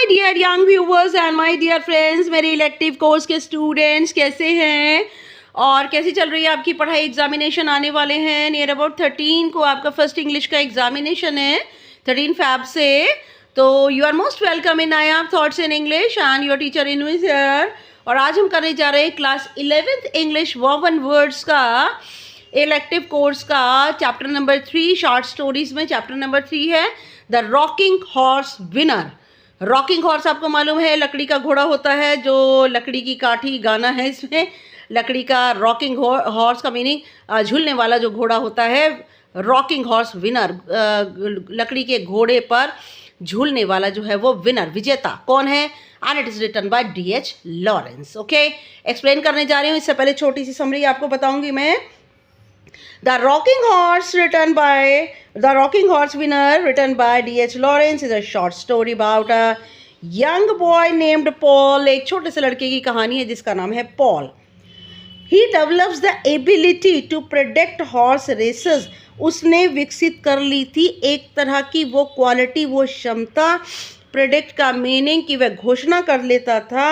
My dear young viewers and my dear friends, मेरे elective course के students कैसे हैं और कैसी चल रही है आपकी पढ़ाई। एग्जामिनेशन आने वाले हैं, नियर अबाउट 13 को आपका फर्स्ट इंग्लिश का एग्जामिनेशन है, 13 फैब से। तो you are most welcome in Nayab thoughts in English and your teacher in विज हियर। और आज हम करने जा रहे हैं class 11th English verb and words का इलेक्टिव कोर्स का चैप्टर नंबर 3 शॉर्ट स्टोरीज में चैप्टर नंबर 3 है the rocking horse winner. Rocking horse आपको मालूम है लकड़ी का घोड़ा होता है, जो लकड़ी की काठी गाना है इसमें। लकड़ी का रॉकिंग हॉर्स का मीनिंग झूलने वाला जो घोड़ा होता है। रॉकिंग हॉर्स विनर, लकड़ी के घोड़े पर झूलने वाला जो है वो विनर, विजेता कौन है। And it is written by D.H. Lawrence. Okay, explain करने जा रही हूँ। इससे पहले छोटी सी समरी आपको बताऊंगी मैं। The Rocking Horse Winner, written by D.H. Lawrence, is a short story about a young boy named Paul. एक छोटे से लड़के की कहानी है जिसका नाम है Paul. He develops the ability to predict horse races. उसने विकसित कर ली थी एक तरह की वो क्वालिटी, वो क्षमता। प्रेडिक्ट का मीनिंग कि वह घोषणा कर लेता था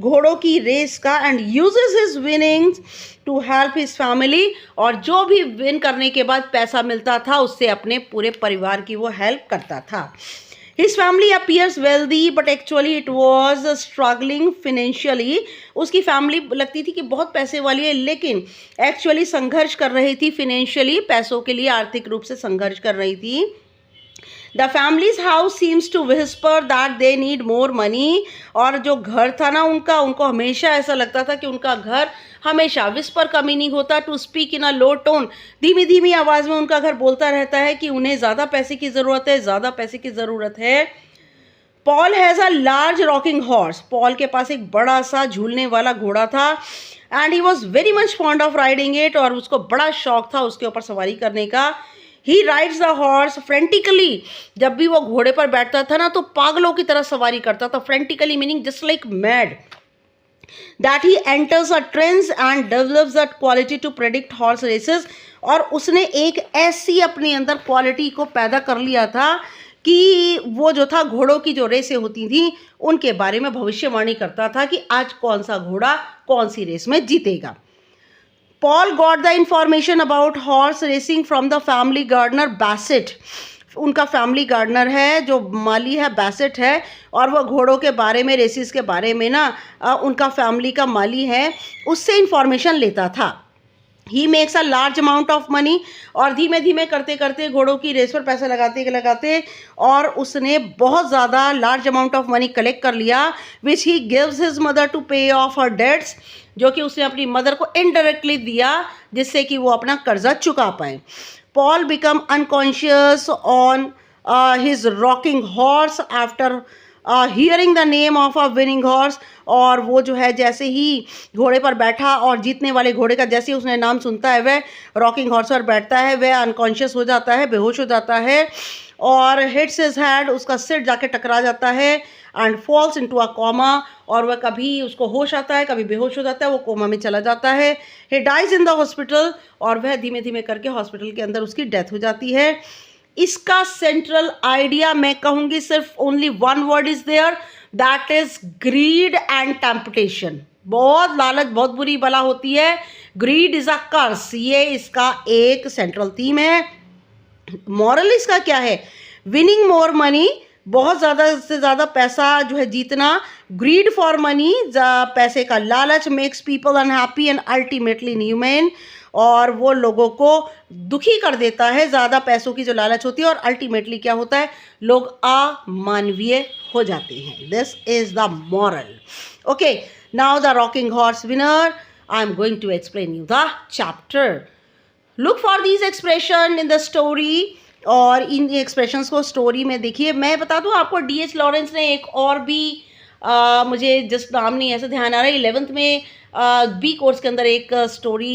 घोड़ों की रेस का। And uses his winnings to help his family, और जो भी विन करने के बाद पैसा मिलता था उससे अपने पूरे परिवार की वो हेल्प करता था। His family appears wealthy but actually it was struggling financially. उसकी फैमिली लगती थी कि बहुत पैसे वाली है, लेकिन एक्चुअली संघर्ष कर रही थी फिनेंशियली, पैसों के लिए आर्थिक रूप से संघर्ष कर रही थी। The family's house seems to whisper that they need more money. और जो घर था ना उनको हमेशा ऐसा लगता था कि उनका घर हमेशा विस्पर का मीनिंग होता है to speak in a low tone. धीमी धीमी आवाज़ में उनका घर बोलता रहता है कि उन्हें ज़्यादा पैसे की ज़रूरत है, ज़्यादा पैसे की ज़रूरत है। Paul has a large rocking horse. Paul के पास एक बड़ा सा झूलने वाला घोड़ा था। And he was very much fond of riding it, और उसको बड़ा शौक था उसके ऊपर सवारी करने का। He rides the horse frantically. जब भी वो घोड़े पर बैठता था ना तो पागलों की तरह सवारी करता था। frantically meaning just like mad. That he enters a trance and develops that quality to predict horse races. और उसने एक ऐसी अपने अंदर क्वालिटी को पैदा कर लिया था कि वो जो था घोड़ों की जो रेसें होती थी उनके बारे में भविष्यवाणी करता था कि आज कौन सा घोड़ा कौन सी रेस में जीतेगा। Paul got the information about horse racing from the family gardener Bassett. उनका फैमिली गार्डनर है, जो माली है बैसेट है, और वह घोड़ों के बारे में, रेसिस के बारे में ना उनका फैमिली का माली है, उससे इंफॉर्मेशन लेता था। He makes a large amount of money, और धीमे धीमे करते करते घोड़ों की रेस पर पैसा लगाते और उसने बहुत ज़्यादा large amount of money collect कर लिया, which he gives his mother to pay off her debts, जो कि उसने अपनी मदर को इनडायरेक्टली दिया जिससे कि वो अपना कर्जा चुका पाए। Paul become unconscious on his rocking horse after hearing the name of a winning horse. और वो जो है जैसे ही घोड़े पर बैठा और जीतने वाले घोड़े का जैसे ही उसने नाम सुनता है वह रॉकिंग हॉर्स पर बैठता है, वह अनकॉन्शियस हो जाता है, बेहोश हो जाता है, और हिट्स हिज हेड, उसका सिर जाके टकरा जाता है। And falls into a coma, और वह कभी उसको होश आता है कभी बेहोश हो जाता है, वो कोमा में चला जाता है। He dies in the hospital, और वह धीमे धीमे करके हॉस्पिटल के अंदर उसकी डेथ हो जाती है। इसका सेंट्रल आइडिया मैं कहूँगी सिर्फ only one word is there, that is greed and temptation. बहुत लालच बहुत बुरी बला होती है। ग्रीड इज अ कर्स, ये इसका एक सेंट्रल थीम है। मॉरल इसका क्या है? विनिंग मोर मनी, बहुत ज़्यादा से ज़्यादा पैसा जो है जीतना। ग्रीड फॉर मनी, पैसे का लालच, makes people unhappy and ultimately inhuman, और वो लोगों को दुखी कर देता है। ज़्यादा पैसों की जो लालच होती है, और अल्टीमेटली क्या होता है, लोग अमानवीय हो जाते हैं। This is the moral. Okay, now the rocking horse winner, I am going to explain you the chapter. Look for these expression in the story, और इन एक्सप्रेशंस को स्टोरी में देखिए। मैं बता दूं आपको, D.H. लॉरेंस ने एक और भी मुझे जस्ट नाम नहीं ऐसे ध्यान आ रहा है, 11th में बी कोर्स के अंदर एक स्टोरी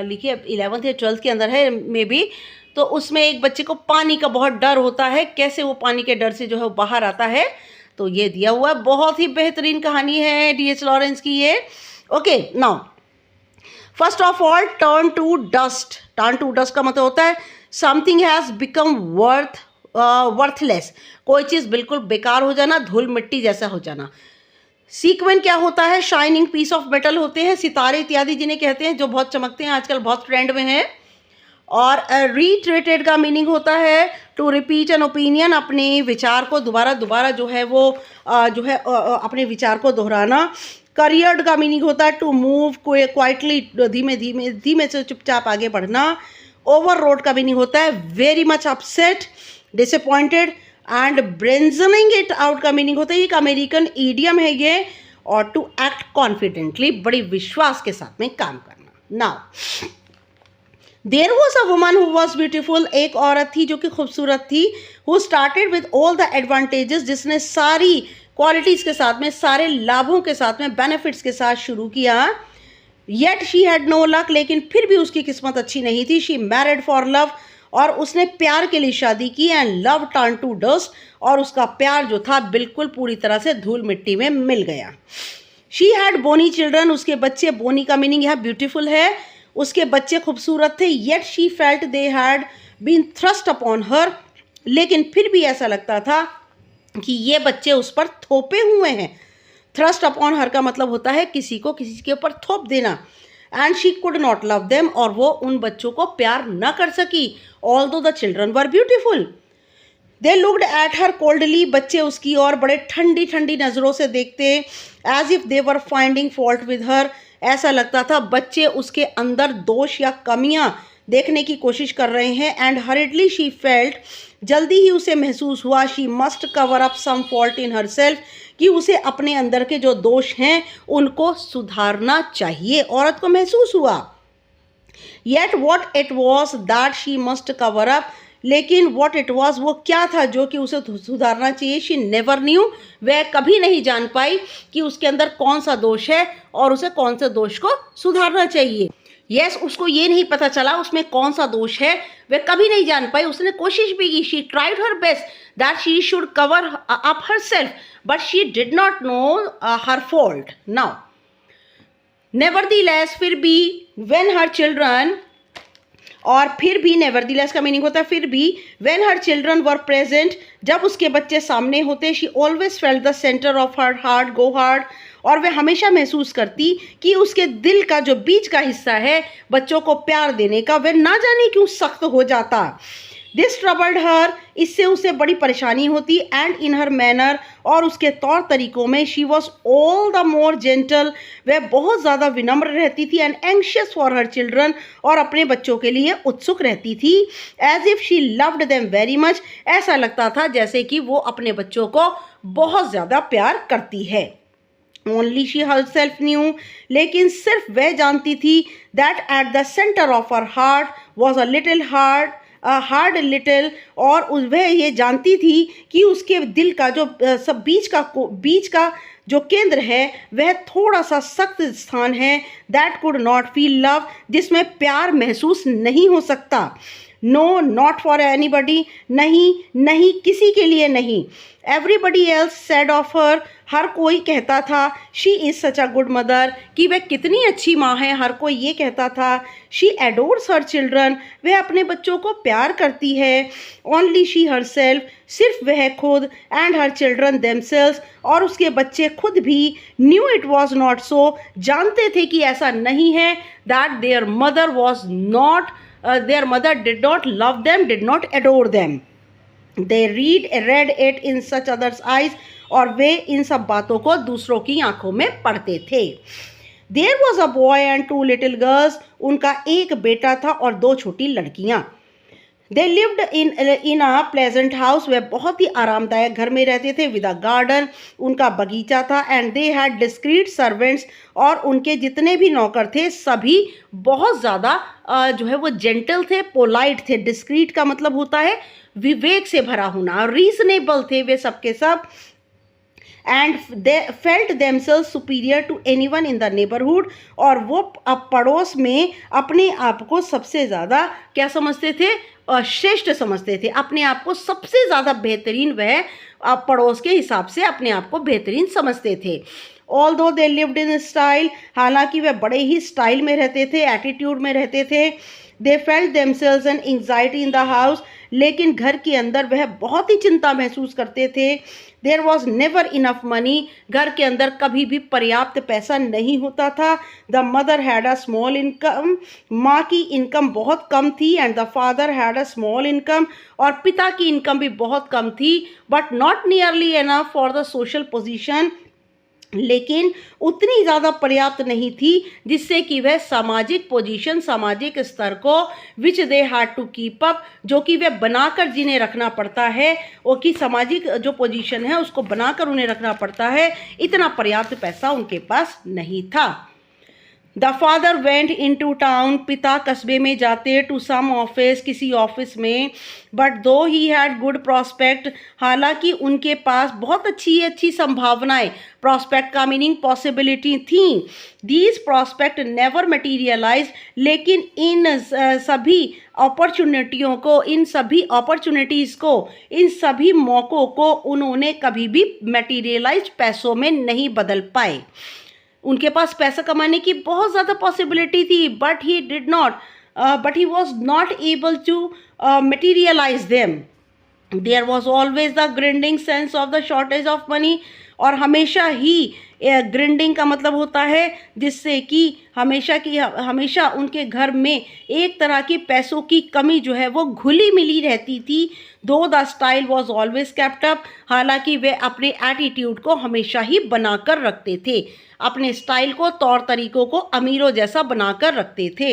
लिखी है, 11th या 12th के अंदर है मे बी। तो उसमें एक बच्चे को पानी का बहुत डर होता है, कैसे वो पानी के डर से जो है वो बाहर आता है, तो ये दिया हुआ है। बहुत ही बेहतरीन कहानी है D.H. लॉरेंस की ये। Okay, now first of all, turn to dust. Turn to dust का मतलब होता है something has become worth worthless, कोई चीज़ बिल्कुल बेकार हो जाना, धूल मिट्टी जैसा हो जाना। सीक्वेन क्या होता है? शाइनिंग पीस ऑफ मेटल होते हैं, सितारे इत्यादि जिन्हें कहते हैं, जो बहुत चमकते हैं, आजकल बहुत ट्रेंड में है। और रीट्रेटेड का मीनिंग होता है टू रिपीट एन ओपिनियन, अपने विचार को दोबारा दोबारा जो है वो अपने विचार को दोहराना। करियर्ड का मीनिंग होता है टू मूव क्वाइटली, धीमे धीमे धीमे से चुपचाप आगे बढ़ना। ओवर रोड का मीनिंग होता है very much upset, disappointed. And brazening it out का मीनिंग होता है, एक अमेरिकन ईडियम है ये। और टू एक्ट कॉन्फिडेंटली, बड़ी विश्वास के साथ में काम करना। Now there was a woman who was beautiful, एक औरत थी जो कि खूबसूरत थी। Who started with all the advantages, जिसने सारी क्वालिटीज़ के साथ में, सारे लाभों के साथ में, बेनिफिट्स के साथ शुरू किया। Yet she had no luck, लेकिन फिर भी उसकी किस्मत अच्छी नहीं थी। शी मैरिड फॉर लव, और उसने प्यार के लिए शादी की। And love turn to dust, और उसका प्यार जो था बिल्कुल पूरी तरह से धूल मिट्टी में मिल गया। शी हैड बोनी चिल्ड्रन, उसके बच्चे, बोनी का मीनिंग यहाँ ब्यूटीफुल है, उसके बच्चे खूबसूरत थे। Yet she felt they had been thrust upon her, लेकिन फिर भी ऐसा लगता था कि ये बच्चे उस पर थोपे हुए हैं। थ्रस्ट अपॉन हर का मतलब होता है किसी को किसी के ऊपर थोप देना। And she could not love them, और वो उन बच्चों को प्यार न कर सकी। Although the children were beautiful, they looked at her coldly, बच्चे उसकी ओर बड़े ठंडी ठंडी नज़रों से देखते। As if they were finding fault with her, ऐसा लगता था बच्चे उसके अंदर दोष या कमियां देखने की कोशिश कर रहे हैं। एंड हरिडली शी फेल्ट, जल्दी ही उसे महसूस हुआ, she must cover up some fault in herself, कि उसे अपने अंदर के जो दोष हैं उनको सुधारना चाहिए। औरत को महसूस हुआ। Yet what it was that she must cover up, लेकिन वॉट इट वॉज, वो क्या था जो कि उसे सुधारना चाहिए। शी नेवर न्यू, वह कभी नहीं जान पाई कि उसके अंदर कौन सा दोष है और उसे कौन से दोष को सुधारना चाहिए। यस, उसको ये नहीं पता चला उसमें कौन सा दोष है, वह कभी नहीं जान पाई। उसने कोशिश भी की, she tried her best that she should cover up herself, but she did not know her fault. Now nevertheless, फिर भी, व्हेन हर चिल्ड्रन, और फिर भी, नेवरदीलेस का मीनिंग होता है फिर भी। When her children were present, जब उसके बच्चे सामने होते। She always felt the centre of her heart go hard, और वह हमेशा महसूस करती कि उसके दिल का जो बीच का हिस्सा है बच्चों को प्यार देने का, वह ना जाने क्यों सख्त हो जाता। दिस ट्रबल्ड हर, इससे उसे बड़ी परेशानी होती। एंड इन हर मैनर, और उसके तौर तरीकों में। She was all the more gentle, वह बहुत ज़्यादा विनम्र रहती थी। And anxious for her children, और अपने बच्चों के लिए उत्सुक रहती थी। As if she loved them very much, ऐसा लगता था जैसे कि वो अपने बच्चों को बहुत ज़्यादा प्यार करती है। ओनली शी हरसेल्फ न्यू, लेकिन सिर्फ वह जानती थी that at the centre of her heart was a little hard little, और वह ये जानती थी कि उसके दिल का जो सब बीच का जो केंद्र है वह थोड़ा सा सख्त स्थान है। That could not feel love, जिसमें प्यार महसूस नहीं हो सकता। नो नॉट फॉर एनीबडी, नहीं नहीं किसी के लिए नहीं। Everybody else said of her कोई कहता था she is such a good mother, कि वह कितनी अच्छी माँ है, हर कोई ये कहता था। शी एडोर्स हर चिल्ड्रन, वह अपने बच्चों को प्यार करती है। ओनली शी हर सेल्फ, सिर्फ वह खुद। एंड हर चिल्ड्रन देमसेल्स, और उसके बच्चे खुद भी। Knew it was not so, जानते थे कि ऐसा नहीं है। That there mother was not, their mother did not love them, did not adore them. They read it in such others' eyes, और वे इन सब बातों को दूसरों की आंखों में पढ़ते थे। There was a boy and 2 little girls, उनका एक बेटा था और 2 छोटी लड़कियां। They lived in a pleasant house, वे बहुत ही आरामदायक घर में रहते थे। With a garden, उनका बगीचा था। And they had discreet servants, और उनके जितने भी नौकर थे सभी बहुत ज़्यादा जो है वो जेंटल थे, पोलाइट थे। डिस्क्रीट का मतलब होता है विवेक से भरा होना। रीजनेबल थे वे सबके सब। And they felt themselves superior to anyone in the neighbourhood, और वो अब पड़ोस में अपने आप को सबसे ज़्यादा क्या समझते थे, श्रेष्ठ समझते थे। अपने आप को सबसे ज़्यादा बेहतरीन वह पड़ोस के हिसाब से अपने आप को बेहतरीन समझते थे। Although they lived in style, हालांकि वे बड़े ही स्टाइल में रहते थे, एटीट्यूड में रहते थे। They felt themselves an anxiety in the house, लेकिन घर के अंदर वह बहुत ही चिंता महसूस करते थे। There was never enough money, घर के अंदर कभी भी पर्याप्त पैसा नहीं होता था। The mother had a small income, माँ की इनकम बहुत कम थी। And the father had a small income, और पिता की इनकम भी बहुत कम थी। But not nearly enough for the social position, लेकिन उतनी ज़्यादा पर्याप्त नहीं थी जिससे कि वह सामाजिक पोजीशन, सामाजिक स्तर को which they had to keep up, जो कि वह बनाकर जिन्हें रखना पड़ता है, वो कि सामाजिक जो पोजीशन है उसको बनाकर उन्हें रखना पड़ता है, इतना पर्याप्त पैसा उनके पास नहीं था। The father went in to town, पिता कस्बे में जाते, टू सम ऑफिस, किसी ऑफिस में। But though he had good prospect, हालांकि उनके पास बहुत अच्छी संभावनाएं, प्रॉस्पेक्ट का मीनिंग पॉसिबिलिटी थी। दीज प्रॉस्पेक्ट नेवर मटीरियलाइज, लेकिन इन सभी अपॉर्चुनिटियों को, इन सभी अपॉर्चुनिटीज़ को, इन सभी मौक़ों को उन्होंने कभी भी मटीरियलाइज पैसों में नहीं बदल पाए। उनके पास पैसा कमाने की बहुत ज़्यादा पॉसिबिलिटी थी, but he was not able to materialise them. There was always the grinding sense of the shortage of money, और हमेशा ही ग्रिंडिंग का मतलब होता है जिससे कि हमेशा उनके घर में एक तरह की पैसों की कमी जो है वो घुली मिली रहती थी। दो the style was always kept up, हालांकि वे अपने एटीट्यूड को हमेशा ही बनाकर रखते थे, अपने स्टाइल को, तौर तरीकों को अमीरों जैसा बनाकर रखते थे।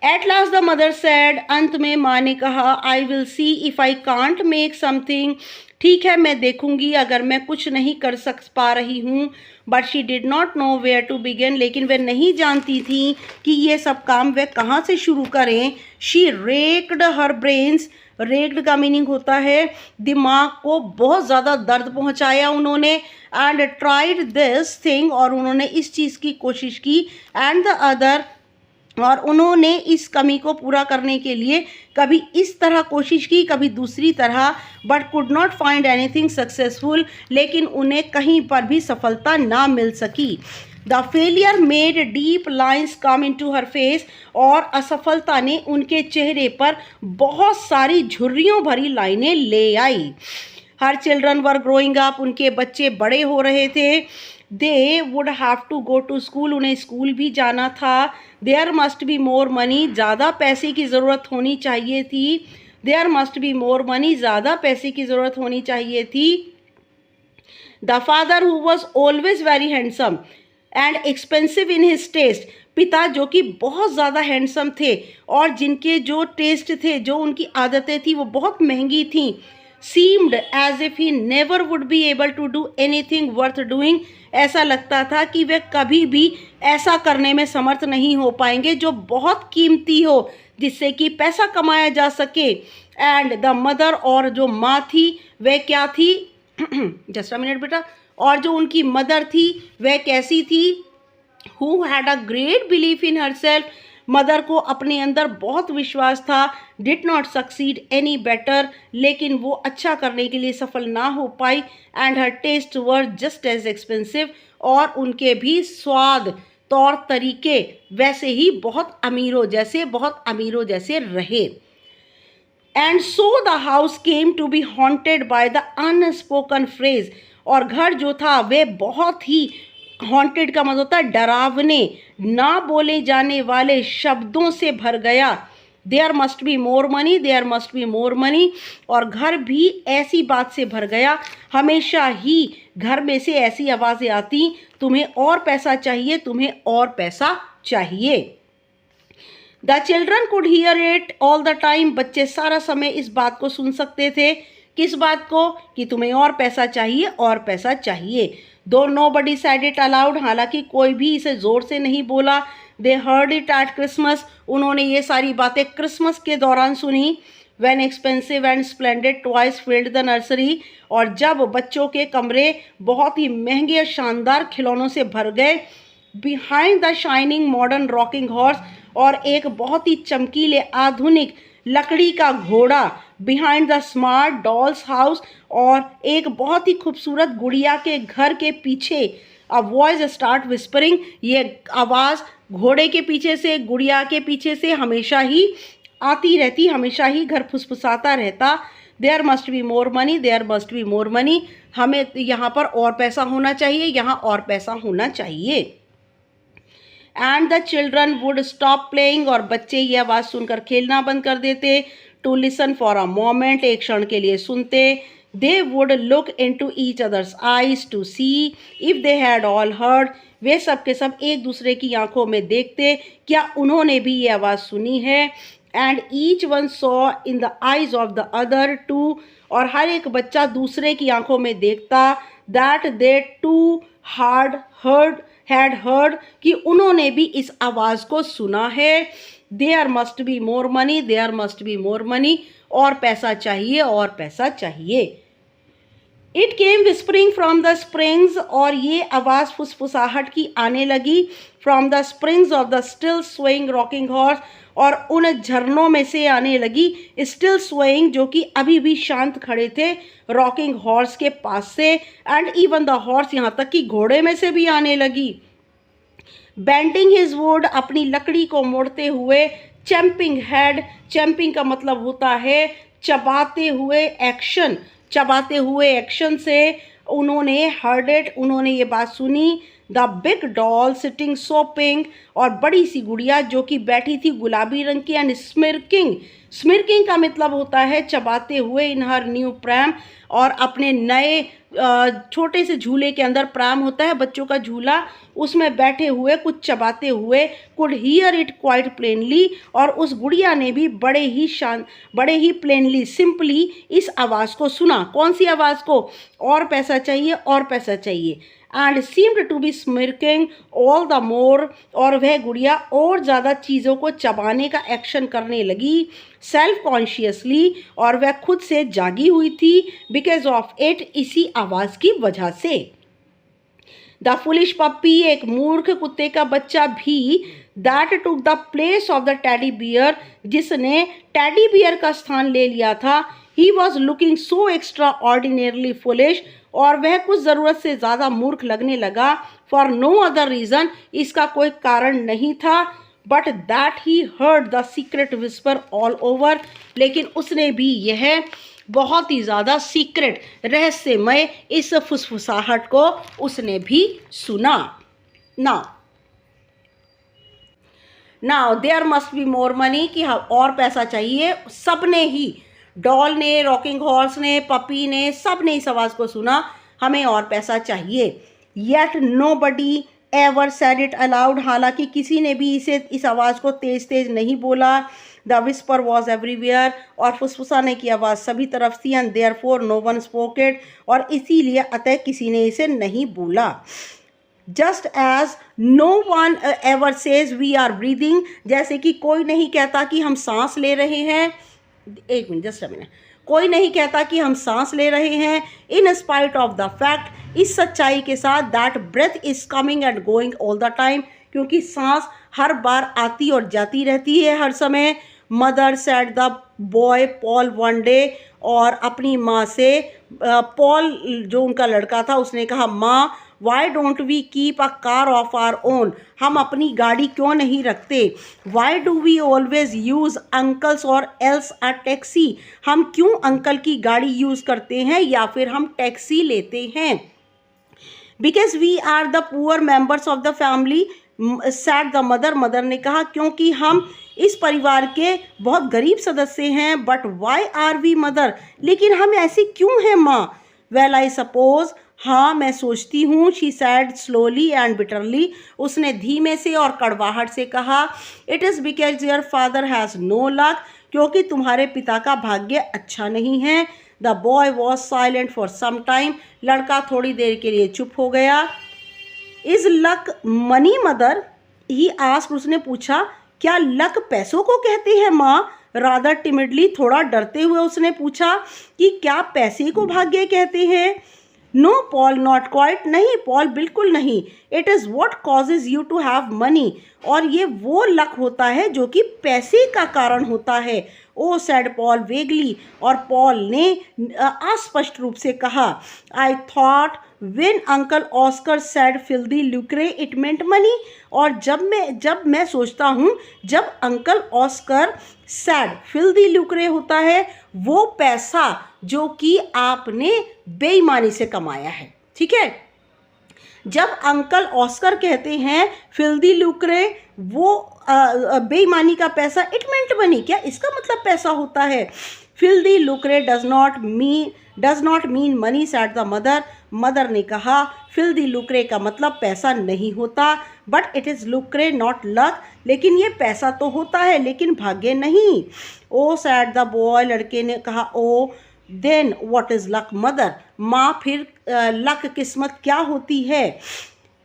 At last the mother said, अंत में माँ ने कहा, आई will C if I can't make something, ठीक है मैं देखूंगी अगर मैं कुछ नहीं कर पा रही हूँ। But she did not know where to begin, लेकिन वह नहीं जानती थी कि ये सब काम वह कहाँ से शुरू करें। She raked her brains, raked का मीनिंग होता है दिमाग को बहुत ज़्यादा दर्द पहुँचाया उन्होंने। एंड ट्राइड दिस थिंग, और उन्होंने इस चीज़ की कोशिश की। एंड द अदर, और उन्होंने इस कमी को पूरा करने के लिए कभी इस तरह कोशिश की, कभी दूसरी तरह, but could not find anything successful, लेकिन उन्हें कहीं पर भी सफलता ना मिल सकी। The failure made deep lines come into her face, और असफलता ने उनके चेहरे पर बहुत सारी झुर्रियों भरी लाइनें ले आई। Her children were growing up, उनके बच्चे बड़े हो रहे थे। They would have to go to school, उन्हें स्कूल भी जाना था। There must be more money, ज़्यादा पैसे की ज़रूरत होनी चाहिए थी। There must be more money, ज़्यादा पैसे की ज़रूरत होनी चाहिए थी। The father who was always very handsome and expensive in his taste, पिता जो कि बहुत ज़्यादा हैंडसम थे और जिनके जो टेस्ट थे, जो उनकी आदतें थी वो बहुत महंगी थी। seemed as if he never would be able to do anything worth doing, ऐसा लगता था कि वे कभी भी ऐसा करने में समर्थ नहीं हो पाएंगे जो बहुत कीमती हो, जिससे कि पैसा कमाया जा सके। एंड द मदर, और जो माँ थी वह क्या थी जस्ट अ मिनट बेटा, और जो उनकी मदर थी वह कैसी थी? Who had a great belief in herself, mother को अपने अंदर बहुत विश्वास था। Did not succeed any better, लेकिन वो अच्छा करने के लिए सफल ना हो पाई। And her tastes were just as expensive, और उनके भी स्वाद, तौर तरीके वैसे ही बहुत अमीरों जैसे रहे। And so the house came to be haunted by the unspoken phrase, और घर जो था वे बहुत ही, हॉन्टेड का मतलब होता है डरावने, ना बोले जाने वाले शब्दों से भर गया। There must be more money, there must be more money, और घर भी ऐसी बात से भर गया। हमेशा ही घर में से ऐसी आवाज़ें आती, तुम्हें और पैसा चाहिए, तुम्हें और पैसा चाहिए। The children could hear it all the time, बच्चे सारा समय इस बात को सुन सकते थे। किस बात को? कि तुम्हें और पैसा चाहिए, और पैसा चाहिए। दो नोबडी सेड इट अलाउड, हालांकि कोई भी इसे ज़ोर से नहीं बोला। दे हर्ड इट एट क्रिसमस, उन्होंने ये सारी बातें क्रिसमस के दौरान सुनी। When expensive and splendid toys filled the nursery, और जब बच्चों के कमरे बहुत ही महंगे और शानदार खिलौनों से भर गए। Behind the shining modern rocking horse, और एक बहुत ही चमकीले आधुनिक लकड़ी का घोड़ा। Behind the smart dolls house, और एक बहुत ही खूबसूरत गुड़िया के घर के पीछे अ वॉइस स्टार्ट विस्परिंग, ये आवाज़ घोड़े के पीछे से, गुड़िया के पीछे से हमेशा ही आती रहती, हमेशा ही घर फुसफुसाता रहता। There must be more money, there must be more money, हमें यहाँ पर और पैसा होना चाहिए, यहाँ और पैसा होना चाहिए। And the children would stop playing, और बच्चे ये आवाज़ सुनकर खेलना बंद कर देते। To listen for a moment, एक क्षण के लिए सुनते। They would look into each other's eyes to see if they had all heard, वे सब के सब एक दूसरे की आंखों में देखते, क्या उन्होंने भी ये आवाज़ सुनी है। And each one saw in the eyes of the other two, और हर एक बच्चा दूसरे की आंखों में देखता that they too had heard, कि उन्होंने भी इस आवाज़ को सुना है। There must be more money, there must be more money, और पैसा चाहिए, और पैसा चाहिए। It came whispering from the springs, और ये आवाज़ फुसफुसाहट की आने लगी from the springs of the still swaying rocking horse, और उन झरनों में से आने लगी, स्टिल स्वेइंग जो कि अभी भी शांत खड़े थे, रॉकिंग हॉर्स के पास से, एंड इवन द हॉर्स, यहाँ तक कि घोड़े में से भी आने लगी। बेंडिंग हिज वुड, अपनी लकड़ी को मोड़ते हुए। चैम्पिंग हेड, चैम्पिंग का मतलब होता है चबाते हुए एक्शन, चबाते हुए एक्शन से उन्होंने हर्ड इट, उन्होंने ये बात सुनी। The big doll sitting shopping, और बड़ी सी गुड़िया जो कि बैठी थी गुलाबी रंग की, एंड स्मिर्किंग, स्मिर्किंग का मतलब होता है चबाते हुए, इन हर न्यू प्रैम, और अपने नए छोटे से झूले के अंदर, प्रैम होता है बच्चों का झूला, उसमें बैठे हुए कुछ चबाते हुए। Could hear it quite plainly, और उस गुड़िया ने भी बड़े ही प्लेनली, सिंपली इस आवाज़ को सुना। कौन सी आवाज़ को? और पैसा चाहिए, और पैसा चाहिए। And seemed to be smirking all the more, और वह गुड़िया और ज़्यादा चीज़ों को चबाने का एक्शन करने लगी सेल्फ कॉन्शियसली, और वह खुद से जागी हुई थी बिकॉज ऑफ इट, इसी आवाज़ की वजह से। द फुलिश पप्पी, एक मूर्ख कुत्ते का बच्चा भी, that took the place of the teddy bear, जिसने टेडी बियर का स्थान ले लिया था। He was looking so extra ordinarily foolish, और वह कुछ ज़रूरत से ज़्यादा मूर्ख लगने लगा। फॉर नो अदर रीज़न, इसका कोई कारण नहीं था, but that he heard the secret whisper all over, लेकिन उसने भी यह बहुत ही ज़्यादा सीक्रेट, रहस्यमय इस फुसफुसाहट को उसने भी सुना। Now there must be more money, कि हाँ और पैसा चाहिए। सबने ही, डॉल ने, रॉकिंग हॉर्स ने, पपी ने, सब ने इस आवाज़ को सुना, हमें और पैसा चाहिए। Yet nobody ever said it aloud, हालांकि किसी ने भी इस आवाज़ को तेज़ तेज़ नहीं बोला। द विस्पर वॉज एवरीवेयर, और फुसफुसाने की आवाज़ सभी तरफ थी। And therefore no one spoke it, और इसीलिए अतः किसी ने इसे नहीं बोला। Just as no one ever says we are breathing, जैसे कि कोई नहीं कहता कि हम सांस ले रहे हैं। एक मिनट, जस्ट अ मिनट। कोई नहीं कहता कि हम सांस ले रहे हैं। In spite of the fact, इस सच्चाई के साथ, that breath is coming and going all the time, क्योंकि सांस हर बार आती और जाती रहती है हर समय। Mother said the boy pol one day, और अपनी माँ से पॉल जो उनका लड़का था उसने कहा, माँ why don't we keep a car of our own, हम अपनी गाड़ी क्यों नहीं रखते। Why do we always use uncles or else a taxi, हम क्यों अंकल की गाड़ी यूज़ करते हैं या फिर हम टैक्सी लेते हैं। Because we are the poor members of the family said the mother, mother ने कहा क्योंकि हम इस परिवार के बहुत गरीब सदस्य हैं। But why are we mother, लेकिन हम ऐसे क्यों हैं माँ। वेल आई सपोज, हाँ मैं सोचती हूँ। She said slowly and bitterly, उसने धीमे से और कड़वाहट से कहा। It is because your father has no luck, क्योंकि तुम्हारे पिता का भाग्य अच्छा नहीं है। The boy was silent for some time, लड़का थोड़ी देर के लिए चुप हो गया। Is luck money mother, he asked, उसने पूछा क्या लक पैसों को कहते हैं माँ। रादर टिमिडली, थोड़ा डरते हुए उसने पूछा कि क्या पैसे को भाग्य कहते हैं। नो पॉल, नॉट क्वाइट, नहीं पॉल बिल्कुल नहीं। It is what causes you to have money, और ये वो लक होता है जो कि पैसे का कारण होता है। ओ सैड पॉल वेगली, और पॉल ने अस्पष्ट रूप से कहा। I thought when uncle Oscar said filthy lucre it meant money, और जब मैं सोचता हूँ जब uncle Oscar said filthy lucre होता है वो पैसा जो कि आपने बेईमानी से कमाया है, ठीक है। जब अंकल ऑस्कर कहते हैं फिल्दी लुक्रे, वो बेईमानी का पैसा, इट मेंट मनी, क्या इसका मतलब पैसा होता है। Filthy lucre does not mean money said the mother, mother ने कहा फिल्दी लुक्रे का मतलब पैसा नहीं होता, but it is lucre not luck, लेकिन ये पैसा तो होता है लेकिन भाग्य नहीं। ओ सैड द बॉय, लड़के ने कहा। Oh then what is luck mother, माँ फिर लक किस्मत क्या होती है।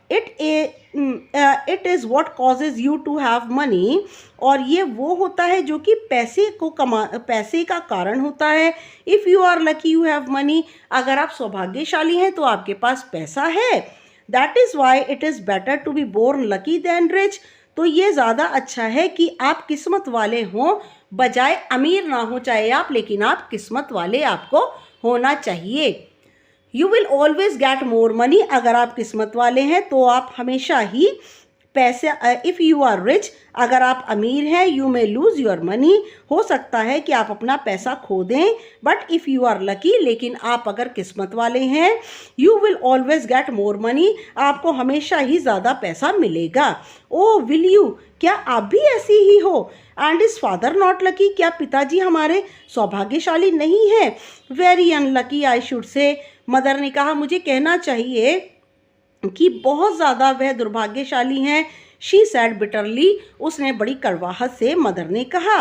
It is what causes you to have money, और ये वो होता है जो कि पैसे का कारण होता है। If you are lucky you have money, अगर आप सौभाग्यशाली हैं तो आपके पास पैसा है। That is why it is better to be born lucky than rich, तो ये ज़्यादा अच्छा है कि आप किस्मत वाले हों बजाय अमीर ना हो चाहे आप, लेकिन आप किस्मत वाले आपको होना चाहिए। You will always get more money, अगर आप किस्मत वाले हैं तो आप हमेशा ही पैसे, इफ़ यू आर रिच, अगर आप अमीर हैं, you may lose your money, हो सकता है कि आप अपना पैसा खो दें। But if you are lucky, लेकिन आप अगर किस्मत वाले हैं, you will always get more money, आपको हमेशा ही ज़्यादा पैसा मिलेगा। ओ विल यू, क्या आप भी ऐसी ही हो। And is father not lucky, क्या पिताजी हमारे सौभाग्यशाली नहीं हैं। Very unlucky I should say, mother ने कहा मुझे कहना चाहिए कि बहुत ज़्यादा वह दुर्भाग्यशाली हैं। शी सैड बिटरली, उसने बड़ी कड़वाहट से मदर ने कहा।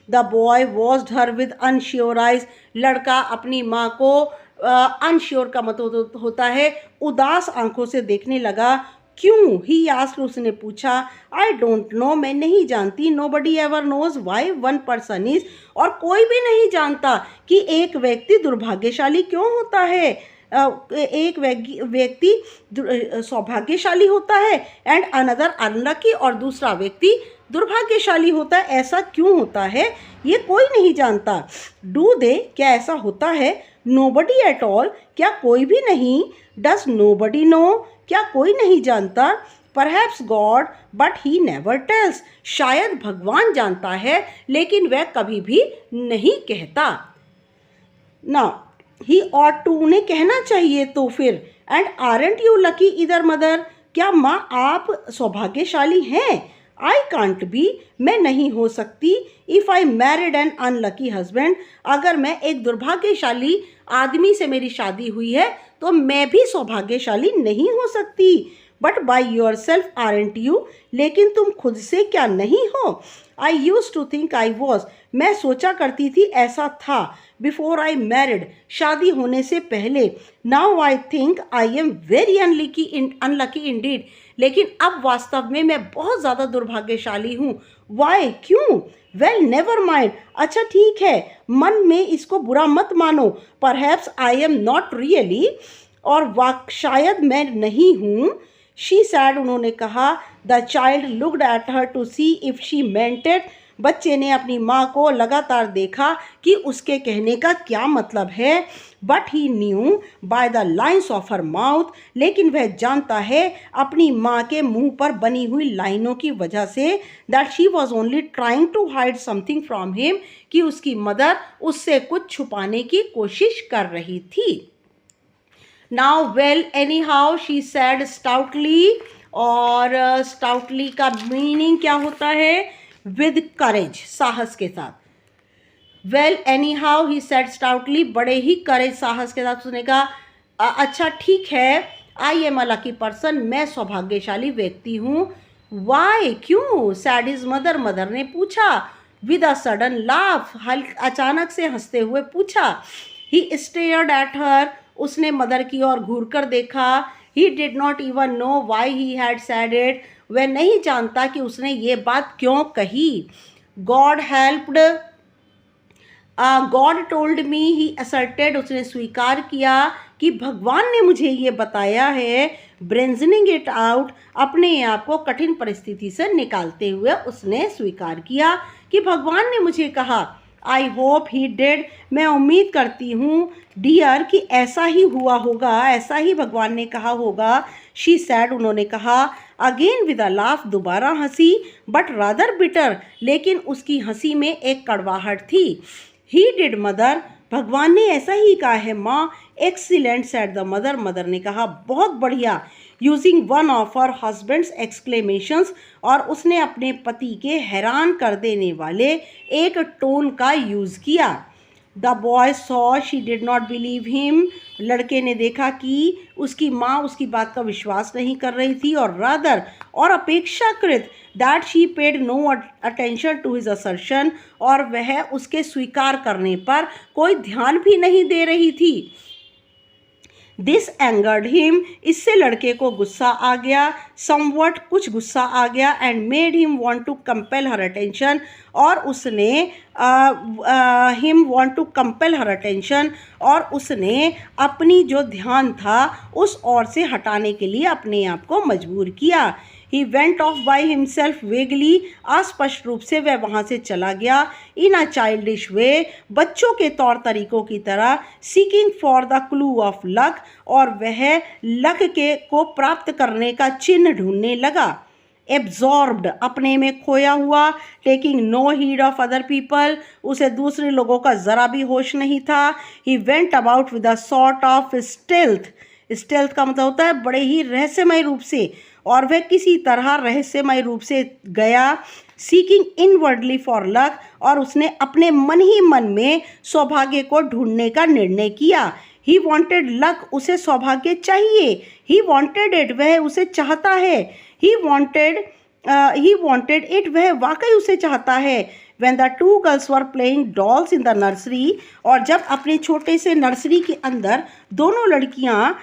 The boy watched her with unsure eyes, लड़का अपनी माँ को अनश्योर का मतलब होता है उदास आंखों से देखने लगा। क्यों, ही आस्क्ड, उसने पूछा। आई डोंट नो, मैं नहीं जानती। Nobody ever knows why one person is, और कोई भी नहीं जानता कि एक व्यक्ति दुर्भाग्यशाली क्यों होता है। एक व्यक्ति सौभाग्यशाली होता है एंड अनदर अनलकी, और दूसरा व्यक्ति दुर्भाग्यशाली होता है। ऐसा क्यों होता है ये कोई नहीं जानता। डू दे, क्या ऐसा होता है। नोबडी एट ऑल, क्या कोई भी नहीं। डज नोबडी नो, क्या कोई नहीं जानता। Perhaps God but he never tells, शायद भगवान जानता है लेकिन वह कभी भी नहीं कहता। ना ही ऑट टू, उन्हें कहना चाहिए तो फिर। एंड आरंट यू लकी इधर मदर, क्या माँ आप सौभाग्यशाली हैं। आई कांट बी, मैं नहीं हो सकती। If I married an unlucky husband, अगर मैं एक दुर्भाग्यशाली आदमी से मेरी शादी हुई है तो मैं भी सौभाग्यशाली नहीं हो सकती। But by yourself aren't you, लेकिन तुम खुद से क्या नहीं हो। I used to think I was, मैं सोचा करती थी ऐसा था। बिफोर आई मैरिड, शादी होने से पहले। Now I think I am very unlucky Indeed, लेकिन अब वास्तव में मैं बहुत ज़्यादा दुर्भाग्यशाली हूँ। वाई, क्यों। वेल नेवर माइंड, अच्छा ठीक है, मन में इसको बुरा मत मानो। Perhaps I am not really, और शायद मैं नहीं हूँ। शी सैड, उन्होंने कहा। The child looked at her to see if she meant it, बच्चे ने अपनी माँ को लगातार देखा कि उसके कहने का क्या मतलब है। But he new by the lines of her mouth, लेकिन वह जानता है अपनी माँ के मुंह पर बनी हुई लाइनों की वजह से that she was only trying to hide something from him, कि उसकी मदर उससे कुछ छुपाने की कोशिश कर रही थी। Now well anyhow, she said stoutly, और स्टाउटली का मीनिंग क्या होता है। विद करेज, साहस के साथ। Well anyhow, he said stoutly, बड़े ही करेज, साहस के साथ उसने कहा अच्छा ठीक है। I am a lucky person, मैं सौभाग्यशाली व्यक्ति हूँ। वाई, क्यों। सैड हिज मदर, मदर ने पूछा। विद अ सडन लाफ, अचानक से हंसते हुए पूछा। ही स्टेयर्ड एट हर, उसने मदर की ओर घूर कर देखा। He did not even know why he had said it, वह नहीं जानता कि उसने ये बात क्यों कही। God helped, God told me, he asserted, उसने स्वीकार किया कि भगवान ने मुझे ये बताया है, ब्रेंजनिंग इट आउट, अपने आप को कठिन परिस्थिति से निकालते हुए उसने स्वीकार किया कि भगवान ने मुझे कहा। आई होप ही डिड, मैं उम्मीद करती हूँ डियर कि ऐसा ही हुआ होगा, ऐसा ही भगवान ने कहा होगा। शी सैड, उन्होंने कहा। अगेन विद अ लाफ, दोबारा हंसी, बट रादर बिटर, लेकिन उसकी हंसी में एक कड़वाहट थी। ही डिड मदर, भगवान ने ऐसा ही कहा है माँ। Excellent said the mother, mother ने कहा बहुत बढ़िया। Using one of her husband's exclamations, और उसने अपने पति के हैरान कर देने वाले एक टोन का यूज़ किया। The boy saw she did not believe him, लड़के ने देखा कि उसकी माँ उसकी बात का विश्वास नहीं कर रही थी, और रादर, और अपेक्षाकृत, that she paid no attention to his assertion, और वह उसके स्वीकार करने पर कोई ध्यान भी नहीं दे रही थी। दिस एंगर्ड हिम, इससे लड़के को गुस्सा आ गया। समवट, कुछ गुस्सा आ गया। And made him want to compel her attention, और उसने him want to compel her attention, और उसने अपनी जो ध्यान था उस ओर से हटाने के लिए अपने आप को मजबूर किया। He went of by himself vaguely, अस्पष्ट रूप से वह वहाँ से चला गया। इन अ चाइल्डिश वे, बच्चों के तौर तरीकों की तरह। Seeking for the clue of luck, और वह लक के को प्राप्त करने का चिन्ह ढूंढने लगा। एब्जॉर्ब्ड, अपने में खोया हुआ। Taking no heed of other people, उसे दूसरे लोगों का ज़रा भी होश नहीं था। He went about with a sort of stealth, stealth का मतलब होता है बड़े ही रहस्यमय रूप से, और वह किसी तरह रहस्यमय रूप से गया। सीकिंग इनवर्डली फॉर लक, और उसने अपने मन ही मन में सौभाग्य को ढूंढने का निर्णय किया। ही वॉन्टेड लक, उसे सौभाग्य चाहिए। ही वॉन्टेड इट, वह उसे चाहता है। ही वॉन्टेड इट, वह वाकई उसे चाहता है। When the two girls were playing dolls in the nursery, और जब अपने छोटे से नर्सरी के अंदर दोनों लड़कियां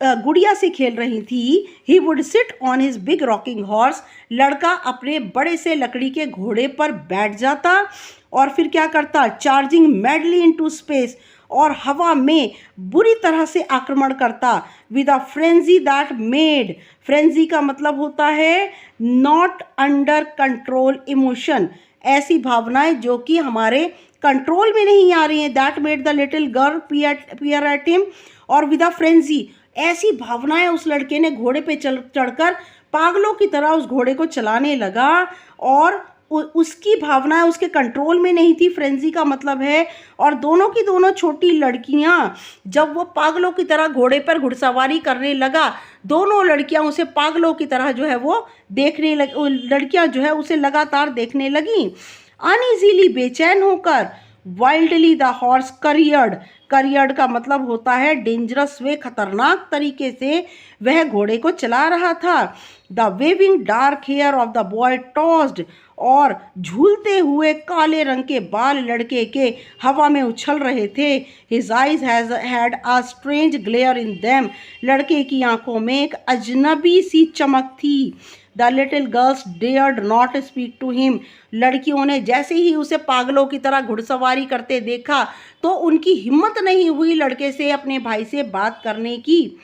गुड़िया से खेल रही थी। He would sit on his big rocking horse, लड़का अपने बड़े से लकड़ी के घोड़े पर बैठ जाता और फिर क्या करता, चार्जिंग मैडली इनटू स्पेस, और हवा में बुरी तरह से आक्रमण करता। With a frenzy that made, frenzy का मतलब होता है नॉट अंडर कंट्रोल इमोशन, ऐसी भावनाएं जो कि हमारे कंट्रोल में नहीं आ रही हैं। That made the little girl peer at him, और विद अ फ्रेंजी, ऐसी भावनाएं उस लड़के ने घोड़े पे चढ़कर पागलों की तरह उस घोड़े को चलाने लगा, और उसकी भावनाएं उसके कंट्रोल में नहीं थी। फ्रेंजी का मतलब है, और दोनों की दोनों छोटी लड़कियां जब वो पागलों की तरह घोड़े पर घुड़सवारी करने लगा, दोनों लड़कियां उसे पागलों की तरह जो है वो देखने लड़कियां जो है उसे लगातार देखने लगी। अनइजीली, बेचैन होकर। वाइल्डली द हॉर्स करियर्ड, करियर्ड का मतलब होता है डेंजरस वे, खतरनाक तरीके से वह घोड़े को चला रहा था। The waving dark hair of the boy tossed, और झूलते हुए काले रंग के बाल लड़के के हवा में उछल रहे थे। His eyes had a strange glare in them, लड़के की आंखों में एक अजनबी सी चमक थी। The little girls dared not speak to him, लड़कियों ने जैसे ही उसे पागलों की तरह घुड़सवारी करते देखा तो उनकी हिम्मत नहीं हुई लड़के से अपने भाई से बात करने की।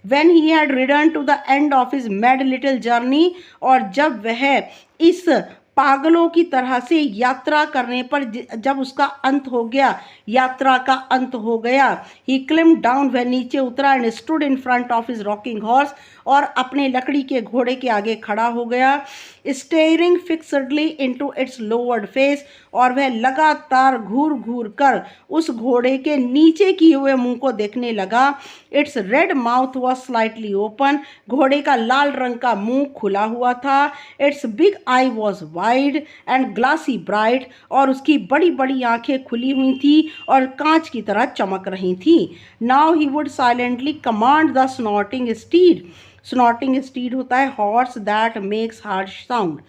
When he had returned to the end of his mad little journey, और जब वह इस पागलों की तरह से यात्रा करने पर जब उसका अंत हो गया, यात्रा का अंत हो गया, he climbed down, वह नीचे उतरा, and stood in front of his rocking horse, और अपने लकड़ी के घोड़े के आगे खड़ा हो गया। staring fixedly into its lowered face, और वह लगातार घूर घूर कर उस घोड़े के नीचे किए हुए मुंह को देखने लगा। its red mouth was slightly open, घोड़े का लाल रंग का मुंह खुला हुआ था। its big eye was wide and glassy bright, और उसकी बड़ी बड़ी आंखें खुली हुई थी और कांच की तरह चमक रही थी। now he would silently command the snorting steed, snorting stead होता है horse that makes harsh sound,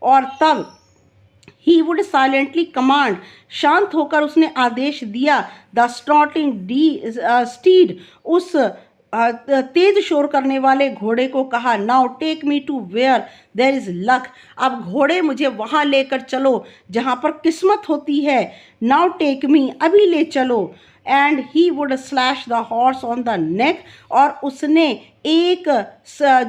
और तब ही वुड साइलेंटली कमांड, शांत होकर उसने आदेश दिया। द स्नॉटिंग स्टीड, उस तेज शोर करने वाले घोड़े को कहा, now take me to where there is luck, अब घोड़े मुझे वहाँ लेकर चलो जहाँ पर किस्मत होती है। नाउ टेक मी, अभी ले चलो। And he would slash the horse on the neck, और उसने एक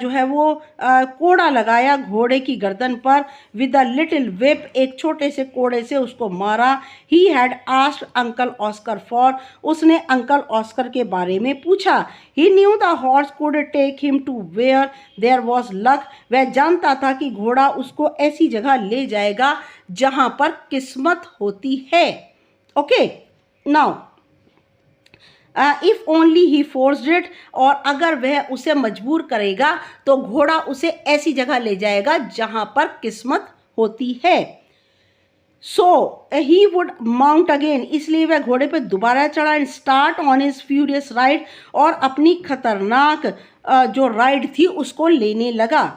जो है वो कोड़ा लगाया घोड़े की गर्दन पर, विद अ लिटिल whip, एक छोटे से कोड़े से उसको मारा. He had asked uncle Oscar for, उसने अंकल ऑस्कर के बारे में पूछा. He knew the horse could take him to where there was luck, वह जानता था कि घोड़ा उसको ऐसी जगह ले जाएगा जहां पर किस्मत होती है. Okay, now if only he forced it, और अगर वह उसे मजबूर करेगा तो घोड़ा उसे ऐसी जगह ले जाएगा जहां पर किस्मत होती है. So he would mount again, इसलिए वह घोड़े पर दोबारा चढ़ा. And start on his furious ride, और अपनी खतरनाक जो राइड थी उसको लेने लगा.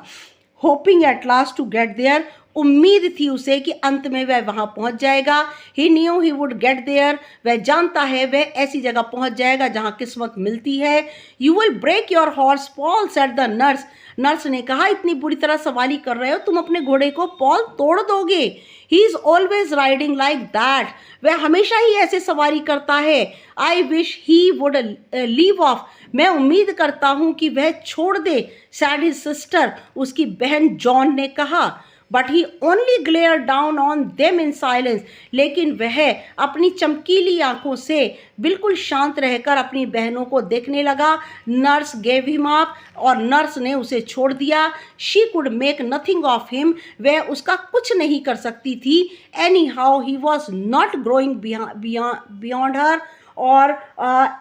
Hoping at last to get there, उम्मीद थी उसे कि अंत में वह वहां पहुंच जाएगा. He knew he would get there, वह जानता है वह ऐसी जगह पहुंच जाएगा जहां किस्मत मिलती है. You will break your horse Paul, said the nurse, nurse ने कहा इतनी बुरी तरह सवारी कर रहे हो, तुम अपने घोड़े को पॉल तोड़ दोगे. He is always riding like that, वह हमेशा ही ऐसे सवारी करता है. I wish he would leave of, मैं उम्मीद करता हूं कि वह छोड़ दे. सैड हिज सिस्टर, उसकी बहन जॉन ने कहा. But he only glare down on them in silence, लेकिन वह अपनी चमकीली आंखों से बिल्कुल शांत रहकर अपनी बहनों को देखने लगा. नर्स गेव हिम अप, और नर्स ने उसे छोड़ दिया. She could make nothing of him, वह उसका कुछ नहीं कर सकती थी. Any how he was not growing beyond her, और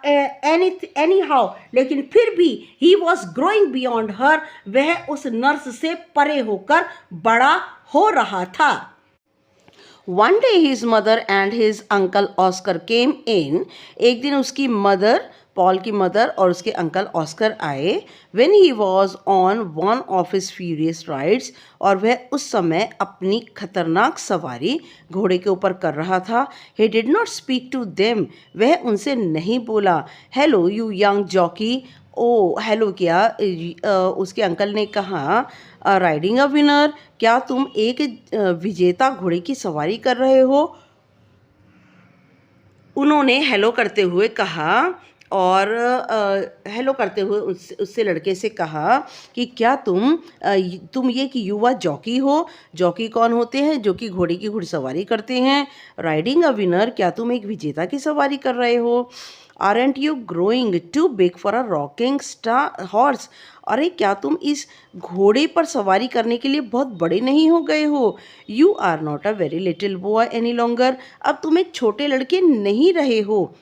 एनी हाउ, लेकिन फिर भी he was growing beyond her, वह उस नर्स से परे होकर बड़ा हो रहा था. One day his mother and his uncle Oscar came in, एक दिन उसकी मदर, पॉल की मदर और उसके अंकल ऑस्कर आए. When he was on one of his furious rides, और वह उस समय अपनी खतरनाक सवारी घोड़े के ऊपर कर रहा था. He did not speak to them, वह उनसे नहीं बोला. Hello you young jockey, oh hello किया. उसके अंकल ने कहा राइडिंग अ विनर, क्या तुम एक विजेता घोड़े की सवारी कर रहे हो. उन्होंने हेलो करते हुए कहा, और हेलो करते हुए उससे लड़के से कहा कि क्या तुम ये कि युवा जॉकी हो. जॉकी कौन होते हैं? जो कि घोड़े की घुड़सवारी करते हैं. राइडिंग अ विनर, क्या तुम एक विजेता की सवारी कर रहे हो. Aren't you growing too big for a rocking star horse, अरे क्या तुम इस घोड़े पर सवारी करने के लिए बहुत बड़े नहीं हो गए हो. You are not a very little boy any longer, अब तुम एक छोटे लड़के नहीं रहे हो.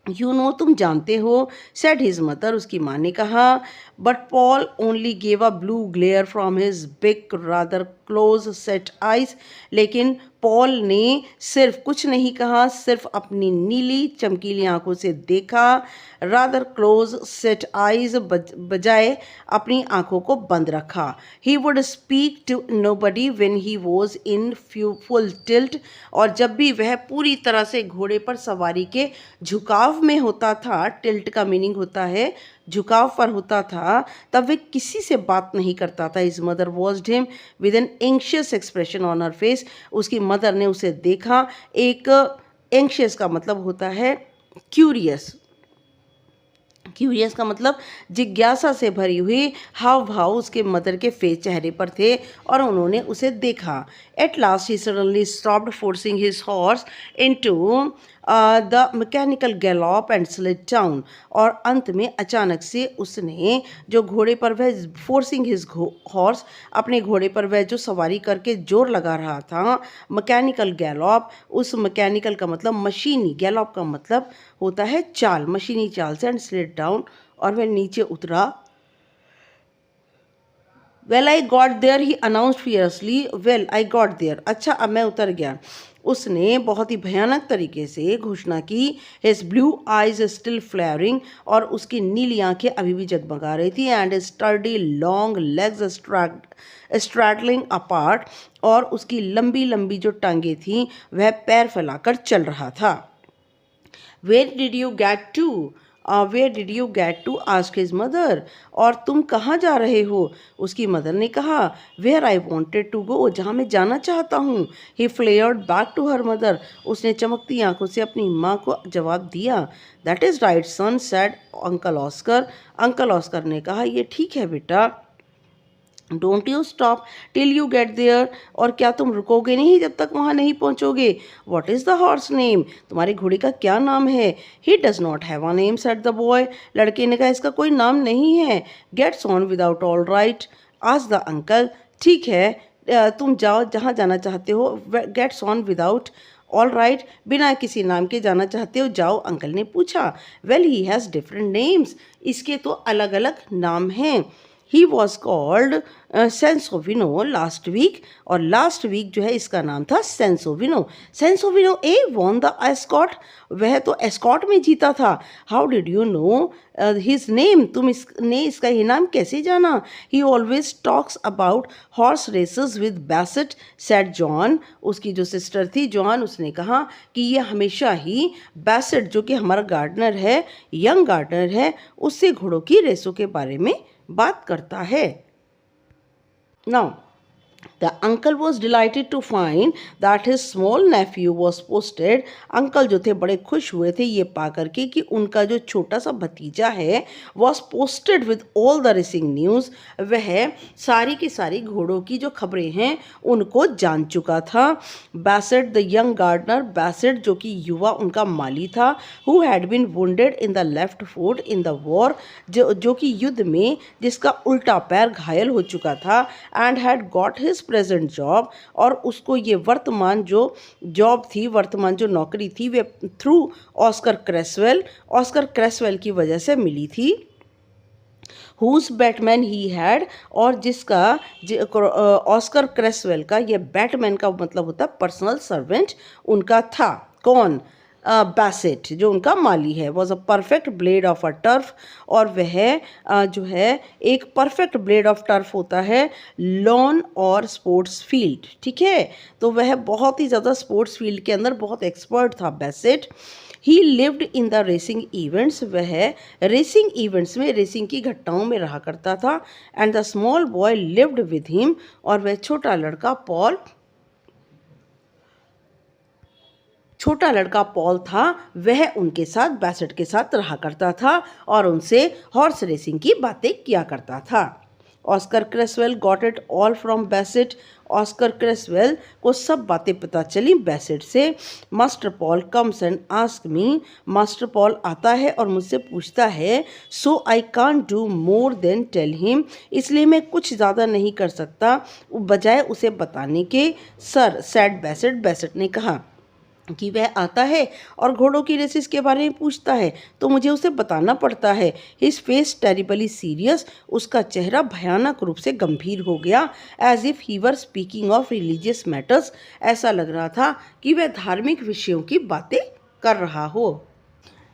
यू नो, तुम जानते हो. सेड हिज मदर, उसकी माँ ने कहा. But Paul only gave a blue glare from his big rather close set eyes, लेकिन पॉल ने सिर्फ कुछ नहीं कहा, सिर्फ अपनी नीली चमकीली आंखों से देखा. रादर क्लोज सेट आइज बजाय अपनी आंखों को बंद रखा. He would speak to nobody when he was in full tilt, और जब भी वह पूरी तरह से घोड़े पर सवारी के झुकाव में होता था, टिल्ट का मीनिंग होता है झुकाव पर होता था, तब वे किसी से बात नहीं करता था. His mother watched him with an anxious expression on her face, उसकी मदर ने उसे देखा. एक एंग्शियस का मतलब होता है क्यूरियस, क्यूरियस का मतलब जिज्ञासा से भरी हुई हाव भाव उसके मदर के फेस चेहरे पर थे, और उन्होंने उसे देखा. At last he suddenly stopped forcing his horse into the mechanical gallop and slid down, और अंत में अचानक से उसने जो घोड़े पर वह फोर्सिंग हिज हॉर्स, अपने घोड़े पर वह जो सवारी करके जोर लगा रहा था, मैकेनिकल गैलॉप, उस मैकेनिकल का मतलब मशीनी, गैलॉप का मतलब होता है चाल, मशीनी चाल से, एंड स्लिड डाउन, और वह नीचे उतरा. Well I got there, he announced fiercely. Well I got there, अच्छा अब मैं उतर गया. उसने बहुत ही भयानक तरीके से घोषणा की. His blue eyes still flaring, और उसकी नीली आंखें अभी भी जगमगा रही थी. And sturdy long legs straddling apart, और उसकी लंबी लंबी जो टांगें थीं वह पैर फैलाकर चल रहा था. Where did you get to, where did you get to ask his mother, और तुम कहाँ जा रहे हो? उसकी मदर ने कहा, where I wanted to go, जहाँ मैं जाना चाहता हूँ। He flared back to her mother, उसने चमकती आंखों से अपनी माँ को जवाब दिया। That is right son, said uncle Oscar. Uncle Oscar ने कहा, ये ठीक है बेटा। Don't you stop till you get there, और क्या तुम रुकोगे नहीं जब तक वहाँ नहीं पहुँचोगे? What is the horse name, तुम्हारे घोड़े का क्या नाम है? He does not have a name, said the boy. लड़के ने कहा, इसका कोई नाम नहीं है। Gets on without all right, आज द अंकल। ठीक है, तुम जाओ जहाँ जाना चाहते हो। Gets on without all right, बिना किसी नाम के जाना चाहते हो, जाओ, अंकल ने पूछा। Well he has different names, इसके तो अलग अलग नाम हैं। He was called Sansovino last week, और लास्ट वीक जो है इसका नाम था Sansovino. Sansovino uh won the Ascot, वह तो एस्कॉट में जीता था। How did you know his name, तुम इसने इसका ये नाम कैसे जाना? He always talks about horse races with Bassett, said John. उसकी जो सिस्टर थी जॉन, उसने कहा कि ये हमेशा ही बैसेट, जो कि हमारा गार्डनर है, यंग गार्डनर है, उससे घोड़ों की रेसों के बारे में बात करता है। Now, the uncle was delighted to find that his small nephew was posted. Uncle जो थे बड़े खुश हुए थे ये पा करके कि उनका जो छोटा सा भतीजा है was posted with all the racing news. वह सारी की सारी घोड़ों की जो खबरें हैं उनको जान चुका था। Bassett the young gardener, Bassett जो कि युवा उनका माली था, who had been wounded in the left foot in the war, जो कि युद्ध में जिसका उल्टा पैर घायल हो चुका था, and had got his present job, और उसको ये वर्तमान जो जॉब थी, वर्तमान जो नौकरी थी, way through Oscar Cresswell, Oscar क्रेसवेल की वजह से मिली थी। हुज बैटमैन ही हैड, और जिसका ऑस्कर क्रेसवेल का, ये बैटमैन का मतलब होता है पर्सनल सर्वेंट, उनका था। कौन? बैसेट, जो उनका माली है। Was a perfect blade of a turf, और वह जो है एक परफेक्ट ब्लेड ऑफ टर्फ होता है लॉन और स्पोर्ट्स फील्ड, ठीक है। तो वह बहुत ही ज़्यादा स्पोर्ट्स फील्ड के अंदर बहुत एक्सपर्ट था Bassett. He lived in the racing events, वह रेसिंग इवेंट्स में, रेसिंग की घटनाओं में रहा करता था। And the small boy lived with him, और वह छोटा लड़का पॉल था, वह उनके साथ, बैसेट के साथ रहा करता था और उनसे हॉर्स रेसिंग की बातें किया करता था। Oscar Cresswell got it all from Bassett, Oscar Cresswell को सब बातें पता चली बैसेट से। Master Paul comes and ask me, master Paul आता है और मुझसे पूछता है, so I can't do more than tell him, इसलिए मैं कुछ ज़्यादा नहीं कर सकता बजाय उसे बताने के। सर, सैड बैसेट, बैसेट ने कहा कि वह आता है और घोड़ों की रेसिस के बारे में पूछता है तो मुझे उसे बताना पड़ता है। हिज फेस टेरिबली सीरियस, उसका चेहरा भयानक रूप से गंभीर हो गया। As if he were speaking of religious matters, ऐसा लग रहा था कि वह धार्मिक विषयों की बातें कर रहा हो।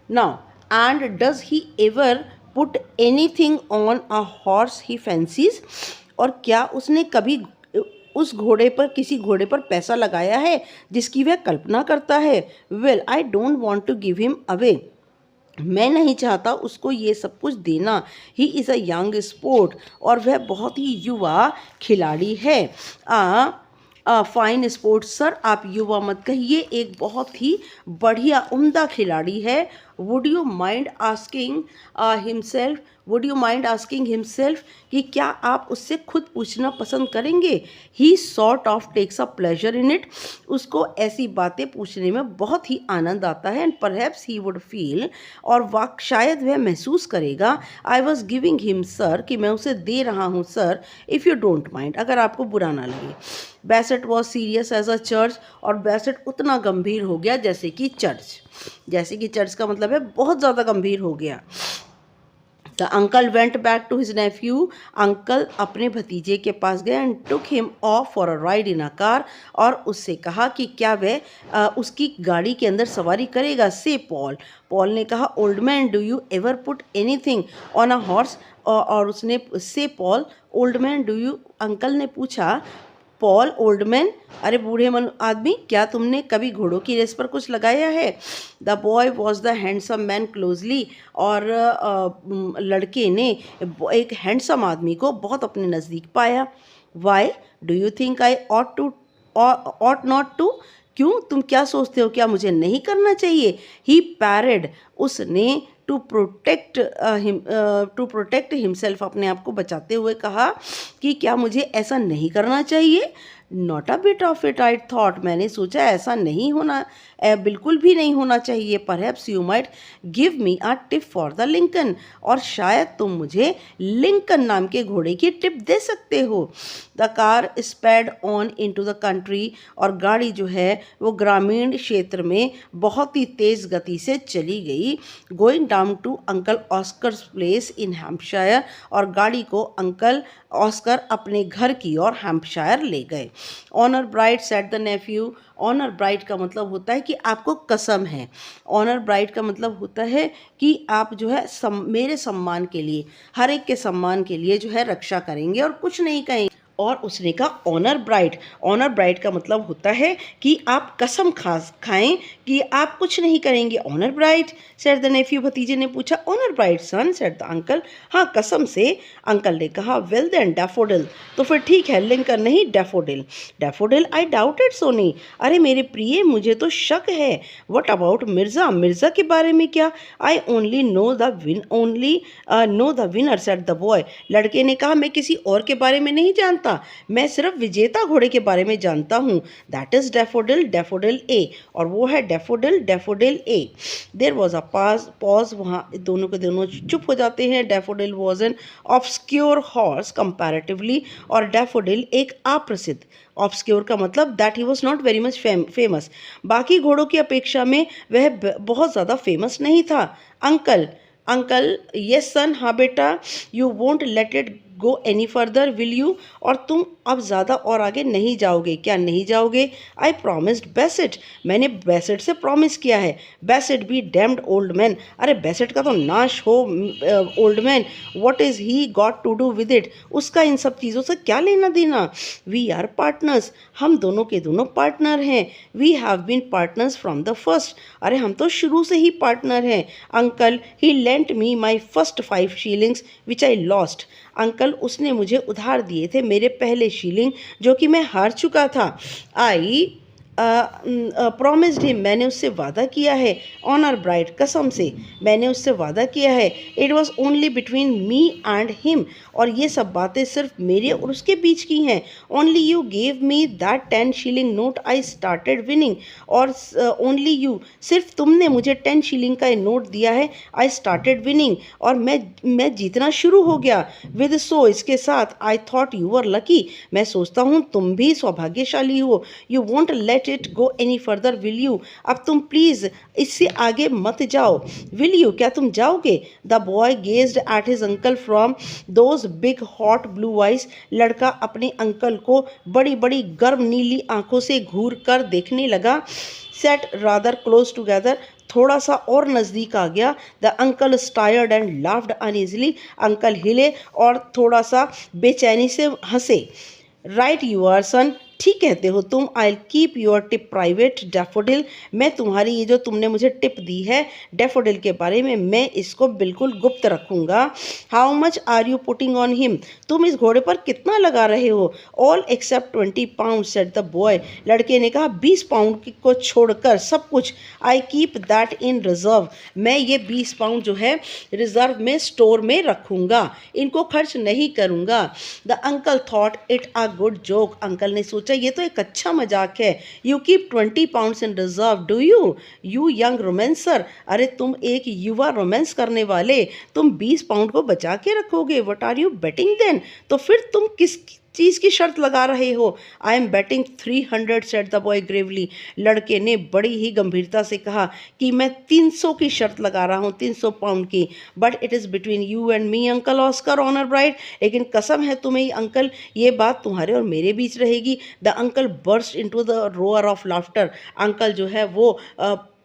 Now, and does he ever put anything on a horse he fancies, और क्या उसने कभी उस घोड़े पर, किसी घोड़े पर पैसा लगाया है जिसकी वह कल्पना करता है? Well, I don't want to give him away, मैं नहीं चाहता उसको ये सब कुछ देना। He is a young sport, और वह बहुत ही युवा खिलाड़ी है। फाइन स्पोर्ट्स सर, आप युवा मत कहिए, एक बहुत ही बढ़िया उम्दा खिलाड़ी है। Would you mind asking himself, would you mind asking himself, कि क्या आप उससे खुद पूछना पसंद करेंगे? He sort of takes a pleasure in it, उसको ऐसी बातें पूछने में बहुत ही आनंद आता है। And perhaps he would feel, और शायद वह महसूस करेगा, I was giving him sir, कि मैं उसे दे रहा हूँ sir, if you don't mind, अगर आपको बुरा ना लगे। Bassett was serious as a church, और बैसेट उतना गंभीर हो गया जैसे कि चर्च, जैसे कि चर्च का मतलब है बहुत ज़्यादा गंभीर हो गया। The uncle went back to his nephew, uncle अपने भतीजे के पास गए and took him off for a ride in a car, और उससे कहा कि क्या वह उसकी गाड़ी के अंदर सवारी करेगा। से पॉल, पॉल ने कहा, old man do you ever put anything on a horse, और उसने, से Paul, old man do you, uncle ने पूछा, पॉल ओल्ड मैन, अरे बूढ़े मन आदमी, क्या तुमने कभी घोड़ों की रेस पर कुछ लगाया है? The boy was the handsome man closely, और लड़के ने एक हैंडसम आदमी को बहुत अपने नज़दीक पाया। Why do you think I ought not to, क्यों, तुम क्या सोचते हो, क्या मुझे नहीं करना चाहिए? ही पैरेड, उसने टू प्रोटेक्ट हिमसेल्फ, अपने आप को बचाते हुए कहा कि क्या मुझे ऐसा नहीं करना चाहिए? Not a bit of it I thought, मैंने सोचा ऐसा नहीं होना, बिल्कुल भी नहीं होना चाहिए। Perhaps you might give me a tip for the Lincoln, और शायद तुम मुझे लिंकन नाम के घोड़े की टिप दे सकते हो। The car sped on into the country, और गाड़ी जो है वो ग्रामीण क्षेत्र में बहुत ही तेज़ गति से चली गई। Going down to uncle Oscar's place in Hampshire, और गाड़ी को अंकल ऑस्कर अपने घर की ओर हैम्पशायर ले गए। Honour bright said the nephew, honour bright का मतलब होता है कि आपको कसम है। ऑनर ब्राइट का मतलब होता है कि आप जो है मेरे सम्मान के लिए, हर एक के सम्मान के लिए जो है रक्षा करेंगे और कुछ नहीं कहेंगे। और उसने कहा ऑनर ब्राइट, ऑनर ब्राइट का मतलब होता है कि आप कसम खाएं कि आप कुछ नहीं करेंगे। Honour bright said the nephew, भतीजे ने पूछा। Honour bright son said the uncle, हाँ कसम से, अंकल ने कहा। वेल देन डैफोडिल, तो फिर ठीक है, लिंकन नहीं daffodil. Daffodil I doubted sonny, अरे मेरे प्रिय मुझे तो शक है। व्हाट अबाउट मिर्ज़ा, मिर्ज़ा के बारे में क्या? I only know the winner said the boy, लड़के ने कहा मैं किसी और के बारे में नहीं जानता, मैं सिर्फ विजेता घोड़े के बारे में जानता हूँ। That is daffodil, daffodil eh, और वो है daffodil, daffodil eh. There was a pause, वहाँ दोनों के दोनों चुप हो जाते हैं। Daffodil was an obscure horse comparatively, और डैफोडिल एक अप्रसिद्ध, ऑब्सक्योर का मतलब that he was not very much famous, बाकी घोड़ों की अपेक्षा में वह बहुत ज़्यादा फेमस नहीं था। अंकल यस सन, हाँ बेटा। You won't late it go any further will you, और तुम अब ज़्यादा और आगे नहीं जाओगे, क्या नहीं जाओगे? आई प्रॉमिस्ड बेसेट, मैंने बेसेट से प्रॉमिस किया है। Bassett be damned old man, अरे बेसेट का तो नाश हो old man. What is he got to do with it, उसका इन सब चीज़ों से क्या लेना देना? वी आर पार्टनर्स, हम दोनों के दोनों पार्टनर हैं। We have been partners from the first, अरे हम तो शुरू से ही पार्टनर हैं। Uncle he lent me my first 5 shillings which I lost, uncle उसने मुझे उधार दिए थे मेरे पहले शीलिंग जो कि मैं हार चुका था। आई प्रॉमिस्ड हिम, मैंने उससे वादा किया है। ऑनर ब्राइट, कसम से मैंने उससे वादा किया है। It was only between me and him, और ये सब बातें सिर्फ मेरे और उसके बीच की हैं। Only you gave me that 10 shilling note I started winning, और ओनली यू, सिर्फ तुमने मुझे 10 शीलिंग का नोट दिया है। आई स्टार्टेड विनिंग, और मैं जीतना शुरू हो गया। विद सो, इसके साथ, I thought you were lucky, मैं सोचता हूँ तुम भी सौभाग्यशाली हो। You won't late it go any further will you, अब तुम प्लीज़ इससे आगे मत जाओ। विल यू, क्या तुम जाओगे? The boy gazed eight his uncle from those big hot blue eyes, लड़का अपने अंकल को बड़ी बड़ी गर्म नीली आंखों से घूर कर देखने लगा। सेट रादर क्लोज टुगेदर, थोड़ा सा और नज़दीक आ गया। The uncle stared and laughed uneasily, uncle हिले और थोड़ा सा बेचैनी से हंसे। राइट यू आर सन, ठीक कहते हो तुम। I keep your tip private daffodil, मैं तुम्हारी ये जो तुमने मुझे टिप दी है डैफोडिल के बारे में, मैं इसको बिल्कुल गुप्त रखूँगा। How much are you putting on him, तुम इस घोड़े पर कितना लगा रहे हो? All except 20 pound said the boy, लड़के ने कहा 20 पाउंड को छोड़कर सब कुछ। I keep that in reserve, मैं ये 20 पाउंड जो है रिजर्व में स्टोर में रखूँगा, इनको खर्च नहीं करूँगा। The uncle thought it a good joke, uncle ने सोचा ये तो एक अच्छा मजाक है। You keep 20 pounds in reserve do you young romancer, अरे तुम एक युवा रोमांस करने वाले, तुम 20 पाउंड को बचा के रखोगे? What are you betting then, तो फिर तुम किस चीज़ की शर्त लगा रहे हो? I am betting 300 said the boy gravely, लड़के ने बड़ी ही गंभीरता से कहा कि मैं 300 की शर्त लगा रहा हूँ, 300 पाउंड की। But it is between you and me uncle Oscar honour bright, लेकिन कसम है तुम्हें अंकल, ये बात तुम्हारे और मेरे बीच रहेगी। The uncle burst into the row or of laughter, uncle जो है वो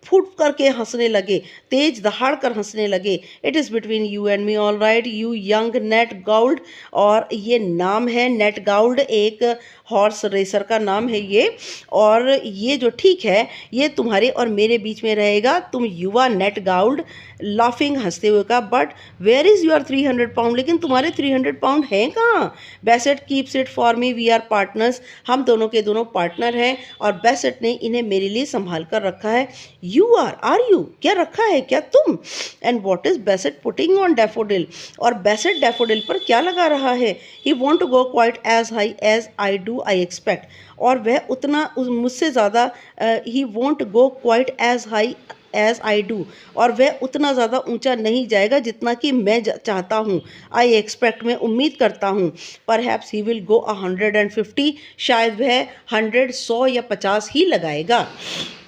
फूट करके हंसने लगे, तेज दहाड़ कर हंसने लगे। It is between you and me all right you young Nat Gould. और ये नाम है नेट गाउल्ड, एक हॉर्स रेसर का नाम है ये। और ये जो ठीक है ये तुम्हारे और मेरे बीच में रहेगा, तुम युवा नेट गाउल्ड, लाफिंग हंसते हुए का। But where is your 300 pound, लेकिन तुम्हारे 300 पाउंड हैं कहाँ? Bassett keeps it for me, we are partners, हम दोनों के दोनों पार्टनर हैं और बेसेट ने इन्हें मेरे लिए संभाल कर रखा है। यू आर यू, क्या रखा है क्या तुम? And what is Bassett putting on Daffodil, और बेसेट डैफोडिल पर क्या लगा रहा है? He won't to go quite as high as I do I expect, और वह उतना मुझसे ज़्यादा, he won't go quite as high as I do, और वह उतना ज़्यादा ऊंचा नहीं जाएगा जितना कि मैं चाहता हूँ। आई एक्सपेक्ट, मैं उम्मीद करता हूँ। परहैप्स ही विल गो 150, शायद वह 100 या 50 ही लगाएगा।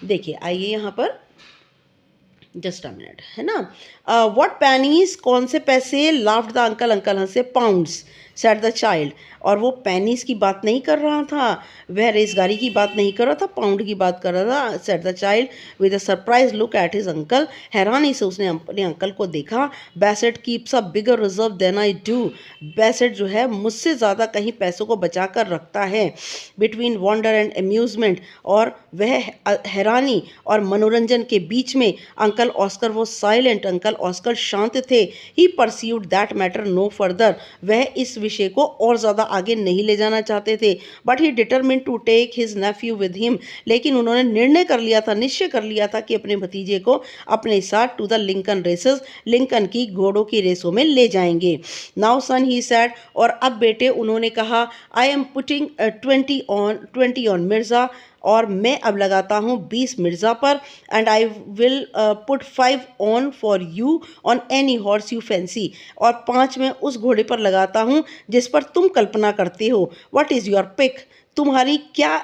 देखिए आइए यहाँ पर जस्ट अ मिनट, है ना। व्हाट पैनीज, कौन से पैसे? लाफ्ड द अंकल, अंकल हंसे। पाउंड्स सेड द चाइल्ड, और वो पैनीज की बात नहीं कर रहा था, वह रेसगाड़ी की बात नहीं कर रहा था, पाउंड की बात कर रहा था। Said the child with a surprise look at his uncle, हैरानी से उसने अपने अंकल को देखा। Bassett keeps a bigger reserve than I do, Bassett जो है मुझसे ज़्यादा कहीं पैसों को बचा कर रखता है। बिटवीन वंडर एंड अम्यूजमेंट, और वह हैरानी और मनोरंजन के बीच में uncle Oscar was silent, uncle Oscar शांत थे। He pursued that matter no further, वह इस विषय को और ज़्यादा आगे नहीं ले जाना चाहते थे। But he determined to take his nephew with him, लेकिन उन्होंने निर्णय कर लिया था, निश्चय कर लिया था कि अपने भतीजे को अपने साथ to the Lincoln races, Lincoln की घोड़ों की रेसों में ले जाएंगे। नाउ सन ही सेड, और अब बेटे उन्होंने कहा, I am putting 20 on Mirza, और मैं अब लगाता हूँ 20 मिर्ज़ा पर। And I will put 5 on for you on any horse you fancy, और 5 मैं उस घोड़े पर लगाता हूँ जिस पर तुम कल्पना करते हो। व्हाट इज़ योर पिक, तुम्हारी क्या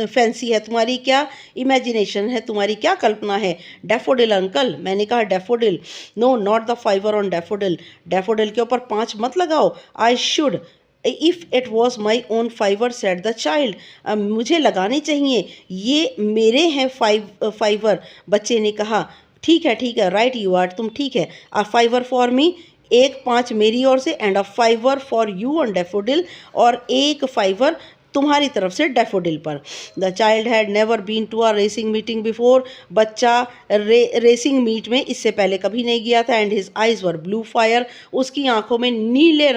फैंसी है, तुम्हारी क्या इमेजिनेशन है, तुम्हारी क्या कल्पना है? डैफोडिल अंकल, मैंने कहा daffodil. No not the 5 on daffodil, daffodil के ऊपर 5 मत लगाओ। I should if it was my own 5 said the child, मुझे लगाने चाहिए, ये मेरे हैं 5, बच्चे ने कहा। ठीक है राइट यू आर, तुम ठीक है। अ 5 फॉर मी, एक 5 मेरी ओर से, and a 5 for you on Daffodil, और एक 5 तुम्हारी तरफ से डैफोडिल पर। The child had never been to a racing meeting before, बच्चा रेसिंग मीट में इससे पहले कभी नहीं गया था। And his eyes were blue fire, उसकी आंखों में नीले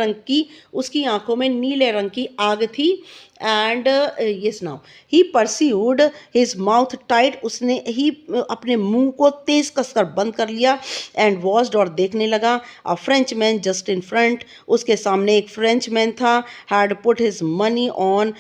रंग की आग थी। And yes now he pursued his mouth tight, उसने ही अपने मुंह को तेज कसकर बंद कर लिया। एंड वॉच्ड, और देखने लगा। A French man just in front, उसके सामने एक फ्रेंच मैन था। Had put his money on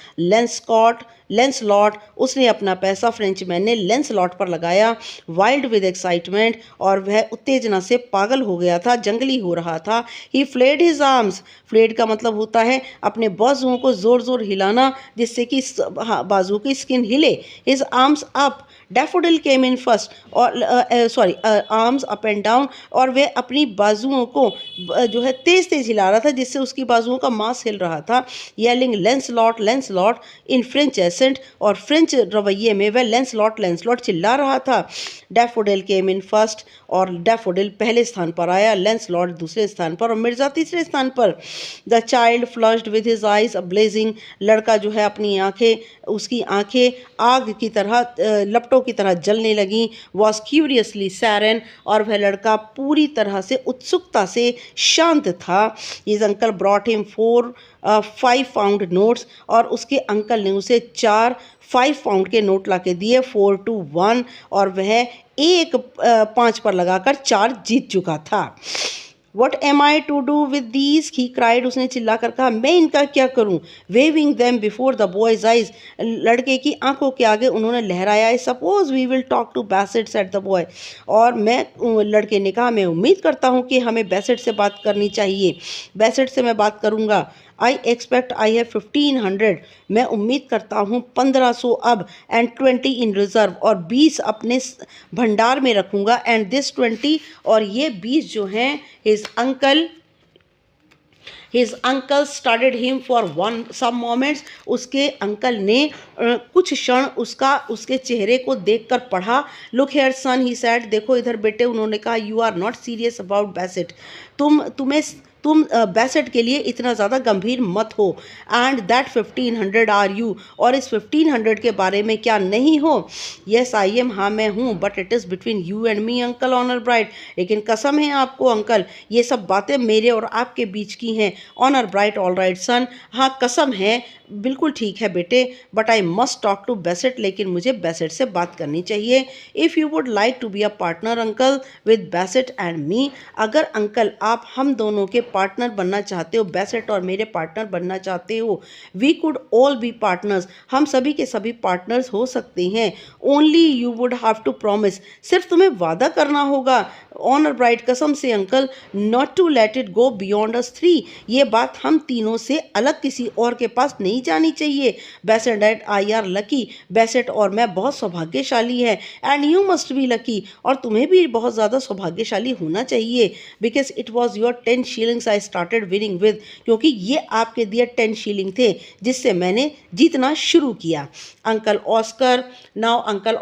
Lancelot, उसने अपना पैसा फ्रेंचमैन ने लेंसलॉट पर लगाया। वाइल्ड विद एक्साइटमेंट, और वह उत्तेजना से पागल हो गया था, जंगली हो रहा था। ही फ्लेड हिज आर्म्स, फ्लेड का मतलब होता है अपने बाजुओं को जोर जोर हिलाना जिससे कि बाजू की स्किन हिले। His arms up, daffodil came in first, और आर्म्स अप एंड डाउन, और वह अपनी बाजुओं को जो है तेज तेज हिला रहा था जिससे उसकी बाजुओं का मांस हिल रहा था। येलिंग लेंसलॉट लेंसलॉट इन फ्रेंच एसेंट, और फ्रेंच रवैये में वह लेंसलॉट लेंसलॉट चिल्ला रहा था। डैफोडिल केम इन फर्स्ट, और डैफोडिल पहले स्थान पर आया, लेंसलॉट दूसरे स्थान पर, और मिर्ज़ा तीसरे स्थान पर। The child flushed with his eyes blazing, लड़का जो है अपनी आंखें, उसकी आंखें आग की तरह, लपटों की तरह जलने लगी। वॉज क्यूरियसली सैरन, और वह लड़का पूरी तरह से उत्सुकता से शांत था। His uncle brought him 5 pound notes, और उसके अंकल ने उसे 4 5 पाउंड के नोट ला के दिए। 4 to 1, और वह एक 5 पर लगाकर 4 जीत चुका था। What am I to do with these, he cried, उसने चिल्ला कर कहा, मैं इनका क्या करूं? Waving them before the boy's eyes, लड़के की आंखों के आगे उन्होंने लहराया। I suppose we will talk to Bassett said the boy, और लड़के ने कहा, मैं उम्मीद करता हूं कि हमें बेसेट से बात करनी चाहिए, बेसेट से मैं बात करूंगा। आई एक्सपेक्ट आई हैव 1500, मैं उम्मीद करता हूँ 1500 अब, एंड 20 इन रिजर्व, और 20 अपने भंडार में रखूँगा। एंड दिस 20, और ये 20 जो हैं his uncle his uncle studied him for one some moments, उसके अंकल ने कुछ क्षण उसके चेहरे को देखकर पढ़ा। Look here son, he said, देखो इधर बेटे, उन्होंने कहा, you are not serious about Bassett, तुम बेसेट के लिए इतना ज़्यादा गंभीर मत हो। एंड दैट 1500 आर यू, और इस 1500 के बारे में क्या नहीं हो? येस आई एम, हाँ मैं हूँ, but it is between you and me uncle honour bright, लेकिन कसम है आपको अंकल, ये सब बातें मेरे और आपके बीच की हैं। Honour bright, all right son, हाँ कसम है, बिल्कुल ठीक है बेटे, but I must talk to Bassett, लेकिन मुझे बेसेट से बात करनी चाहिए। If you would like to be a partner uncle with Bassett and me, अगर अंकल आप हम दोनों के पार्टनर बनना चाहते हो, बेसेट और मेरे पार्टनर बनना चाहते हो, we could all be partners, हम सभी के सभी पार्टनर्स हो सकते हैं। Only you would have to promise, सिर्फ तुम्हें वादा करना होगा। ऑनर ब्राइट, कसम से uncle, not to let it go beyond us three, ये बात हम तीनों से अलग किसी और के पास नहीं जानी चाहिए। Bassett and I are lucky, Bassett और मैं बहुत सौभाग्यशाली है। And you must be lucky, और तुम्हें भी बहुत ज़्यादा सौभाग्यशाली होना चाहिए। Because it was your 10 shillings I started winning with, क्योंकि ये आपके दिए 10 शीलिंग थे जिससे मैंने जीतना शुरू किया। Uncle Oscar, now uncle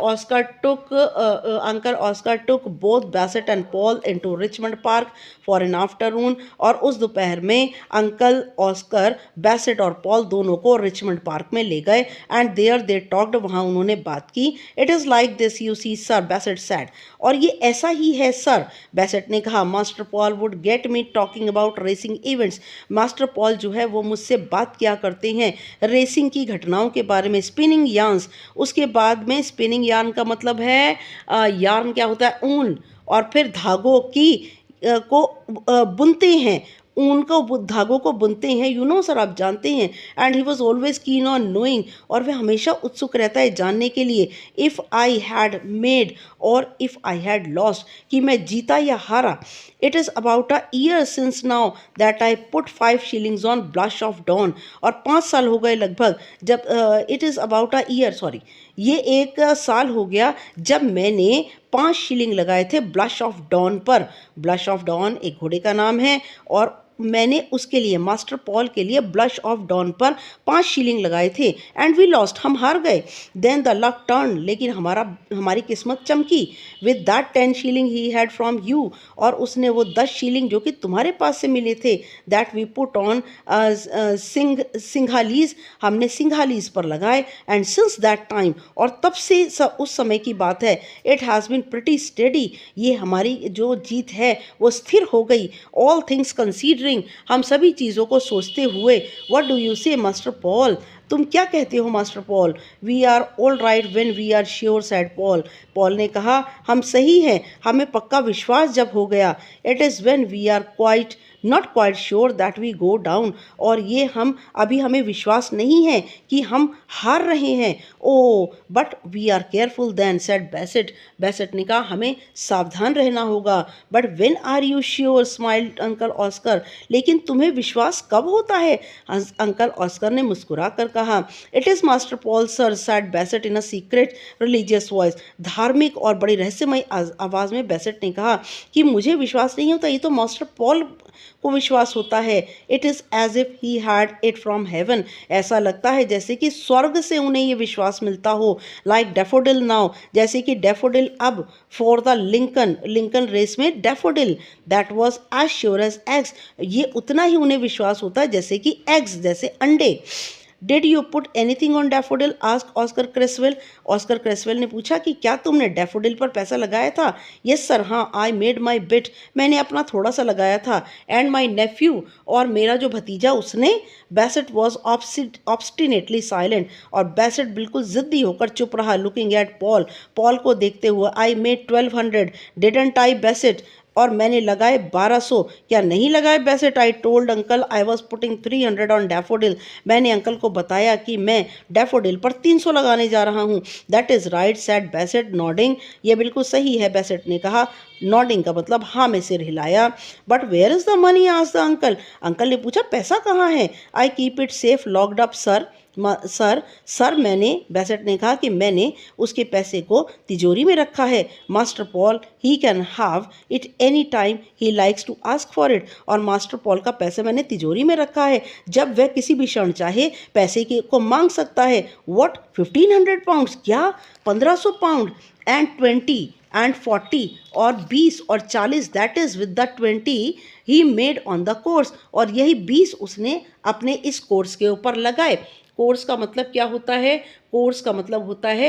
Oscar took both Bassett and Paul into Richmond Park for an afternoon, और उस दोपहर में अंकल ऑस्कर बेसेट और पॉल दोनों को रिचमंड पार्क में ले गए। एंड देयर दे टॉक्ड, वहाँ उन्होंने बात की। It is like this you see sir, Bassett said, और ये ऐसा ही है सर, बेसेट ने कहा। Master Paul would get me talking about racing events, master Paul जो है वो मुझसे बात किया करते हैं रेसिंग की घटनाओं के बारे में। स्पिनिंग यार्न्स, उसके बाद में स्पिनिंग यार्न का मतलब है यार्न क्या होता है, ऊन, और फिर धागों की को बुनते हैं, ऊन को धागों को बुनते हैं, यू नो सर, आप जानते हैं। And he was always keen on knowing, और वह हमेशा उत्सुक रहता है जानने के लिए। If I had made or if I had lost, कि मैं जीता या हारा। It is about a year since now that I put 5 shillings on Blush of Dawn, और 5 साल हो गए लगभग जब it is about a year, sorry, ये 1 साल हो गया जब मैंने 5 शीलिंग लगाए थे ब्लश ऑफ डॉन पर। ब्लश ऑफ डॉन एक घोड़े का नाम है, और मैंने उसके लिए, मास्टर पॉल के लिए, ब्लश ऑफ डॉन पर 5 शीलिंग लगाए थे। एंड वी लॉस्ट, हम हार गए। देन द लक टर्न, लेकिन हमारी किस्मत चमकी। With that 10 shilling he had from you, और उसने वो 10 शीलिंग जो कि तुम्हारे पास से मिले थे, दैट वी पुट ऑन सिंघालीज, हमने सिंघालीज पर लगाए। एंड सिंस दैट टाइम, और तब से उस समय की बात है, it has been pretty steady, ये हमारी जो जीत है वो स्थिर हो गई। ऑल थिंग्स कंसीडरिंग, हम सभी चीज़ों को सोचते हुए। What do you say master Paul, तुम क्या कहते हो master Paul? We are all right when we are sure, said Paul, Paul ने कहा, हम सही हैं हमें पक्का विश्वास जब हो गया। It is when we are quite not quite sure that we go down, और ये हमें विश्वास नहीं है कि हम हार रहे हैं। Oh but we are careful then, said Bassett, Bassett ने कहा, हमें सावधान रहना होगा। But when are you sure, smiled uncle Oscar, लेकिन तुम्हें विश्वास कब होता है? अंकल ऑस्कर ने मुस्कुरा कर कहा। It is master Paul sir, said बेसेट in a secret religious voice, धार्मिक और बड़ी रहस्यमय आवाज़ में बेसेट ने कहा कि मुझे विश्वास नहीं होता, ये तो मास्टर पॉल को विश्वास होता है। It is as if he had it from heaven, ऐसा लगता है जैसे कि स्वर्ग से उन्हें ये विश्वास मिलता हो। लाइक डेफोडिल नाउ, जैसे कि डेफोडिल अब, फॉर द लिंकन रेस में daffodil, that was as sure as eggs, ये उतना ही उन्हें विश्वास होता है जैसे कि एग्स, जैसे अंडे। Did you put anything on Daffodil, ask Oscar Cresswell, Oscar Cresswell ने पूछा कि क्या तुमने डैफोडिल पर पैसा लगाया था? यस सर, हाँ, आई मेड माई बिट, मैंने अपना थोड़ा सा लगाया था। एंड माई नेफ्यू, और मेरा जो भतीजा उसने। बेसेट वॉज ऑब्स्टिनेटली साइलेंट, और बेसेट बिल्कुल ज़िद्दी होकर चुप रहा। लुकिंग एट पॉल, पॉल को देखते हुए, आई मेड 1200 डिडंट आई बेसेट, और मैंने लगाए 1200, क्या नहीं लगाए बेसेट? I told uncle I was putting 300 on daffodil, मैंने अंकल को बताया कि मैं डैफोडिल पर 300 लगाने जा रहा हूँ। That is right, said बेसेट nodding, ये बिल्कुल सही है, बेसेट ने कहा। नॉडिंग का मतलब हाँ में सिर हिलाया। But where is the money, asked the uncle. Uncle ने पूछा पैसा कहाँ है? I keep it safe locked up sir. Sir मैंने, बेसेट ने कहा कि मैंने उसके पैसे को तिजोरी में रखा है। Master Paul, he can have it any time he likes to ask for it. और मास्टर पॉल का पैसा मैंने तिजोरी में रखा है, जब वह किसी भी क्षण चाहे पैसे के को मांग सकता है। What, 1500 pounds? क्या 1500 पाउंड? एंड 20 एंड 40 और 20 और 40, that is with the 20 he made on the course. और यही 20 उसने अपने इस कोर्स के ऊपर लगाए। कोर्स का मतलब क्या होता है? कोर्स का मतलब होता है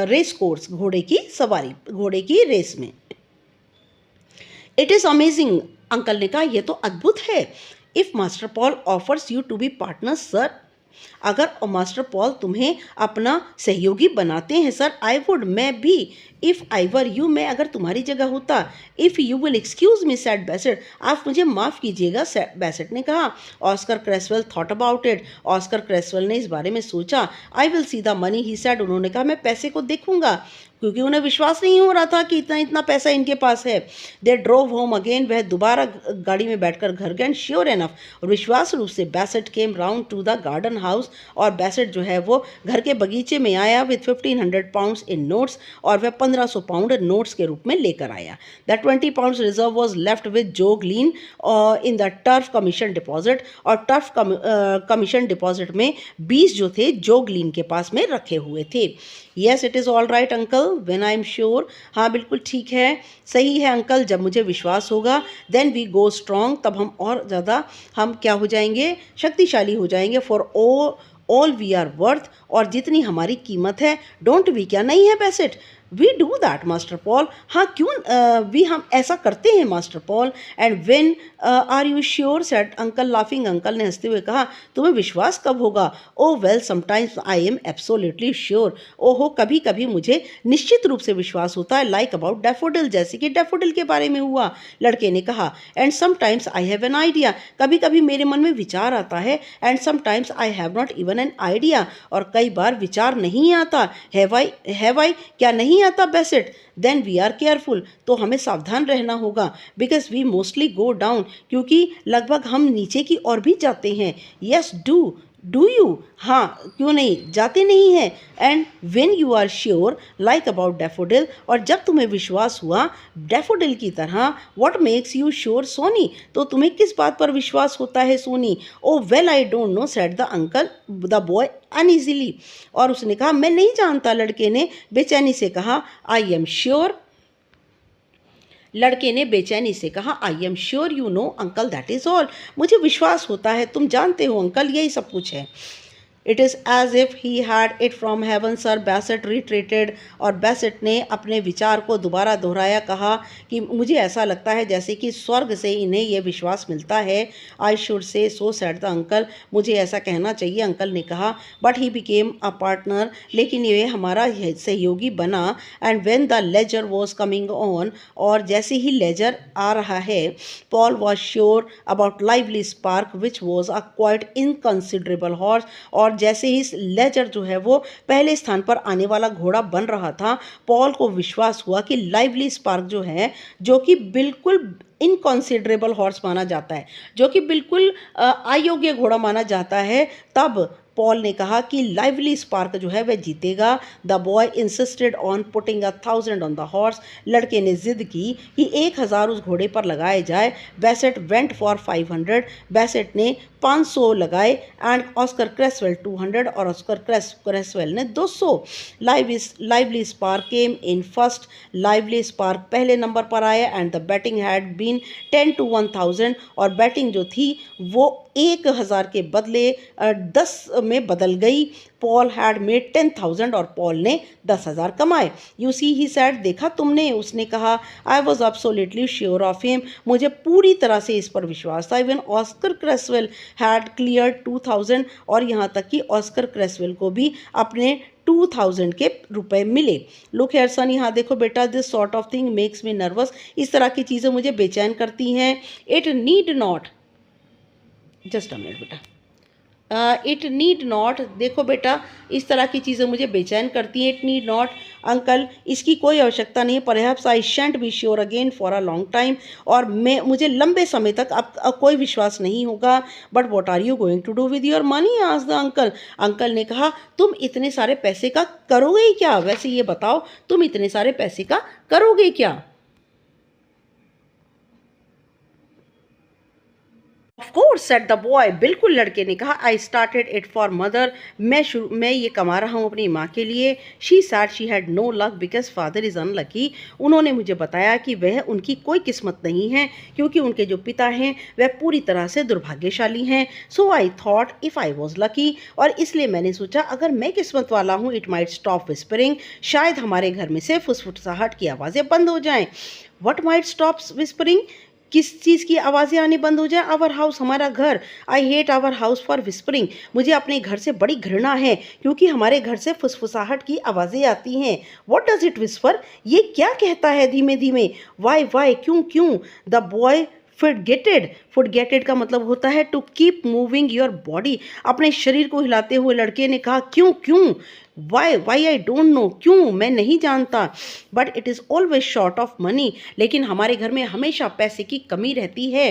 रेस कोर्स, घोड़े की सवारी, घोड़े की रेस में। इट इज़ अमेजिंग, अंकल ने कहा यह तो अद्भुत है। If master Paul offers you to be partner sir, अगर मास्टर पॉल तुम्हें अपना सहयोगी बनाते हैं सर, आई वुड, मैं भी, इफ़ आई वर यू, मैं अगर तुम्हारी जगह होता। If you will excuse me said Bassett, आप मुझे माफ़ कीजिएगा, बेसेट ने कहा। Oscar Cresswell thought about it, Oscar Cresswell ने इस बारे में सोचा। I will see the money he said, उन्होंने कहा मैं पैसे को देखूंगा, क्योंकि उन्हें विश्वास नहीं हो रहा था कि इतना इतना पैसा इनके पास है। दे ड्रोव होम अगेन, वह दोबारा गाड़ी में बैठकर घर गए। श्योर एनफ, और विश्वास रूप से बेसेट came round to the garden house, और बेसेट जो है वो घर के बगीचे में आया विद 1500 पाउंड्स इन नोट्स, और वह 1500 पाउंड नोट्स के रूप में लेकर आया। The 20 pounds reserve was left with Joe Glee in the turf commission deposit, और टर्फ कमीशन डिपॉजिट में 20 जो थे जो ग्लीन के पास में रखे हुए थे। Yes it is all right uncle when I am sure, हाँ बिल्कुल ठीक है, सही है अंकल, जब मुझे विश्वास होगा। देन वी गो स्ट्रॉन्ग, तब हम और ज़्यादा, हम क्या हो जाएंगे? शक्तिशाली हो जाएंगे। For all we are worth, और जितनी हमारी कीमत है। डोंट वी, क्या नहीं है Bassett? We do that master Paul, हाँ क्यों वी, हम ऐसा करते हैं master Paul. And when are you sure said uncle laughing, uncle ने हंसते हुए कहा तुम्हें विश्वास कब होगा? Oh well sometimes I am absolutely sure, ओहो कभी कभी मुझे निश्चित रूप से विश्वास होता है। लाइक अबाउट डैफोडिल, जैसे कि डैफोडिल के बारे में हुआ, लड़के ने कहा। And sometimes I have an idea, कभी कभी मेरे मन में विचार आता है। And sometimes I have not even an idea, और कई बार विचार नहीं आता। हैव आई, क्या नहीं आता Bassett? Then we are careful, तो हमें सावधान रहना होगा। Because we mostly go down, क्योंकि लगभग हम नीचे की ओर भी जाते हैं। यस डू यू, हाँ क्यों नहीं, जाते नहीं हैं। And when you are sure like about Daffodil, और जब तुम्हें विश्वास हुआ डैफोडिल की तरह। What makes you sure sonny, तो तुम्हें किस बात पर विश्वास होता है sonny? Oh well I don't know said the uncle the boy uneasily, और उसने कहा मैं नहीं जानता, लड़के ने बेचैनी से कहा। आई एम श्योर, लड़के ने बेचैनी से कहा आई am sure you know uncle that is all, मुझे विश्वास होता है, तुम जानते हो अंकल, यही सब कुछ है। It is as if he had it from heaven sir, Bassett retreated, और बेसेट ने अपने विचार को दोबारा दोहराया, कहा कि मुझे ऐसा लगता है जैसे कि स्वर्ग से इन्हें यह विश्वास मिलता है। I should say so said the uncle, मुझे ऐसा कहना चाहिए, अंकल ने कहा। But he became a partner, लेकिन ये हमारा सहयोगी बना। And when the Leger was coming on, और जैसे ही लेजर आ रहा है, Paul was sure about Lively Spark which was a quite inconsiderable horse, और जैसे ही लेजर जो है वो पहले स्थान पर आने वाला घोड़ा बन रहा था, पॉल को विश्वास हुआ कि लाइवली स्पार्क जो है, जो कि बिल्कुल इनकॉन्सिडरेबल हॉर्स माना जाता है, जो कि बिल्कुल अयोग्य घोड़ा माना जाता है, तब पॉल ने कहा कि लाइवली स्पार्क जो है वह जीतेगा। The boy insisted on putting 1000 on the horse, लड़के ने जिद की कि 1000 उस घोड़े पर लगाए जाए। बेसेट वेंट फॉर 500, बेसेट ने 500 लगाए। एंड ऑस्कर क्रेसवेल 200, और ऑस्कर क्रेसवेल ने 200। Lively Spark came in first, Lively Spark पहले नंबर पर आया। And the betting had been 10 to 1000, और बैटिंग जो थी वो 1000 के बदले 10 में बदल गई। पॉल हैड मेड 10,000, और पॉल ने 10,000 कमाए। यू सी ही सेड, देखा तुमने, उसने कहा। I was absolutely sure of him, मुझे पूरी तरह से इस पर विश्वास था। इवन ऑस्कर क्रेसवेल हैड क्लियर 2000, और यहाँ तक कि ऑस्कर क्रेसवेल को भी अपने 2000 के रुपए मिले। लुक हेयर सन, यहाँ देखो बेटा, this sort of thing makes me nervous, इस तरह की चीज़ें मुझे बेचैन करती हैं। It need not, just a minute बेटा, इट नीड नॉट, देखो बेटा इस तरह की चीज़ें मुझे बेचैन करती हैं। इट नीड नॉट अंकल, इसकी कोई आवश्यकता नहीं है। Perhaps I shunt be sure again for a long time, और मुझे लंबे समय तक अब कोई विश्वास नहीं होगा। But what are you going to do with your money, asked the uncle. Uncle ने कहा तुम इतने सारे पैसे का करोगे क्या? वैसे ये बताओ तुम इतने सारे पैसे का करोगे क्या? Of course said the boy, बिल्कुल लड़के ने कहा। I started it for mother, मैं ये कमा रहा हूँ अपनी माँ के लिए। She said she had no luck because father is unlucky, उन्होंने मुझे बताया कि वह उनकी कोई किस्मत नहीं है क्योंकि उनके जो पिता हैं वह पूरी तरह से दुर्भाग्यशाली हैं। So I thought if I was lucky, और इसलिए मैंने सोचा अगर मैं किस्मत वाला हूँ, इट माइट स्टॉप विस्परिंग, शायद हमारे घर में से फुसफुसाहट की आवाज़ें बंद हो जाएं। वट माइट स्टॉप विस्परिंग, किस चीज़ की आवाज़ें आनी बंद हो जाए? आवर हाउस, हमारा घर। I hate our house for whispering, मुझे अपने घर से बड़ी घृणा है क्योंकि हमारे घर से फुसफुसाहट की आवाज़ें आती हैं। व्हाट डज इट विस्पर, ये क्या कहता है धीमे धीमे? वाई क्यों क्यों? द बॉय फुडगेटेड, फुडगेटेड का मतलब होता है to keep moving your body, अपने शरीर को हिलाते हुए लड़के ने कहा क्यों क्यों? वाई आई डोंट नो, क्यों मैं नहीं जानता। But it is always short of money, लेकिन हमारे घर में हमेशा पैसे की कमी रहती है।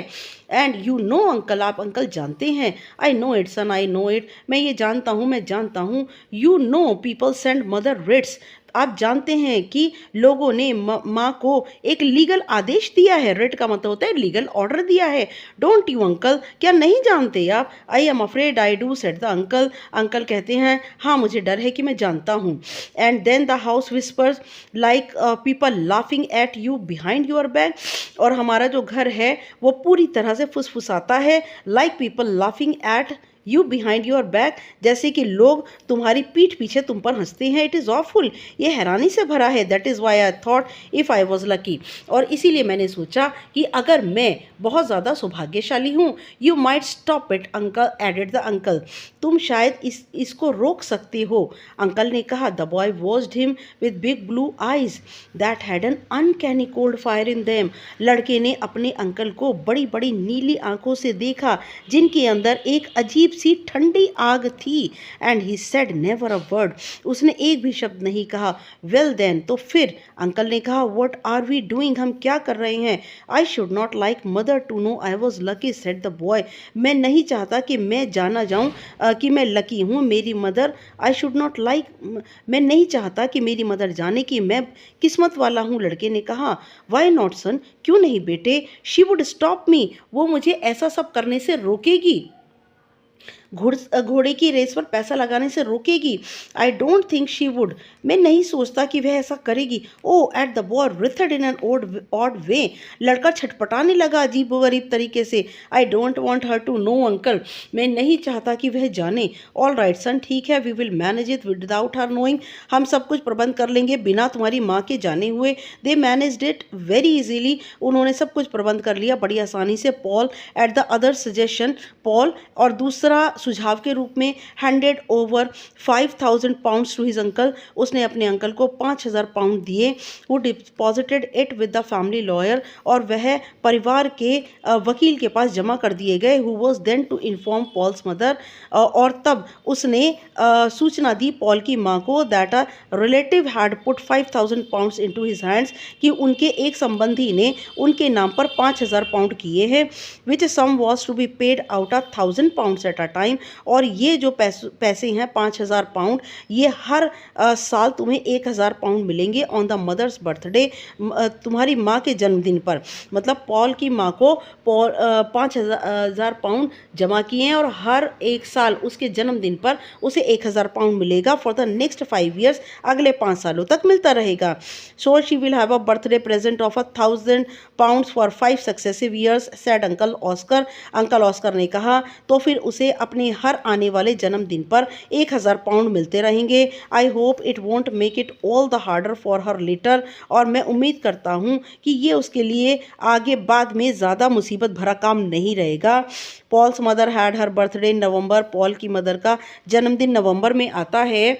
एंड यू नो अंकल, आप अंकल जानते हैं। I know it son, I know it, मैं ये जानता हूँ, मैं जानता हूँ। You know people send mother writs, आप जानते हैं कि लोगों ने माँ को एक लीगल आदेश दिया है। रिट का मतलब होता है लीगल ऑर्डर दिया है। डोंट यू अंकल, क्या नहीं जानते आप? I am afraid I do, said the uncle, uncle कहते हैं हाँ मुझे डर है कि मैं जानता हूँ। And then the house whispers like people laughing at you behind your back, और हमारा जो घर है वो पूरी तरह से फुसफुसाता है। Like people laughing at you behind your back, जैसे कि लोग तुम्हारी पीठ पीछे तुम पर हंसते हैं। इट इज़ ऑफुल, ये हैरानी से भरा है। That is Y I thought if I was lucky, और इसीलिए मैंने सोचा कि अगर मैं बहुत ज़्यादा सौभाग्यशाली हूँ। You might stop it uncle, added the uncle, तुम शायद इसको रोक सकते हो, अंकल ने कहा। The boy watched him with big blue eyes that had an uncanny cold fire in them, लड़के ने अपने अंकल को बड़ी बड़ी नीली आंखों से देखा जिनके अंदर एक अजीब सी ठंडी आग थी। And he said never a word, उसने एक भी शब्द नहीं कहा। वेल देन, तो फिर अंकल ने कहा व्हाट आर वी डूइंग, हम क्या कर रहे हैं? I should not like mother to know I was lucky, said the boy, मैं नहीं चाहता कि मैं जाना जाऊं कि मैं लकी हूँ। मेरी mother, I should not like, मैं नहीं चाहता कि मेरी मदर जाने कि मैं किस्मत वाला हूँ, लड़के ने कहा। वाई नॉट सन, क्यों नहीं बेटे? शी वुड स्टॉप मी, वो मुझे ऐसा सब करने से रोकेगी, घोड़े की रेस पर पैसा लगाने से रोकेगी। I don't think she would, मैं नहीं सोचता कि वह ऐसा करेगी। Oh at the boy writhed in an odd way, लड़का छटपटाने लगा अजीब गरीब तरीके से। I don't want her to know uncle, मैं नहीं चाहता कि वह जाने। ऑल राइट सन, ठीक है, we will manage it without her knowing, हम सब कुछ प्रबंध कर लेंगे बिना तुम्हारी माँ के जाने हुए। They managed it very easily, उन्होंने सब कुछ प्रबंध कर लिया बड़ी आसानी से। Paul at the other suggestion, Paul और दूसरा सुझाव के रूप में handed over 5,000 pounds to his uncle, उसने अपने अंकल को 5,000 पाउंड दिए। वो deposited it with the family lawyer, और वह परिवार के वकील के पास जमा कर दिए गए। Who was then to inform Paul's mother, और तब उसने सूचना दी पॉल की माँ को that a relative had put 5,000 pounds into his hands, कि उनके एक संबंधी ने उनके नाम पर 5,000 पाउंड किए हैं। Which sum was to be paid out 1,000 pounds at a time, और ये जो पैसे हैं 5,000 पाउंड, ये हर साल तुम्हें 1,000 पाउंड मिलेंगे ऑन द मदर्स बर्थडे, तुम्हारी माँ के जन्मदिन पर। मतलब पॉल की माँ को 5,000 पाउंड जमा किए हैं और हर एक साल उसके जन्मदिन पर उसे 1,000 पाउंड मिलेगा फॉर द नेक्स्ट 5 ईयर्स, अगले 5 सालों तक मिलता रहेगा। So she will have a birthday present of 1,000 pounds for 5 successive years, said uncle Oscar, uncle Oscar ने कहा। तो फिर उसे अपने हर आने वाले जन्मदिन पर 1,000 पाउंड मिलते रहेंगे। I hope it won't make it all the harder for her later, और मैं उम्मीद करता हूँ कि ये उसके लिए आगे बाद में ज़्यादा मुसीबत भरा काम नहीं रहेगा। Paul's mother had her birthday in November, Paul की मदर का जन्मदिन नवंबर में आता है।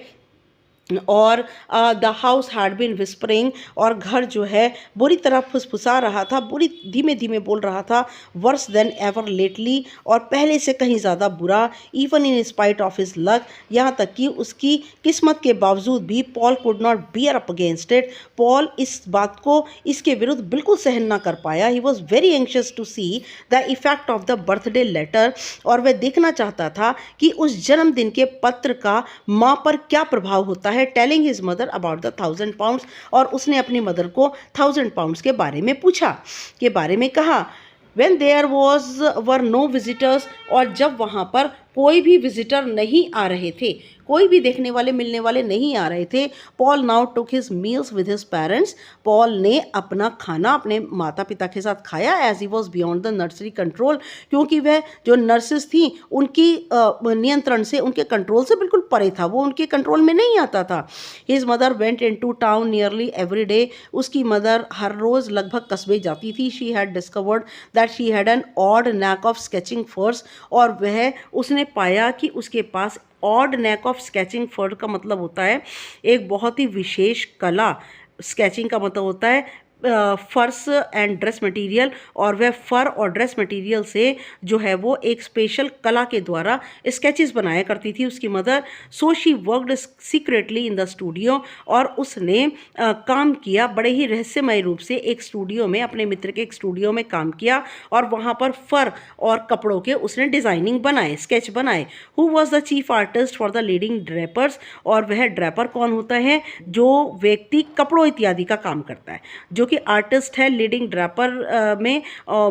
और the house had been whispering, और घर जो है बुरी तरह फुसफुसा रहा था, बुरी धीमे धीमे बोल रहा था, वर्स देन एवर लेटली, और पहले से कहीं ज़्यादा बुरा, even in spite of his luck, यहाँ तक कि उसकी किस्मत के बावजूद भी Paul could not bear up against it, Paul इस बात को, इसके विरुद्ध बिल्कुल सहन ना कर पाया। He was very anxious to see the effect of the birthday letter, और वह देखना चाहता था कि उस जन्मदिन के पत्र का माँ पर क्या प्रभाव होता है। Telling his mother about the 1000 pounds, और उसने अपनी मदर को 1000 पाउंड्स के बारे में पूछा, के बारे में कहा। When there were no visitors, और जब वहाँ पर कोई भी विजिटर नहीं आ रहे थे, कोई भी देखने वाले मिलने वाले नहीं आ रहे थे, Paul now took his meals with his parents, Paul ने अपना खाना अपने माता पिता के साथ खाया, as he was beyond the nursery control, क्योंकि वह जो नर्सेस थी उनकी नियंत्रण से, उनके कंट्रोल से बिल्कुल परे था, वो उनके कंट्रोल में नहीं आता था। His mother went in to town nearly every day, उसकी मदर हर रोज़ लगभग कस्बे जाती थी। She had discovered that she had an odd knack of sketching furs, और वह उसने पाया कि उसके पास odd knack of sketching fur का मतलब होता है एक बहुत ही विशेष कला, स्केचिंग का मतलब होता है फर्स एंड ड्रेस मटेरियल, और वह फर और ड्रेस मटेरियल से जो है वो एक स्पेशल कला के द्वारा स्केचेस बनाया करती थी उसकी mother. So she worked secretly in the studio, और उसने काम किया बड़े ही रहस्यमय रूप से एक स्टूडियो में, अपने मित्र के एक स्टूडियो में काम किया, और वहाँ पर फर और कपड़ों के उसने डिज़ाइनिंग बनाए, स्केच बनाए। Who was the chief artist for the leading drapers, और वह ड्रेपर कौन होता है, जो व्यक्ति कपड़ों इत्यादि का काम करता है, जो आर्टिस्ट है लीडिंग ड्रैपर में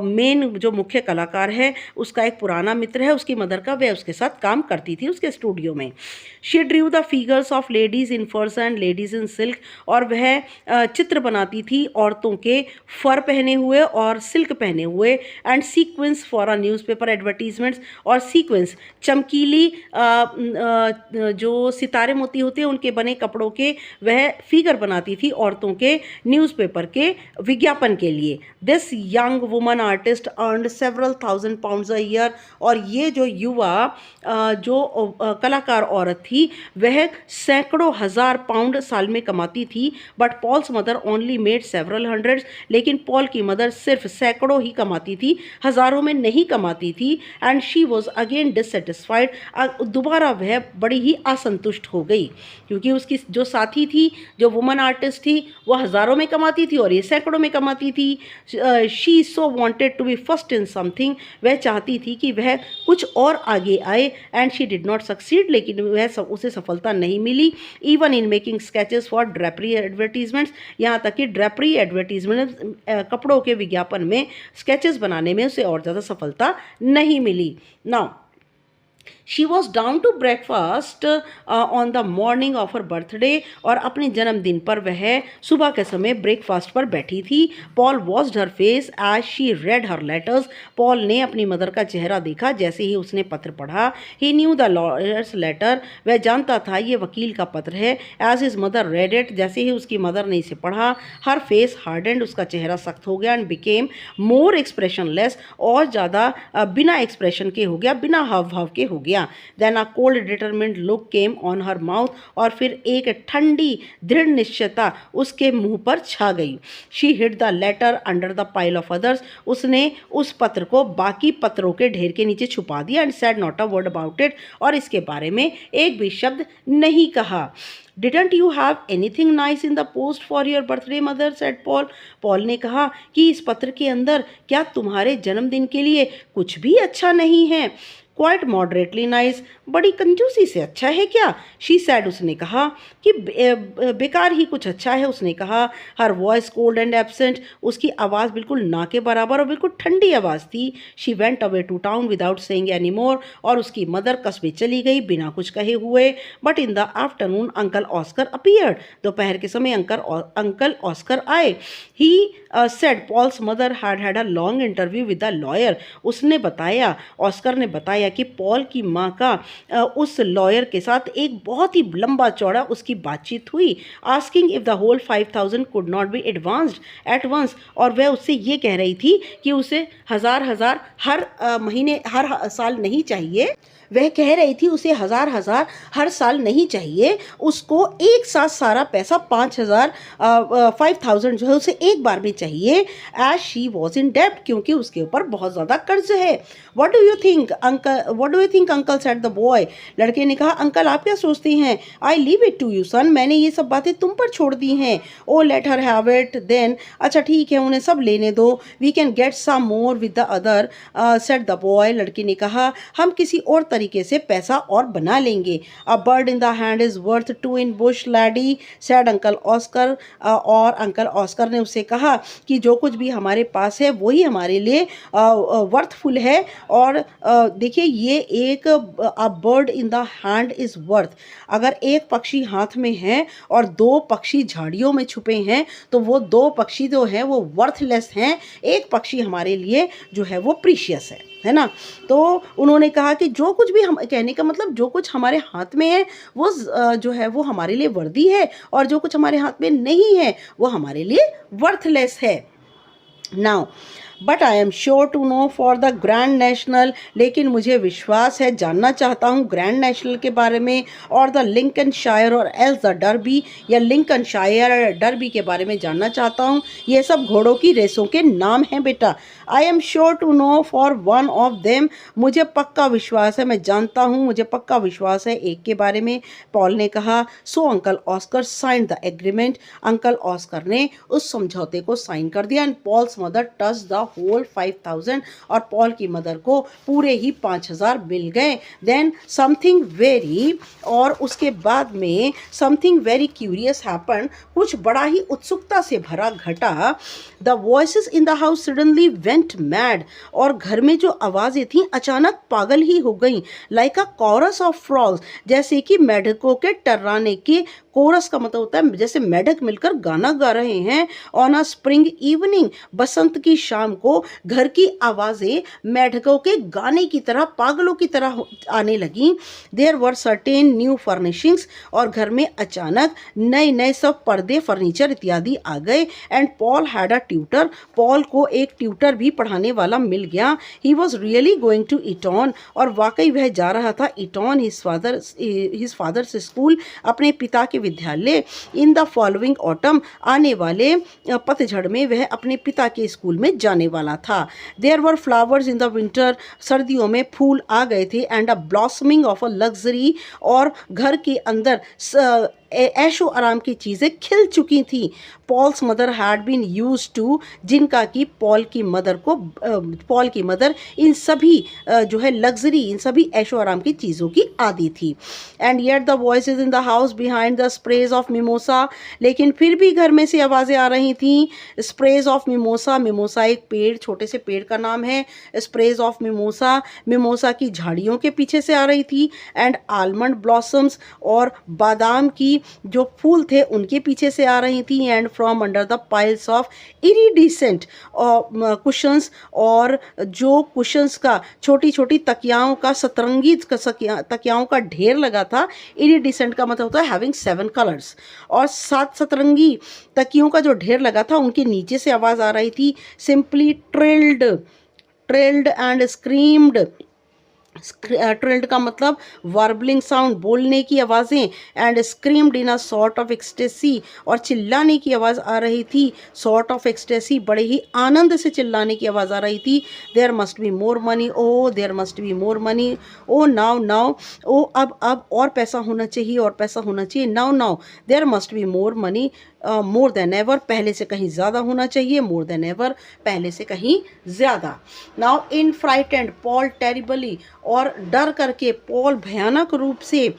मेन जो मुख्य कलाकार है उसका एक पुराना मित्र है उसकी मदर का, वह उसके साथ काम करती थी उसके स्टूडियो में। She Drew the figures of ladies in फर्स एंड लेडीज इन सिल्क, और वह चित्र बनाती थी औरतों के फर पहने हुए और सिल्क पहने हुए, and sequence for a newspaper advertisements, और सीक्वेंस चमकीली जो सितारे मोती होते हैं उनके बने कपड़ों के वह फिगर बनाती थी औरतों के न्यूज़पेपर के विज्ञापन के लिए। This young woman artist earned several thousand pounds a year, और ये जो युवा जो कलाकार औरत थी वह सैकड़ों हज़ार पाउंड साल में कमाती थी। But Paul's mother only made several hundreds, लेकिन पॉल की मदर सिर्फ सैकड़ों ही कमाती थी, हज़ारों में नहीं कमाती थी। And she was again dissatisfied, दोबारा वह बड़ी ही असंतुष्ट हो गई, क्योंकि उसकी जो साथी थी, जो वुमन आर्टिस्ट थी, वह हज़ारों में कमाती थी और ये सैकड़ों में कमाती थी। She so wanted to be first in something, वह चाहती थी कि वह कुछ और आगे आए, and she did not succeed, लेकिन वह उसे सफलता नहीं मिली। Even in making sketches for drapery advertisements, यहाँ तक कि ड्रेपरी एडवर्टीजमेंट कपड़ों के विज्ञापन में स्केचेस बनाने में उसे और ज़्यादा सफलता नहीं मिली। Now she was down to breakfast on the morning of her birthday, और अपने जन्मदिन पर वह सुबह के समय ब्रेकफास्ट पर बैठी थी। Paul watched her face as she read her letters, Paul ने अपनी मदर का चेहरा देखा जैसे ही उसने पत्र पढ़ा। He knew the lawyer's letter, वह जानता था ये वकील का पत्र है। As his mother read it, जैसे ही उसकी मदर ने इसे पढ़ा, हर फेस हार्डेंड, उसका चेहरा सख्त हो गया, एंड बिकेम मोर एक्सप्रेशनलेस, और ज़्यादा बिना एक्सप्रेशन के हो गया, बिना हाव भाव के हो गया। Then a cold determined look came on her mouth, और फिर एक ठंडी दृढ़ निश्चयता उसके मुंह पर छा गई। She hid the letter under the pile of others, उसने उस पत्र को बाकी पत्रों के ढेर के नीचे छुपा दिया, and said not a word about it, और इसके बारे में एक भी शब्द नहीं कहा। Didn't you have anything nice in the post for your birthday, mother? said Paul. Paul ने कहा कि इस पत्र के अंदर क्या तुम्हारे जन्मदिन के लिए कुछ भी अच्छा नहीं है? क्वाइट मॉडरेटली नाइस, बड़ी कंजूसी से अच्छा है क्या? शी सैड, उसने कहा कि बेकार ही कुछ अच्छा है, उसने कहा। Her voice cold and absent, उसकी आवाज़ बिल्कुल ना के बराबर और बिल्कुल ठंडी आवाज़ थी। She went away to town without saying any more, और उसकी मदर कस्बे चली गई बिना कुछ कहे हुए। But in the afternoon uncle Oscar appeared, दोपहर के समय अंकल ऑस्कर आए। He said Paul's mother had a long interview with the lawyer, उसने बताया, ऑस्कर ने बताया कि पॉल की माँ का उस लॉयर के साथ एक बहुत ही लंबा चौड़ा उसकी बातचीत हुई। Asking if the whole 5000 could not be advanced at once, और वह उससे ये कह रही थी कि उसे हज़ार हर महीने हर साल नहीं चाहिए, वह कह रही थी उसे हजार हजार हर साल नहीं चाहिए, उसको एक साथ सारा पैसा 5,000 जो है उसे एक बार में चाहिए, एज शी वॉज इन डेब्ट, क्योंकि उसके ऊपर बहुत ज़्यादा कर्ज है। What do you think uncle, what do you think uncle, said the boy. लड़के ने कहा, अंकल आप क्या सोचते हैं? I leave it to you son, मैंने ये सब बातें तुम पर छोड़ दी हैं। Oh let her have it then, अच्छा ठीक है उन्हें सब लेने दो। We can get some more with the other, said the boy. लड़के ने कहा, हम किसी और तरीके से पैसा और बना लेंगे। A bird in the hand is worth two in bush laddie, said uncle Oscar. और अंकल ऑस्कर ने उससे कहा कि जो कुछ भी हमारे पास है वही हमारे लिए वर्थफुल है। और देखिए ये एक अ bird in the hand is worth, अगर एक पक्षी हाथ में है और दो पक्षी झाड़ियों में छुपे हैं तो वो दो पक्षी जो हैं वो वर्थलेस हैं, एक पक्षी हमारे लिए जो है वो प्रीशियस है ना। तो उन्होंने कहा कि जो कुछ भी हम, कहने का मतलब जो कुछ हमारे हाथ में है वो जो है वो हमारे लिए वर्दी है, और जो कुछ हमारे हाथ में नहीं है वो हमारे लिए वर्थलेस है। Now but I am sure to know for the Grand National, लेकिन मुझे विश्वास है, जानना चाहता हूँ ग्रैंड नेशनल के बारे में, और द लिंकनशायर और एल्स द डर्बी, या लिंकनशायर डर्बी के बारे में जानना चाहता हूँ। ये सब घोड़ों की रेसों के नाम हैं बेटा। I am sure to know for one of them, मुझे पक्का विश्वास है, मैं जानता हूँ, मुझे पक्का विश्वास है एक के बारे में, पॉल ने कहा। So uncle Oscar sign the agreement, uncle Oscar ने उस समझौते को साइन कर दिया। And Paul's mother touch the whole 5,000, और पॉल की मदर को पूरे ही 5,000 मिल गए। देन समथिंग वेरी, और उसके बाद में समथिंग वेरी क्यूरियस हैपन, कुछ बड़ा ही उत्सुकता से भरा घटा। The voices in the house suddenly went mad, और घर में जो आवाज़ें थीं अचानक पागल ही हो गईं। Like a chorus of frogs, जैसे कि मेढकों के टर्राने के, कोरस का मतलब होता है जैसे मेढक मिलकर गाना गा रहे हैं। ऑन अ स्प्रिंग इवनिंग, बसंत की शाम को घर की आवाज़ें मेढकों के गाने की तरह, पागलों की तरह आने लगीं। There were certain new furnishings, और घर में अचानक नए नए सब पर्दे, फर्नीचर इत्यादि आ गए। And Paul had a tutor, Paul को एक ट्यूटर भी पढ़ाने वाला मिल गया। He was really going to Eton, और वाकई वह जा रहा था इटॉन, हिज फादर्स स्कूल, अपने पिता के विद्यालय। इन द फॉलोइंग ऑटम, आने वाले पतझड़ में वह अपने पिता के स्कूल में जाने वाला था। There were flowers in the winter, सर्दियों में फूल आ गए थे। And a blossoming of a luxury, और घर के अंदर ऐशो आराम की चीज़ें खिल चुकी थी। Paul's mother had been used to, जिनका कि पॉल की मदर इन सभी जो है लग्जरी, इन सभी ऐशो आराम की चीज़ों की आदी थी। And yet the voices in the house behind the sprays of mimosa, लेकिन फिर भी घर में से आवाज़ें आ रही थीं। स्प्रेज ऑफ मिमोसा, मिमोसा एक पेड़, छोटे से पेड़ का नाम है। स्प्रेज ऑफ मिमोसा, मिमोसा की झाड़ियों के पीछे से आ रही थी। एंड आलमंड ब्लॉसम्स, और बादाम की जो फूल थे उनके पीछे से आ रही थी। And from under the piles of iridescent cushions, और जो कुशंस का, छोटी छोटी तकियाओं का, सतरंगी तकियाओं का ढेर लगा था। इरिडिसेंट का मतलब होता है हैविंग 7 कलर्स, और 7 सतरंगी तकियों का जो ढेर लगा था उनके नीचे से आवाज़ आ रही थी। Simply trilled and screamed, trilled का मतलब वार्बलिंग साउंड, बोलने की आवाज़ें। And screamed in a sort of ecstasy, और चिल्लाने की आवाज़ आ रही थी। सॉर्ट ऑफ एक्सटेसी, बड़े ही आनंद से चिल्लाने की आवाज़ आ रही थी। There must be more money, oh there must be more money, oh now, oh अब और पैसा होना चाहिए, और पैसा होना चाहिए। Now there must be more money, more than ever, पहले से कहीं ज़्यादा होना चाहिए। मोर देन एवर, पहले से कहीं ज़्यादा। Now in frightened Paul terribly, और डर करके पॉल भयानक रूप से,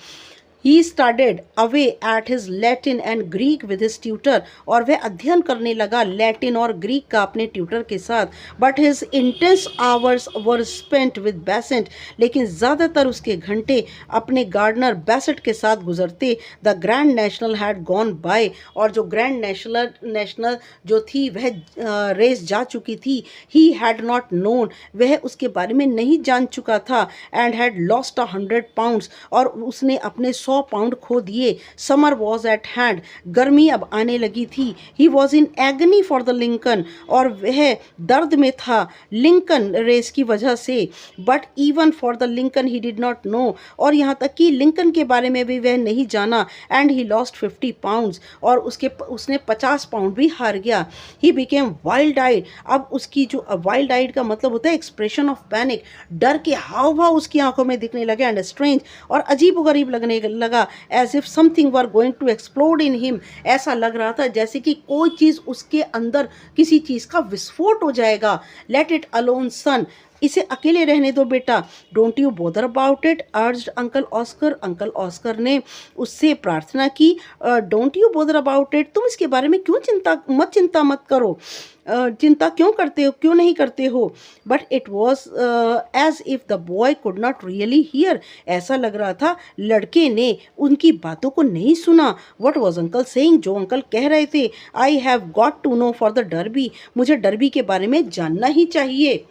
he studied away at his Latin and Greek with his tutor, और वह अध्ययन करने लगा लैटिन और ग्रीक का अपने ट्यूटर के साथ। But his intense hours were spent with Bassett, लेकिन ज़्यादातर उसके घंटे अपने गार्डनर बैसेट के साथ गुजरते। The Grand national had gone by, और जो ग्रैंड नेशनल जो थी वह रेस जा चुकी थी। ही हैड नॉट नोन, वह उसके बारे में नहीं जान चुका था। एंड हैड लॉस्ट 100 पाउंड्स, और उसने अपने 100 100 पाउंड खो दिए। समर वॉज एट हैंड, गर्मी अब आने लगी थी। ही was in agony for the Lincoln, और वह दर्द में था लिंकन रेस की वजह से। But even for the Lincoln he did not no, और यहाँ तक कि लिंकन के बारे में भी वह नहीं जाना। एंड ही लॉस्ट 50 पाउंड्स, और उसने 50 पाउंड भी हार गया। ही बिकेम वाइल्ड आइड, अब उसकी जो वाइल्ड आइड का मतलब होता है एक्सप्रेशन ऑफ पैनिक, डर के हाव भाव उसकी आंखों में दिखने लगे। एंड स्ट्रेंज, और अजीब गरीब लगने लगा। As if something were going to explode in him, ऐसा लग रहा था जैसे कि कोई चीज़ उसके अंदर किसी चीज़ का विस्फोट हो जाएगा। लेट इट अलोन सन, इसे अकेले रहने दो बेटा। Don't you bother about it, urged uncle Oscar. Uncle Oscar ने उससे प्रार्थना की, don't you bother about it, तुम इसके बारे में क्यों चिंता मत करो। चिंता क्यों करते हो, क्यों नहीं करते हो। But it was as if the boy could not really hear, ऐसा लग रहा था लड़के ने उनकी बातों को नहीं सुना। वट वॉज अंकल सेइंग, जो अंकल कह रहे थे। I have got to know for the Derby, मुझे डर्बी के बारे में जानना ही चाहिए।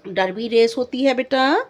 डर्बी रेस होती है बेटा।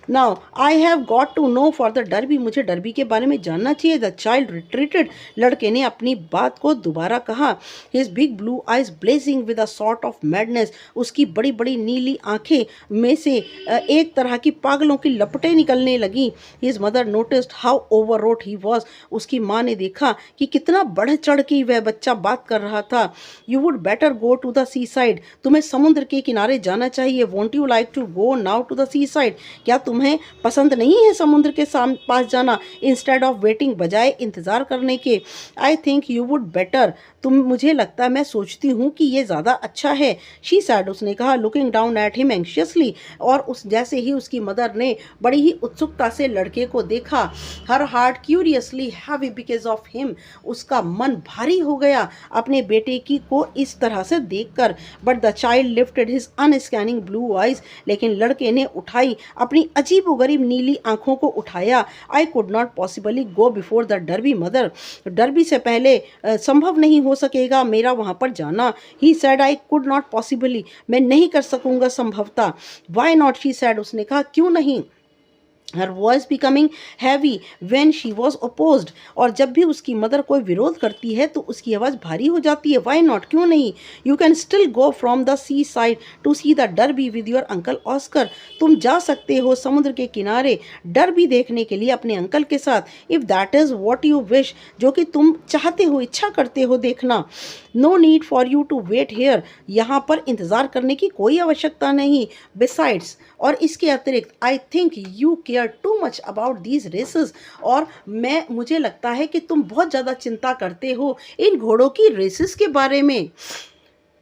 Now I have got to know for the Derby, मुझे डर्बी के बारे में जानना चाहिए। द चाइल्ड रिट्रीटेड, लड़के ने अपनी बात को दोबारा कहा। His big blue eyes blazing with a sort of madness, उसकी बड़ी बड़ी नीली आंखें में से एक तरह की पागलों की लपटें निकलने लगी। His mother noticed how overwrought he was, उसकी माँ ने देखा कि कितना बढ़ चढ़ के वह बच्चा बात कर रहा था। You would better go to the sea side, तुम्हें समुद्र के किनारे जाना चाहिए। Won't you like to go now to the sea side, क्या तुम्हें पसंद नहीं है समुद्र के पास जाना, इंस्टेड ऑफ वेटिंग, बजाय इंतजार करने के। आई थिंक यू वुड बेटर, मुझे लगता है, मैं सोचती हूँ कि ये ज़्यादा अच्छा है। शी सैड, उसने कहा, looking down at him anxiously, और उस जैसे ही उसकी मदर ने बड़ी ही उत्सुकता से लड़के को देखा। Her heart curiously heavy because of him, उसका मन भारी हो गया अपने बेटे की को इस तरह से देखकर। But the child lifted his unscanning blue eyes, लेकिन लड़के ने उठाई अपनी अजीबोगरीब नीली आंखों को उठाया। आई could not possibly go before the derby mother, derby से पहले संभव नहीं हो सकेगा मेरा वहाँ पर जाना। He said, I could not possibly, मैं नहीं कर सकूँगा संभवतः। वाई नॉट, शी सैड, उसने कहा, क्यों नहीं। Her voice becoming heavy when she was opposed, और जब भी उसकी मदर कोई विरोध करती है तो उसकी आवाज़ भारी हो जाती है। वाई नॉट, क्यों नहीं। You can still go from the sea side to see the Derby with your uncle Oscar, तुम जा सकते हो समुद्र के किनारे डर्बी देखने के लिए अपने अंकल के साथ। If that is what you wish, जो कि तुम चाहते हो, इच्छा करते हो देखना। No need for you to wait here, यहाँ पर इंतज़ार करने की कोई आवश्यकता नहीं। बिसाइड्स, और इसके अतिरिक्त, I think you care too much about these races, और मुझे लगता है कि तुम बहुत ज़्यादा चिंता करते हो इन घोड़ों की रेसेस के बारे में।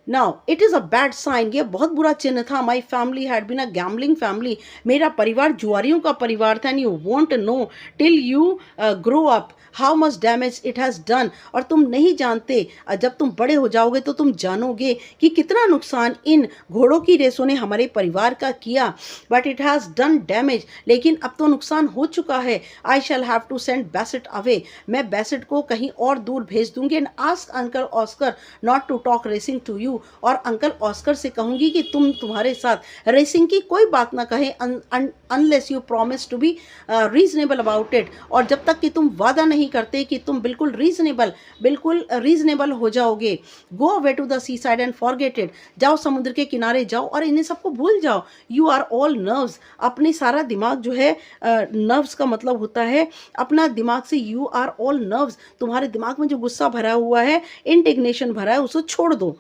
Now it is a bad sign, ये बहुत बुरा चिन्ह था। My family had been a gambling family, मेरा परिवार जुआरियों का परिवार था। And you won't know till you grow up how much damage it has done, और तुम नहीं जानते, जब तुम बड़े हो जाओगे तो तुम जानोगे कि कितना नुकसान इन घोड़ों की रेसों ने हमारे परिवार का किया। But it has done damage, लेकिन अब तो नुकसान हो चुका है। I shall have to send Bassett away, मैं बैसेट को कहीं और दूर भेज दूंगी। And ask uncle Oscar not to talk racing to you, और अंकल ऑस्कर से कहूंगी कि तुम्हारे साथ रेसिंग की कोई बात ना कहे, unless you promise to be reasonable about it, और जब तक कि तुम वादा नहीं करते कि तुम बिल्कुल रीजनेबल हो जाओगे। Go away to the sea side and forget it, जाओ समुद्र के किनारे जाओ और इन्हें सबको भूल जाओ। यू आर ऑल नर्व्स, अपने सारा दिमाग जो है, नर्व्स का मतलब होता है अपना दिमाग से, यू आर ऑल नर्व्स, तुम्हारे दिमाग में जो गुस्सा भरा हुआ है, इंडिग्नेशन भरा है, उसे छोड़ दो।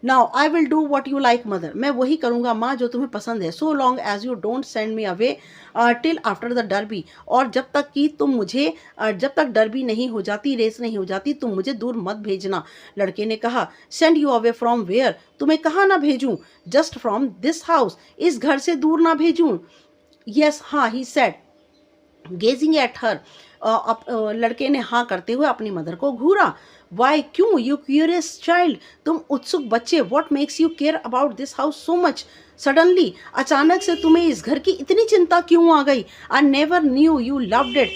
Now I will do what you like mother, मैं वही करूँगा माँ जो तुम्हें पसंद है। So long as you don't send me away till after the Derby, और जब तक कि तुम मुझे जब तक डर्बी नहीं हो जाती, रेस नहीं हो जाती, तुम मुझे दूर मत भेजना। लड़के ने कहा, send you away from where, तुम्हें कहाँ ना भेजूँ। जस्ट फ्रॉम दिस हाउस, इस घर से दूर ना भेजूँ। यस, हाँ, he said gazing at her, लड़के ने हाँ करते हुए अपनी मदर को घूरा। वाई, क्यों, यू क्यूरियस चाइल्ड, तुम उत्सुक बच्चे, what makes you care about this house so much suddenly, अचानक से तुम्हें इस घर की इतनी चिंता क्यों आ गई। I never knew you loved it,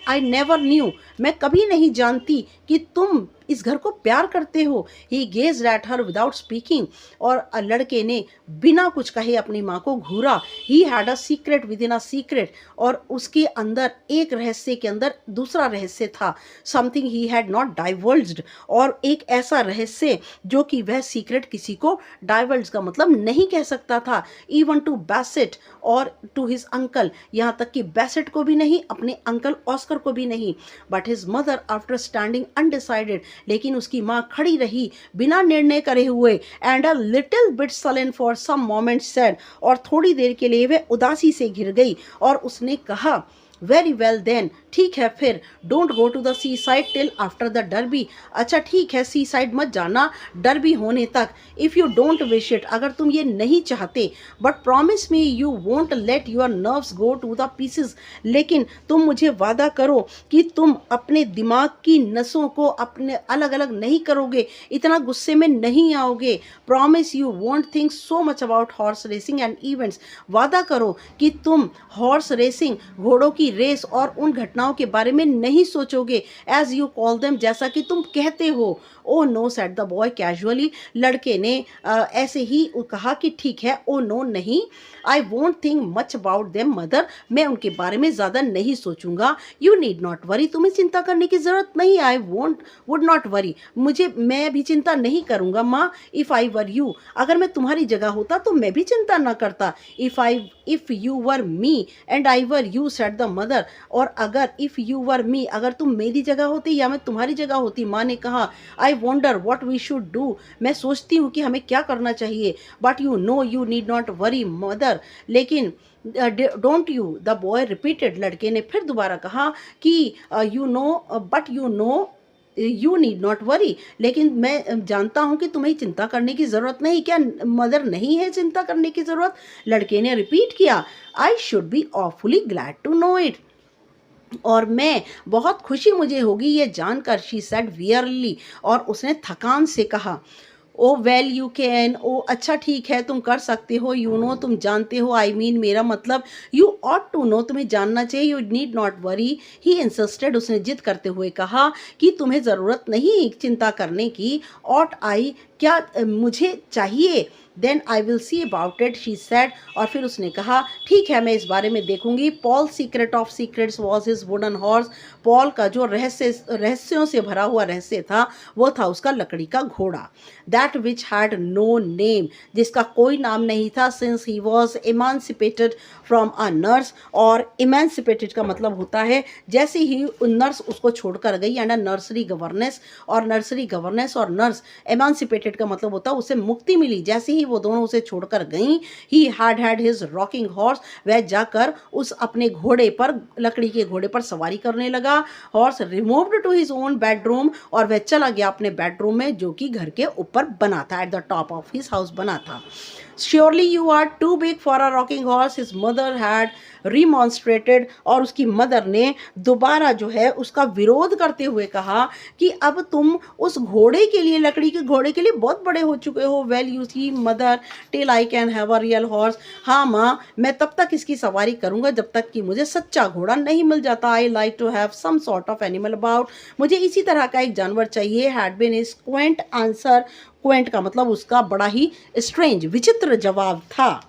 I never knew, मैं कभी नहीं जानती कि तुम इस घर को प्यार करते हो? He gazed at her without speaking, और लड़के ने बिना कुछ कहे अपनी माँ को घूरा। He had a secret within a secret, और उसके अंदर एक रहस्य के अंदर दूसरा रहस्य था। समथिंग ही हैड नॉट डाइवर्ज्ड, और एक ऐसा रहस्य जो कि वह सीक्रेट किसी को, डाइवर्ज का मतलब नहीं कह सकता था, इवन टू बैसेट और टू हिज अंकल, यहाँ तक कि बैसेट को भी नहीं, अपने अंकल ऑस्कर को भी नहीं। But his mother after standing undecided, लेकिन उसकी माँ खड़ी रही बिना निर्णय करे हुए, and a little bit sullen for some moment said, और थोड़ी देर के लिए वह उदासी से घिर गई और उसने कहा, वेरी वेल देन, ठीक है फिर, don't go to the sea side till after the Derby, अच्छा ठीक है सी साइड मत जाना डर्बी होने तक, if you don't wish it, अगर तुम ये नहीं चाहते, but promise me you won't let your nerves go to the pieces, लेकिन तुम मुझे वादा करो कि तुम अपने दिमाग की नसों को अपने अलग अलग नहीं करोगे, इतना गुस्से में नहीं आओगे। Promise you won't think so much about horse racing and events, वादा करो कि तुम हॉर्स रेसिंग, घोड़ों की रेस और उन घटनाओं के बारे में नहीं सोचोगे, एज यू कॉल देम, जैसा कि तुम कहते हो। Oh no said the boy casually, लड़के ने ऐसे ही कहा कि ठीक है, ओ नो नहीं, I won't think much about them mother, मैं उनके बारे में ज़्यादा नहीं सोचूंगा। यू नीड नॉट वरी, तुम्हें चिंता करने की ज़रूरत नहीं, आई वुड नॉट वरी, मैं भी चिंता नहीं करूँगा माँ। इफ़ आई वर यू, अगर मैं तुम्हारी जगह होता तो मैं भी चिंता ना करता। If you were me and I were you said the mother, और अगर इफ़ यू वर मी, अगर तुम मेरी जगह होती या मैं तुम्हारी जगह होती, माँ ने कहा, I wonder what we should do, मैं सोचती हूँ कि हमें क्या करना चाहिए। But you know you need not worry mother, लेकिन don't you, the boy repeated, लड़के ने फिर दोबारा कहा कि you know, but you know you need not worry, लेकिन मैं जानता हूँ कि तुम्हें चिंता करने की ज़रूरत नहीं, क्या मदर नहीं है चिंता करने की ज़रूरत? लड़के ने रिपीट किया, I should be awfully glad to know it, और मैं बहुत खुशी मुझे होगी ये जानकर, शी सेड वियरली, और उसने थकान से कहा, ओ वेल यू कैन, ओ अच्छा ठीक है तुम कर सकते हो, यू नो तुम जानते हो, आई मीन मेरा मतलब, यू ऑट टू नो तुम्हें जानना चाहिए, you need not worry, he insisted, उसने जिद करते हुए कहा कि तुम्हें ज़रूरत नहीं चिंता करने की। ऑट आई, क्या मुझे चाहिए? Then I will see about it, she said, और फिर उसने कहा ठीक है मैं इस बारे में देखूंगी। Paul secret of secrets was his wooden horse, Paul का जो रहस्यों से भरा हुआ रहस्य था वो था उसका लकड़ी का घोड़ा। That which had no name, जिसका कोई नाम नहीं था, since he was emancipated from a nurse, और एमांसिपेटेड का मतलब होता है जैसे ही नर्स उसको छोड़कर गई, एंड अ नर्सरी गवर्नेंस, और नर्सरी गवर्नेंस और नर्स, एमांसिपेटेड का मतलब होता है उसे मुक्ति मिली, जैसे ही वो दोनों उसे छोड़कर गईं। He had his rocking horse, वह जाकर उस अपने घोड़े पर, लकड़ी के घोड़े पर सवारी करने लगा। Horse removed to his own bedroom, और वह चला गया अपने बेडरूम में जो कि घर के ऊपर बना था, at the top of his house बना था। Surely you are too big for a rocking horse, his mother had remonstrated, और उसकी मदर ने दोबारा जो है उसका विरोध करते हुए कहा कि अब तुम उस घोड़े के लिए, लकड़ी के घोड़े के लिए बहुत बड़े हो चुके हो। Well you see mother, till I can have a real horse, हाँ माँ मैं तब तक इसकी सवारी करूँगा जब तक कि मुझे सच्चा घोड़ा नहीं मिल जाता। I like to have some sort of animal about, मुझे इसी तरह का एक जानवर चाहिए। Had been his quaint answer, quaint का मतलब उसका बड़ा ही स्ट्रेंज, विचित्र जवाब था।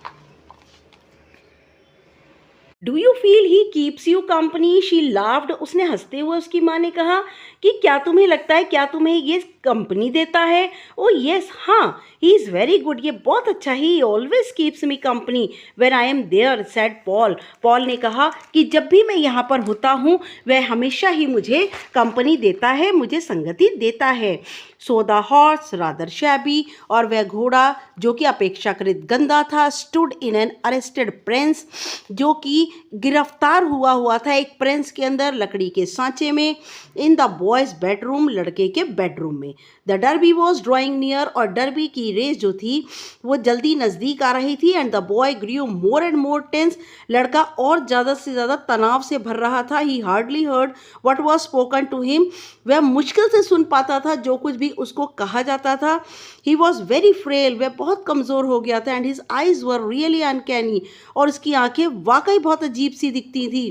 Do you feel he keeps you company, she laughed, उसने हंसते हुए उसकी माँ ने कहा कि क्या तुम्हें लगता है, क्या तुम्हें ये कंपनी देता है? ओ येस, हाँ, ही इज़ वेरी गुड, ये बहुत अच्छा, he always keeps me company when I am there said Paul, Paul ने कहा कि जब भी मैं यहाँ पर होता हूँ वह हमेशा ही मुझे कंपनी देता है, मुझे संगति देता है। So the horse rather shabby, और वह घोड़ा जो कि अपेक्षाकृत गंदा था, stood in an arrested Prince, जो कि गिरफ्तार हुआ था एक प्रिंस के अंदर, लकड़ी के सांचे में, इन द बॉयज़ बेडरूम, लड़के के बेडरूम में। The Derby was drawing near, और डर्बी की रेस जो थी वो जल्दी नज़दीक आ रही थी। And the boy grew more and more tense, लड़का और ज़्यादा से ज़्यादा तनाव से भर रहा था। He hardly heard what was spoken to him, वह मुश्किल से सुन पाता था जो कुछ भी उसको कहा जाता था। ही वॉज वेरी फ्रेल, वह बहुत कमज़ोर हो गया था। And his eyes were really uncanny, और उसकी आंखें वाकई बहुत अजीब सी दिखती थी।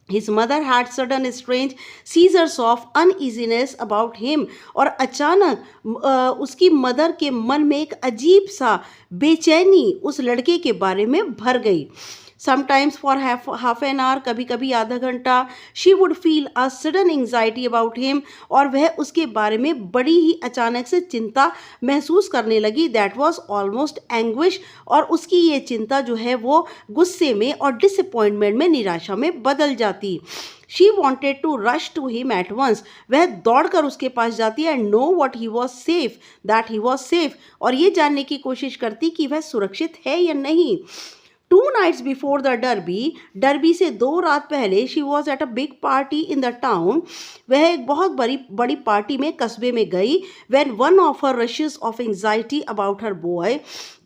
His mother had sudden strange seizures of uneasiness about him. और अचानक उसकी मदर के मन में एक अजीब सा बेचैनी उस लड़के के बारे में भर गई. Sometimes for half an hour, कभी कभी आधा घंटा, she would feel a sudden anxiety about him. और वह उसके बारे में बड़ी ही अचानक से चिंता महसूस करने लगी. That was almost anguish. और उसकी ये चिंता जो है वो गुस्से में और डिसअपॉइंटमेंट में, निराशा में बदल जाती. She wanted to rush to him at once. वह दौड़कर उसके पास जाती and know what he was safe, that he was safe. और ये जानने की कोशिश करती कि वह सुरक्षित है या नहीं. 2 nights before the डर्बी से 2 रात पहले, she was at a big party in the town. वह एक बहुत बड़ी पार्टी में कस्बे में गई. When one of her rushes of anxiety about her boy,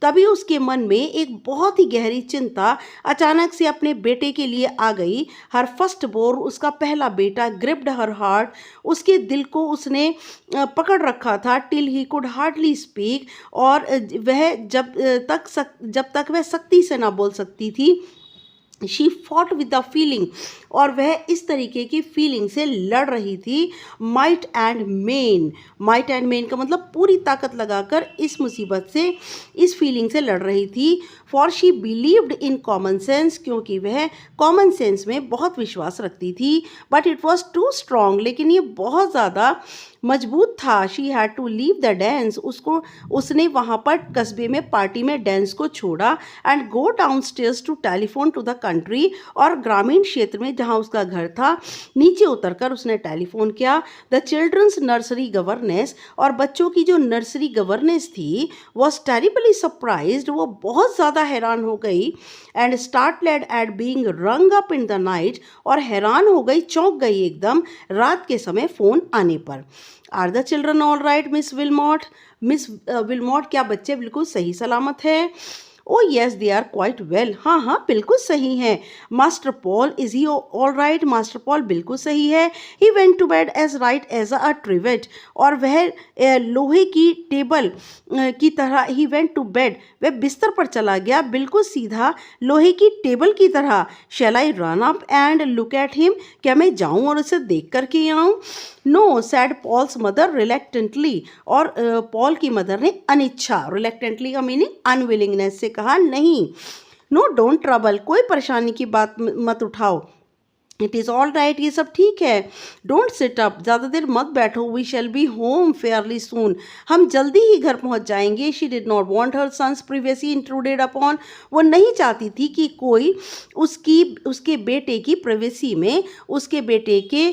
तभी उसके मन में एक बहुत ही गहरी चिंता अचानक से अपने बेटे के लिए आ गई. हर फर्स्ट बोर, उसका पहला बेटा, ग्रिप्ड हर हार्ट, उसके दिल को उसने पकड़ रखा था. Till he could hardly speak, और वह जब तक वह सख्ती से ना बोल सकती थी. She fought with the feeling, और वह इस तरीके की फीलिंग से लड़ रही थी. माइट एंड मेन का मतलब पूरी ताकत लगाकर इस मुसीबत से, इस फीलिंग से लड़ रही थी. For she believed in common sense, क्योंकि वह कॉमन सेंस में बहुत विश्वास रखती थी. But it was too strong, लेकिन ये बहुत ज़्यादा मजबूत था. She had to leave the dance, उसने वहाँ पर कस्बे में पार्टी में डांस को छोड़ा. And go downstairs to telephone to the country, और ग्रामीण क्षेत्र में जहाँ उसका घर था नीचे उतरकर उसने टेलीफोन किया. द चिल्ड्रंस नर्सरी गवर्नेंस, और बच्चों की जो नर्सरी गवर्नेंस थी वॉज टेरिबली सरप्राइज्ड, वो बहुत ज़्यादा हैरान हो गई. एंड स्टार्टलेड एट बीइंग रंग अप इन द नाइट, और हैरान हो गई, चौंक गई एकदम रात के समय फ़ोन आने पर. Are the children all right Miss Wilmot? Miss Wilmot, क्या बच्चे बिल्कुल सही सलामत है? Oh yes they are quite well, हाँ हाँ बिल्कुल सही हैं. Master Paul, is he all right? Master Paul बिल्कुल सही है. He went to bed as right as a trivet, और वह लोहे की टेबल की तरह, ही वेंट टू बेड, वह बिस्तर पर चला गया बिल्कुल सीधा लोहे की टेबल की तरह. Shall I run up and look at him, क्या मैं जाऊं और उसे देख करके आऊं? No said Paul's mother reluctantly, और पॉल की मदर ने अनिच्छा, रिलेक्टेंटली का मीनिंग अनविलिंगनेस से कहा नहीं. नो डोंट ट्रबल, कोई परेशानी की बात मत उठाओ. इट इज़ ऑल राइट, ये सब ठीक है. डोंट सिट अप, ज़्यादा देर मत बैठो. We shall be home fairly soon, हम जल्दी ही घर पहुंच जाएंगे. She did not want her son's privacy intruded upon, वो नहीं चाहती थी कि कोई उसके बेटे की प्रिवेसी में, उसके बेटे के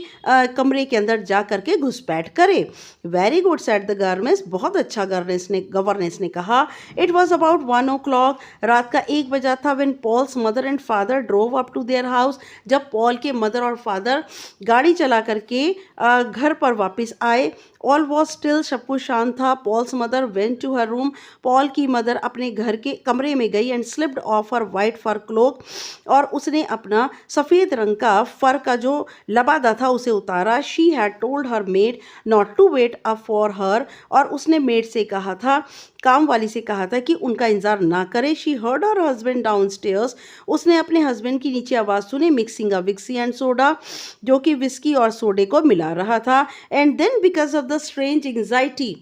कमरे के अंदर जा करके घुसपैठ करे. Very good said the governance, बहुत अच्छा गवर्नेंस ने कहा. इट वॉज अबाउट 1 o'clock, रात का 1 बजा था. When Paul's mother and father drove up to their house, जब पॉल के मदर और फादर गाड़ी चला करके घर पर वापस आए. ऑल वॉज स्टिल, सब कुछ शांत था. Paul's mother went to her room, Paul की मदर अपने घर के कमरे में गई. And slipped off her white fur cloak, और उसने अपना सफ़ेद रंग का फर का जो लबादा था उसे उतारा. She had told her maid not to wait up for her, और उसने मेड से कहा था, काम वाली से कहा था कि उनका इंतजार ना करे. She heard her husband downstairs, उसने अपने हस्बैंड की नीचे आवाज़ सुनी. Mixing a whisky and soda, जो कि विस्की और सोडे को मिला रहा था. And then because of the strange anxiety,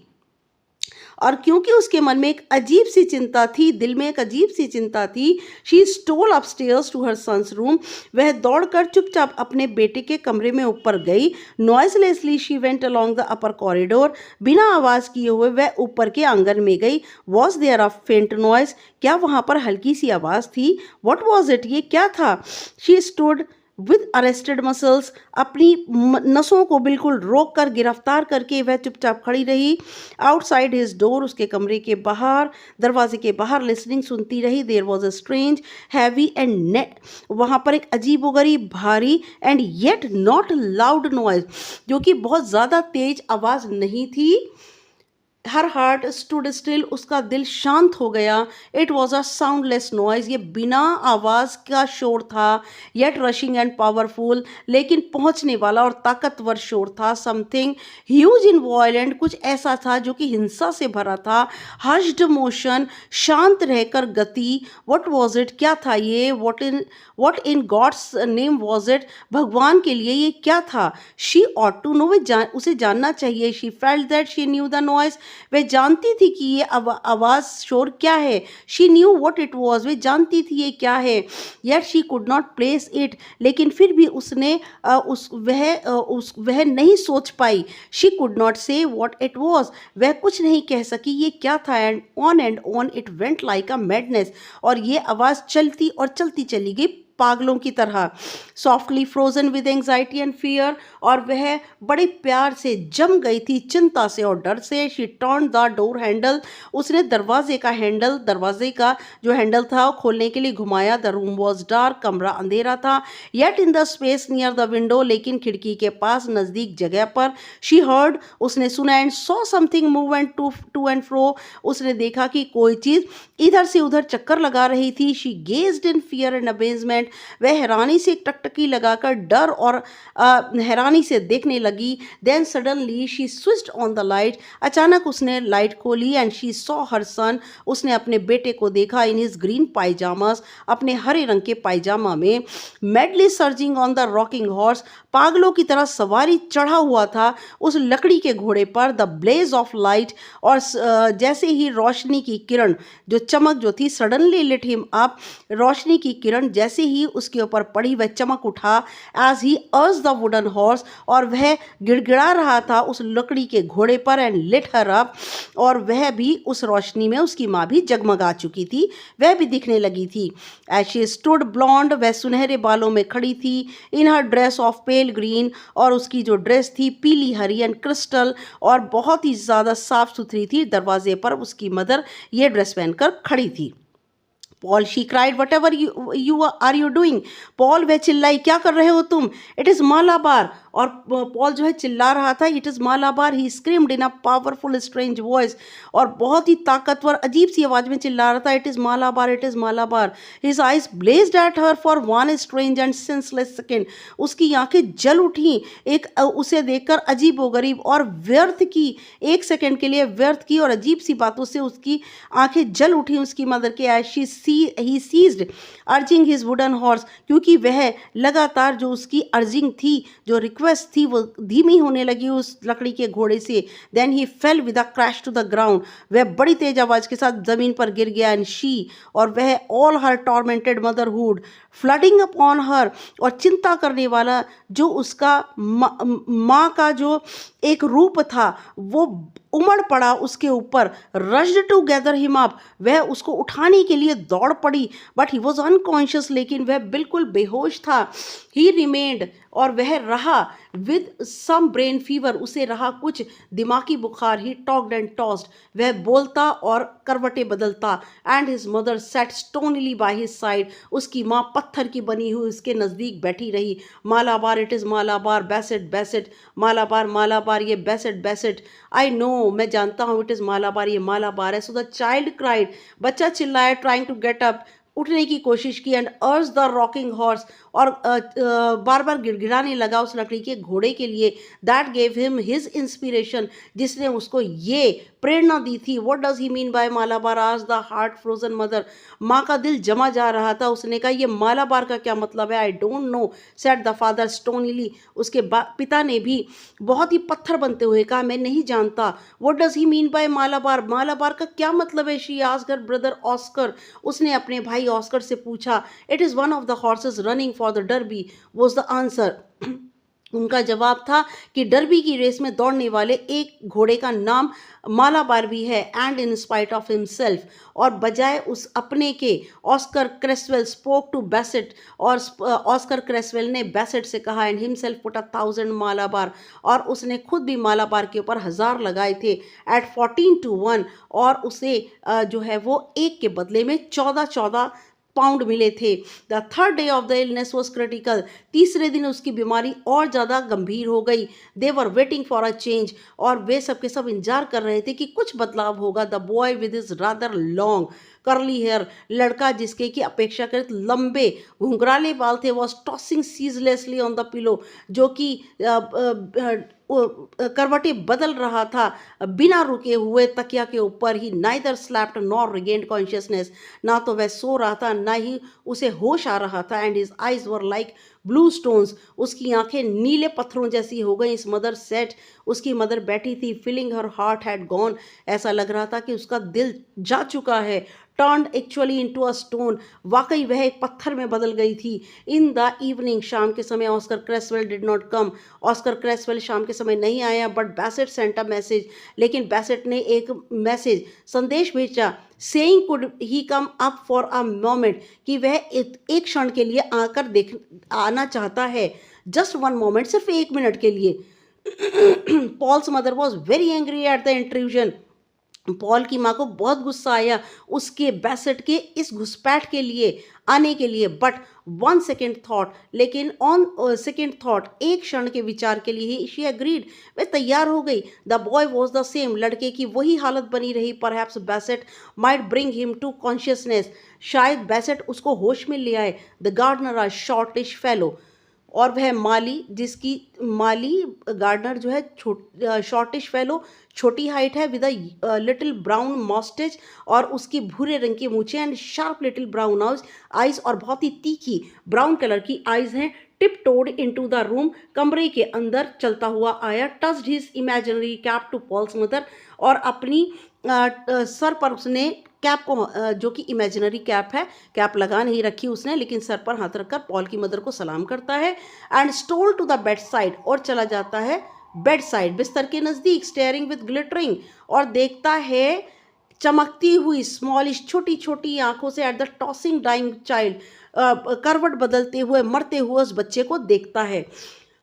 और क्योंकि उसके मन में एक अजीब सी चिंता थी, दिल में एक अजीब सी चिंता थी, she stole upstairs to her son's room, वह दौड़कर चुपचाप अपने बेटे के कमरे में ऊपर गई. Noiselessly she went along the upper corridor, बिना आवाज़ किए हुए वह ऊपर के आंगन में गई. वॉज देयर अ फेंट नॉइज, क्या वहाँ पर हल्की सी आवाज़ थी? वॉट वॉज इट, ये क्या था? She stood with arrested muscles, अपनी नसों को बिल्कुल रोक कर, गिरफ्तार करके वह चुपचाप खड़ी रही. आउटसाइड हिज डोर, उसके कमरे के बाहर, दरवाजे के बाहर लिसनिंग, सुनती रही. There was a strange heavy and net, वहाँ पर एक अजीबोगरीब भारी and yet not loud noise, जो कि बहुत ज़्यादा तेज आवाज़ नहीं थी हर हार्ट स्टूड स्टिल, उसका दिल शांत हो गया। It was a soundless noise, ये बिना आवाज़ का शोर था, येट रशिंग एंड पावरफुल, लेकिन पहुंचने वाला और ताकतवर शोर था। समथिंग ह्यूज इन वॉयलेंट, कुछ ऐसा था जो कि हिंसा से भरा था। हश्ड मोशन, शांत रहकर गति। वट वॉज इट, क्या था ये? What in God's name was it, भगवान के लिए ये क्या था? शी ऑट टू नो, उसे जानना चाहिए। She felt that she knew the noise, वह जानती थी कि ये आवाज़ शोर क्या है। She knew what it was, वे जानती थी ये क्या है। Yet she could not place it, लेकिन फिर भी उसने वह नहीं सोच पाई। She could not say what it was, वह कुछ नहीं कह सकी ये क्या था। And on it went like a madness, और ये आवाज़ चलती और चलती चली गई पागलों की तरह। Softly frozen with anxiety and fear, और वह बड़े प्यार से जम गई थी चिंता से और डर से। She turn the door handle, उसने दरवाजे का जो हैंडल था वो खोलने के लिए घुमाया। द रूम वॉज डार्क, कमरा अंधेरा था। Yet in the space near the window, लेकिन खिड़की के पास नज़दीक जगह पर। शी हर्ड, उसने सुना। And saw something move and to and fro, उसने देखा कि कोई चीज़ इधर से उधर चक्कर लगा रही थी। She gazed in fear and amazement, वह हैरानी से टकटकी लगाकर डर और हैरानी से देखने लगी। Then suddenly she switched on the light, अचानक उसने लाइट खोली। And she saw her son, उसने अपने बेटे को देखा। इन हिज ग्रीन पायजामास, अपने हरे रंग के पायजामा में। Madly surging on the rocking horse, पागलों की तरह सवारी चढ़ा हुआ था उस लकड़ी के घोड़े पर। द ब्लेज ऑफ लाइट, और जैसे ही रोशनी की किरण, जो चमक जो थी, सडनली लिट हिम अप, रोशनी की किरण जैसे ही उसके ऊपर पड़ी वह चमक उठा। एज ही अर्ज द वुडन हॉर्स, और वह गिड़गिड़ा रहा था उस लकड़ी के घोड़े पर। एंड लिट हर अप, और वह भी उस रोशनी में, उसकी माँ भी जगमगा चुकी थी, वह भी दिखने लगी थी। एज शी स्टूड ब्लॉन्ड, वह सुनहरे बालों में खड़ी थी। इन हर ड्रेस ऑफ पेल ग्रीन, और उसकी जो ड्रेस थी पीली हरी एंड क्रिस्टल, और बहुत ही ज़्यादा साफ सुथरी थी। दरवाजे पर उसकी मदर ये ड्रेस पहनकर खड़ी थी। Paul, she cried, whatever you are you doing, Paul, वह चिल्लाई, क्या कर रहे हो तुम? इट इज़ मालाबार, और पॉल जो है चिल्ला रहा था, it is Malabar. He screamed in a powerful strange voice, और बहुत ही ताकतवर अजीब सी आवाज़ में चिल्ला रहा था, it is Malabar, it is Malabar. His eyes blazed at her for one strange and senseless second, उसकी आंखें जल उठी एक उसे देखकर अजीबोगरीब और व्यर्थ की, एक सेकंड के लिए व्यर्थ की और अजीब सी बातों से उसकी आंखें जल उठी उसकी मदर के। As he ceased urging his wooden horse, क्योंकि वह लगातार जो उसकी अर्जिंग थी, जो रिक्वेस्ट थी, वो धीमी होने लगी उस लकड़ी के घोड़े से। Then he fell with a crash to the ground, वह बड़ी तेज आवाज के साथ जमीन पर गिर गया। एंड शी, और वह all her tormented motherhood flooding upon her, और चिंता करने वाला जो उसका माँ का जो एक रूप था वो उमड़ पड़ा उसके ऊपर। Rushed to gather him up, वह उसको उठाने के लिए दौड़ पड़ी। बट ही वॉज अनकॉन्शियस, लेकिन वह बिल्कुल बेहोश था। ही रिमेन्ड, और वह रहा। विद सम ब्रेन फीवर, उसे रहा कुछ दिमागी बुखार। ही टॉक्ड एंड टॉस्ड, वह बोलता और करवटें बदलता। And his mother sat stonily by his side, उसकी माँ पत्थर की बनी हुई उसके नज़दीक बैठी रही। Malabar, it is Malabar, Bassett Bassett, Malabar Malabar, ये बैसेट बैसेट, आई नो, मैं जानता हूँ, इट इज़ मालाबार, ये मालाबार है। सो द चाइल्ड क्राइड, बच्चा चिल्लाया, ट्राइंग टू गेट अप, उठने की कोशिश की। एंड अर्ज द रॉकिंग हॉर्स, और बार बार गिड़गिड़ाने लगा उस लकड़ी के घोड़े के लिए। That gave him his inspiration, जिसने उसको ये प्रेरणा दी थी। What does he mean by Malabar, आज द हार्ट फ्रोजन मदर, माँ का दिल जमा जा रहा था। उसने कहा, ये मालाबार का क्या मतलब है? I don't know, said the father stonily, उसके पिता ने भी बहुत ही पत्थर बनते हुए कहा, मैं नहीं जानता। What does he mean by Malabar, Malabar का क्या मतलब है? She asked her brother Oscar, उसने अपने भाई ऑस्कर से पूछा। It is one of the horses running for the derby was the answer. उनका जवाब था कि डर्बी की रेस में दौड़ने वाले एक घोड़े का नाम मालाबार भी है। And in spite of himself, और बजाय उस अपने के, ऑस्कर क्रेसवेल स्पोक टू बैसेट, और ऑस्कर क्रेसवेल ने बैसेट से कहा। एंड हिमसेल्फ पुट 1,000 मालाबार, और उसने खुद भी मालाबार के ऊपर 1000 लगाए थे। एट 14 to 1, और उसे जो है वो एक के बदले में 14 पाउंड मिले थे। The third day of the illness was critical. तीसरे दिन उसकी बीमारी और ज़्यादा गंभीर हो गई। They were waiting for a change, और वे सब के सब इंतजार कर रहे थे कि कुछ बदलाव होगा। The boy with his rather long curly hair, लड़का जिसके की अपेक्षाकृत लंबे घुंघराले बाल थे, was tossing ceaselessly on the pillow, जो कि करवटें बदल रहा था बिना रुके हुए तकिया के ऊपर ही। Neither slept nor regained consciousness, ना तो वह सो रहा था ना ही उसे होश आ रहा था। And his eyes were like blue stones, उसकी आंखें नीले पत्थरों जैसी हो गई। इस मदर सेट, उसकी मदर बैठी थी। Feeling her heart had gone, ऐसा लग रहा था कि उसका दिल जा चुका है। Turn actually into a stone, वाकई वह एक पत्थर में बदल गई थी। इन द इवनिंग, शाम के समय, Oscar Cresswell did not come, Oscar Cresswell शाम के समय नहीं आया। But Bassett sent a message, लेकिन बैसेट ने एक मैसेज संदेश भेजा। Saying could he come up for a moment, कि वह एक क्षण के लिए आकर देख आना चाहता है। जस्ट वन मोमेंट, सिर्फ एक मिनट के लिए। Paul's mother was very angry at the intrusion, Paul की माँ को बहुत गुस्सा आया उसके बैसेट के इस घुसपैठ के लिए, आने के लिए। बट वन सेकेंड थॉट, लेकिन ऑन सेकेंड थॉट, एक क्षण के विचार के लिए ही शी एग्रीड, वह तैयार हो गई। The boy was the same, लड़के की वही हालत बनी रही। Perhaps Bassett might bring him to consciousness, शायद बैसेट उसको होश में ले आए। The gardener a shortish fellow, और वह माली, जिसकी माली गार्डनर जो है शॉर्टिश फेलो, छोटी हाइट है, with a little brown moustache, और उसकी भूरे रंग की मूछें, and sharp little brown eyes, और बहुत ही तीखी ब्राउन कलर की आइज हैं। Tiptoed into the room, कमरे के अंदर चलता हुआ आया। Touched his imaginary cap to Paul's mother, और अपनी सर पर उसने कैप को, जो कि इमेजिनरी कैप है, कैप लगा नहीं रखी उसने, लेकिन सर पर हाथ रखकर पॉल की मदर को सलाम करता है। And stole to the bed side, और चला जाता है बेड साइड, बिस्तर के नज़दीक। स्टेयरिंग विद ग्लिटरिंग, और देखता है चमकती हुई स्मॉलिश, छोटी छोटी आंखों से, at the tossing dying child, करवट बदलते हुए मरते हुए उस बच्चे को देखता है।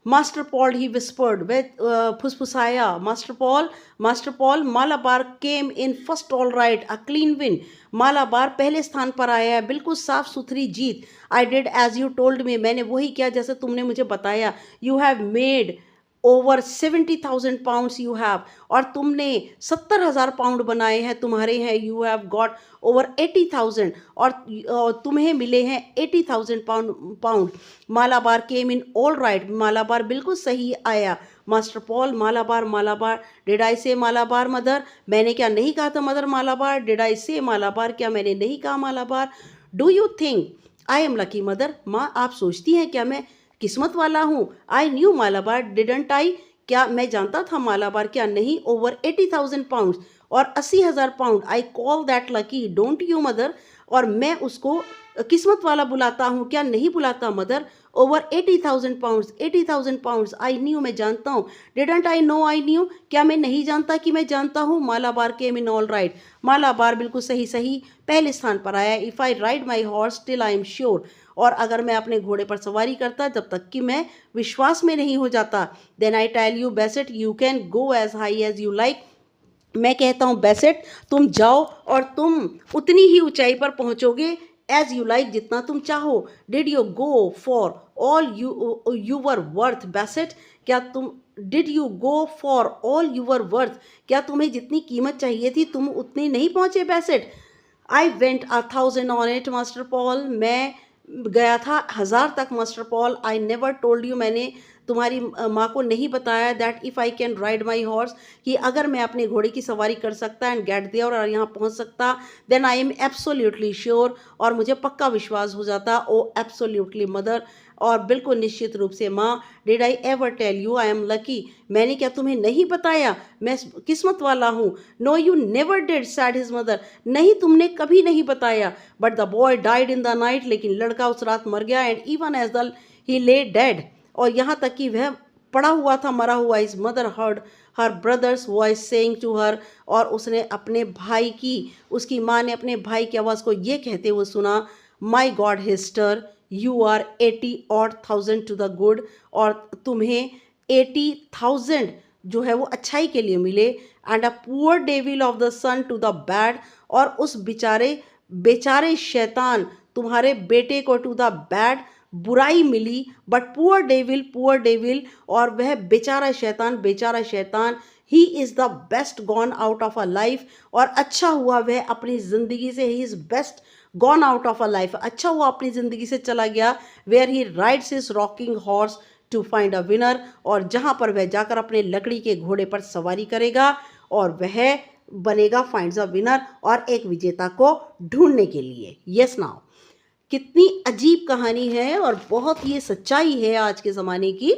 मास्टर पॉल, ही विस्पर्ड, वह फुसफुसाया। Master Paul, Malabar came in first, all right, a clean win, Malabar पहले स्थान पर आया है, बिल्कुल साफ सुथरी जीत। I did as you told me, मैंने वही किया जैसे तुमने मुझे बताया। You have made over 70,000 pounds you have, और तुमने 70,000 पाउंड बनाए हैं, तुम्हारे हैं। यू हैव गॉट ओवर 80,000, और तुम्हें मिले हैं 80,000 pound. Malabar came in all right, Malabar बिल्कुल सही आया। Master Paul, Malabar, did I से मालाबार मदर, मैंने क्या नहीं कहा था मदर मालाबार? डिड आई से मालाबार, क्या मैंने नहीं कहा Malabar? Do you think I am lucky mother, माँ आप सोचती हैं क्या मैं किस्मत वाला हूँ? I knew Malabar didn't I, क्या मैं जानता था मालाबार, क्या नहीं? ओवर 80,000 पाउंड, और 80,000 pound. I call that lucky don't you mother, और मैं उसको किस्मत वाला बुलाता हूँ, क्या नहीं बुलाता mother? Over 80,000 pounds, 80,000 pounds. I knew, मैं जानता हूँ। Didn't I know I knew, क्या मैं नहीं जानता कि मैं जानता हूँ? Malabar came in all right, Malabar बिल्कुल सही सही पहले स्थान पर आया। If I ride my horse till I am sure, और अगर मैं अपने घोड़े पर सवारी करता जब तक कि मैं विश्वास में नहीं हो जाता। Then I tell you Bassett, you can go as high as you like, मैं कहता हूँ बैसेट तुम जाओ और तुम उतनी ही ऊंचाई पर पहुंचोगे, एज यू लाइक, जितना तुम चाहो। Did you go for all your worth Bassett, क्या तुम did you go for all your worth, क्या तुम्हें जितनी कीमत चाहिए थी तुम उतनी नहीं पहुंचे Bassett? I went 1,000 on it master Paul, मैं गया था 1,000 तक master Paul. I never told you, मैंने तुम्हारी माँ को नहीं बताया that if I can ride my horse, कि अगर मैं अपने घोड़े की सवारी कर सकता एंड गेट देयर, और यहाँ पहुँच सकता, then I am absolutely sure, और मुझे पक्का विश्वास हो जाता। ओ एब्सोल्युटली मदर, और बिल्कुल निश्चित रूप से माँ। Did I ever tell you I am lucky, मैंने क्या तुम्हें नहीं बताया मैं किस्मत वाला हूँ? No you never did, said his mother, नहीं तुमने कभी नहीं बताया। But the boy died in the night, लेकिन लड़का उस रात मर गया। And even as the he lay dead, और यहाँ तक कि वह पड़ा हुआ था, मरा हुआ। His mother heard her brother's voice saying to her, और उसने अपने भाई की, उसकी माँ ने अपने भाई की आवाज़ को ये कहते हुए सुना, my God Hester, you are 80,000 to the good, और तुम्हें 80,000 जो है वो अच्छाई के लिए मिले। And a poor devil of the son to the bad, और उस बेचारे बेचारे शैतान, तुम्हारे बेटे को टू द बैड बुराई मिली, बट पुअर डेविल, और वह बेचारा शैतान he is the best gone out of a life, और अच्छा हुआ वह अपनी ज़िंदगी से, he is best gone out of a life, अच्छा हुआ अपनी ज़िंदगी से चला गया, where he rides his rocking horse to find a winner, और जहाँ पर वह जाकर अपने लकड़ी के घोड़े पर सवारी करेगा और वह बनेगा फाइंड्स अ विनर, और एक विजेता को ढूंढने के लिए। यस नाउ, कितनी अजीब कहानी है और बहुत ये सच्चाई है आज के ज़माने की।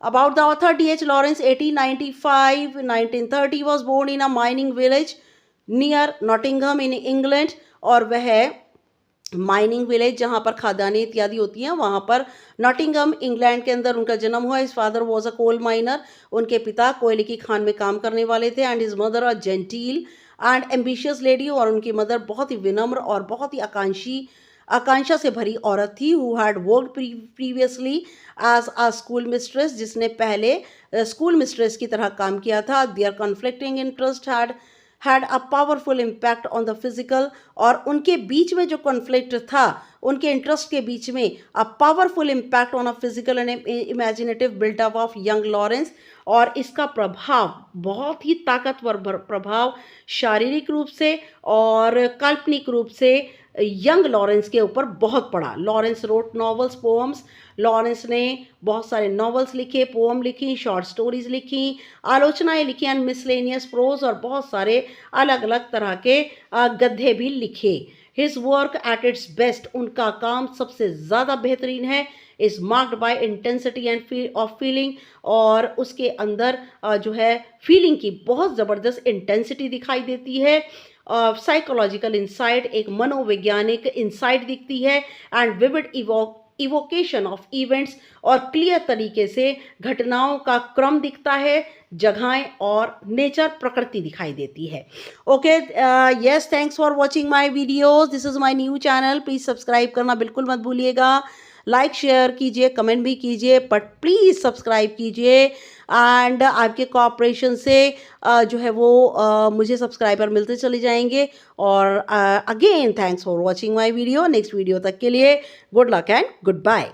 About the author D.H. Lawrence, 1895 1930 was born in a mining village near Nottingham in England, और वह माइनिंग विलेज जहाँ पर खादानें इत्यादि होती हैं वहाँ पर नॉटिंगम इंग्लैंड के अंदर उनका जन्म हुआ। His father was a coal miner, उनके पिता कोयले की खान में काम करने वाले थे, and his mother a gentle and ambitious lady, और उनकी मदर बहुत ही विनम्र और बहुत ही आकांक्षा से भरी औरत थी, who had worked previously as a school mistress, जिसने पहले स्कूल मिस्ट्रेस की तरह काम किया था। Their conflicting interest had a powerful impact on the physical, और उनके बीच में जो कॉन्फ्लिक्ट था, उनके इंटरेस्ट के बीच में अ powerful impact on a physical and imaginative built up of young Lawrence, और इसका प्रभाव, बहुत ही ताकतवर प्रभाव शारीरिक रूप से और काल्पनिक रूप से यंग लॉरेंस के ऊपर बहुत पड़ा। Lawrence wrote novels, poems, Lawrence ने बहुत सारे नॉवेल्स लिखे, पोम लिखी, शॉर्ट स्टोरीज लिखी, आलोचनाएं लिखी, एंड मिसलेनियस प्रोज, और बहुत सारे अलग अलग तरह के गद्य भी लिखे। His work at its best, उनका काम सबसे ज़्यादा बेहतरीन है, is marked by intensity end of feeling, और उसके अंदर जो है फीलिंग की बहुत ज़बरदस्त इंटेंसिटी दिखाई देती है, साइकोलॉजिकल इंसाइट, एक मनोवैज्ञानिक इंसाइट दिखती है, एंड विविड इवोकेशन ऑफ इवेंट्स, और क्लियर तरीके से घटनाओं का क्रम दिखता है, जगहें और नेचर, प्रकृति दिखाई देती है। Okay, yes, thanks for watching my videos, this is my new channel, please subscribe करना बिल्कुल मत भूलिएगा, लाइक शेयर कीजिए, कमेंट भी कीजिए, बट प्लीज़ सब्सक्राइब कीजिए, एंड आपके कोऑपरेशन से जो है वो मुझे सब्सक्राइबर मिलते चले जाएंगे। और again thanks for watching my video, next video तक के लिए good luck and good bye.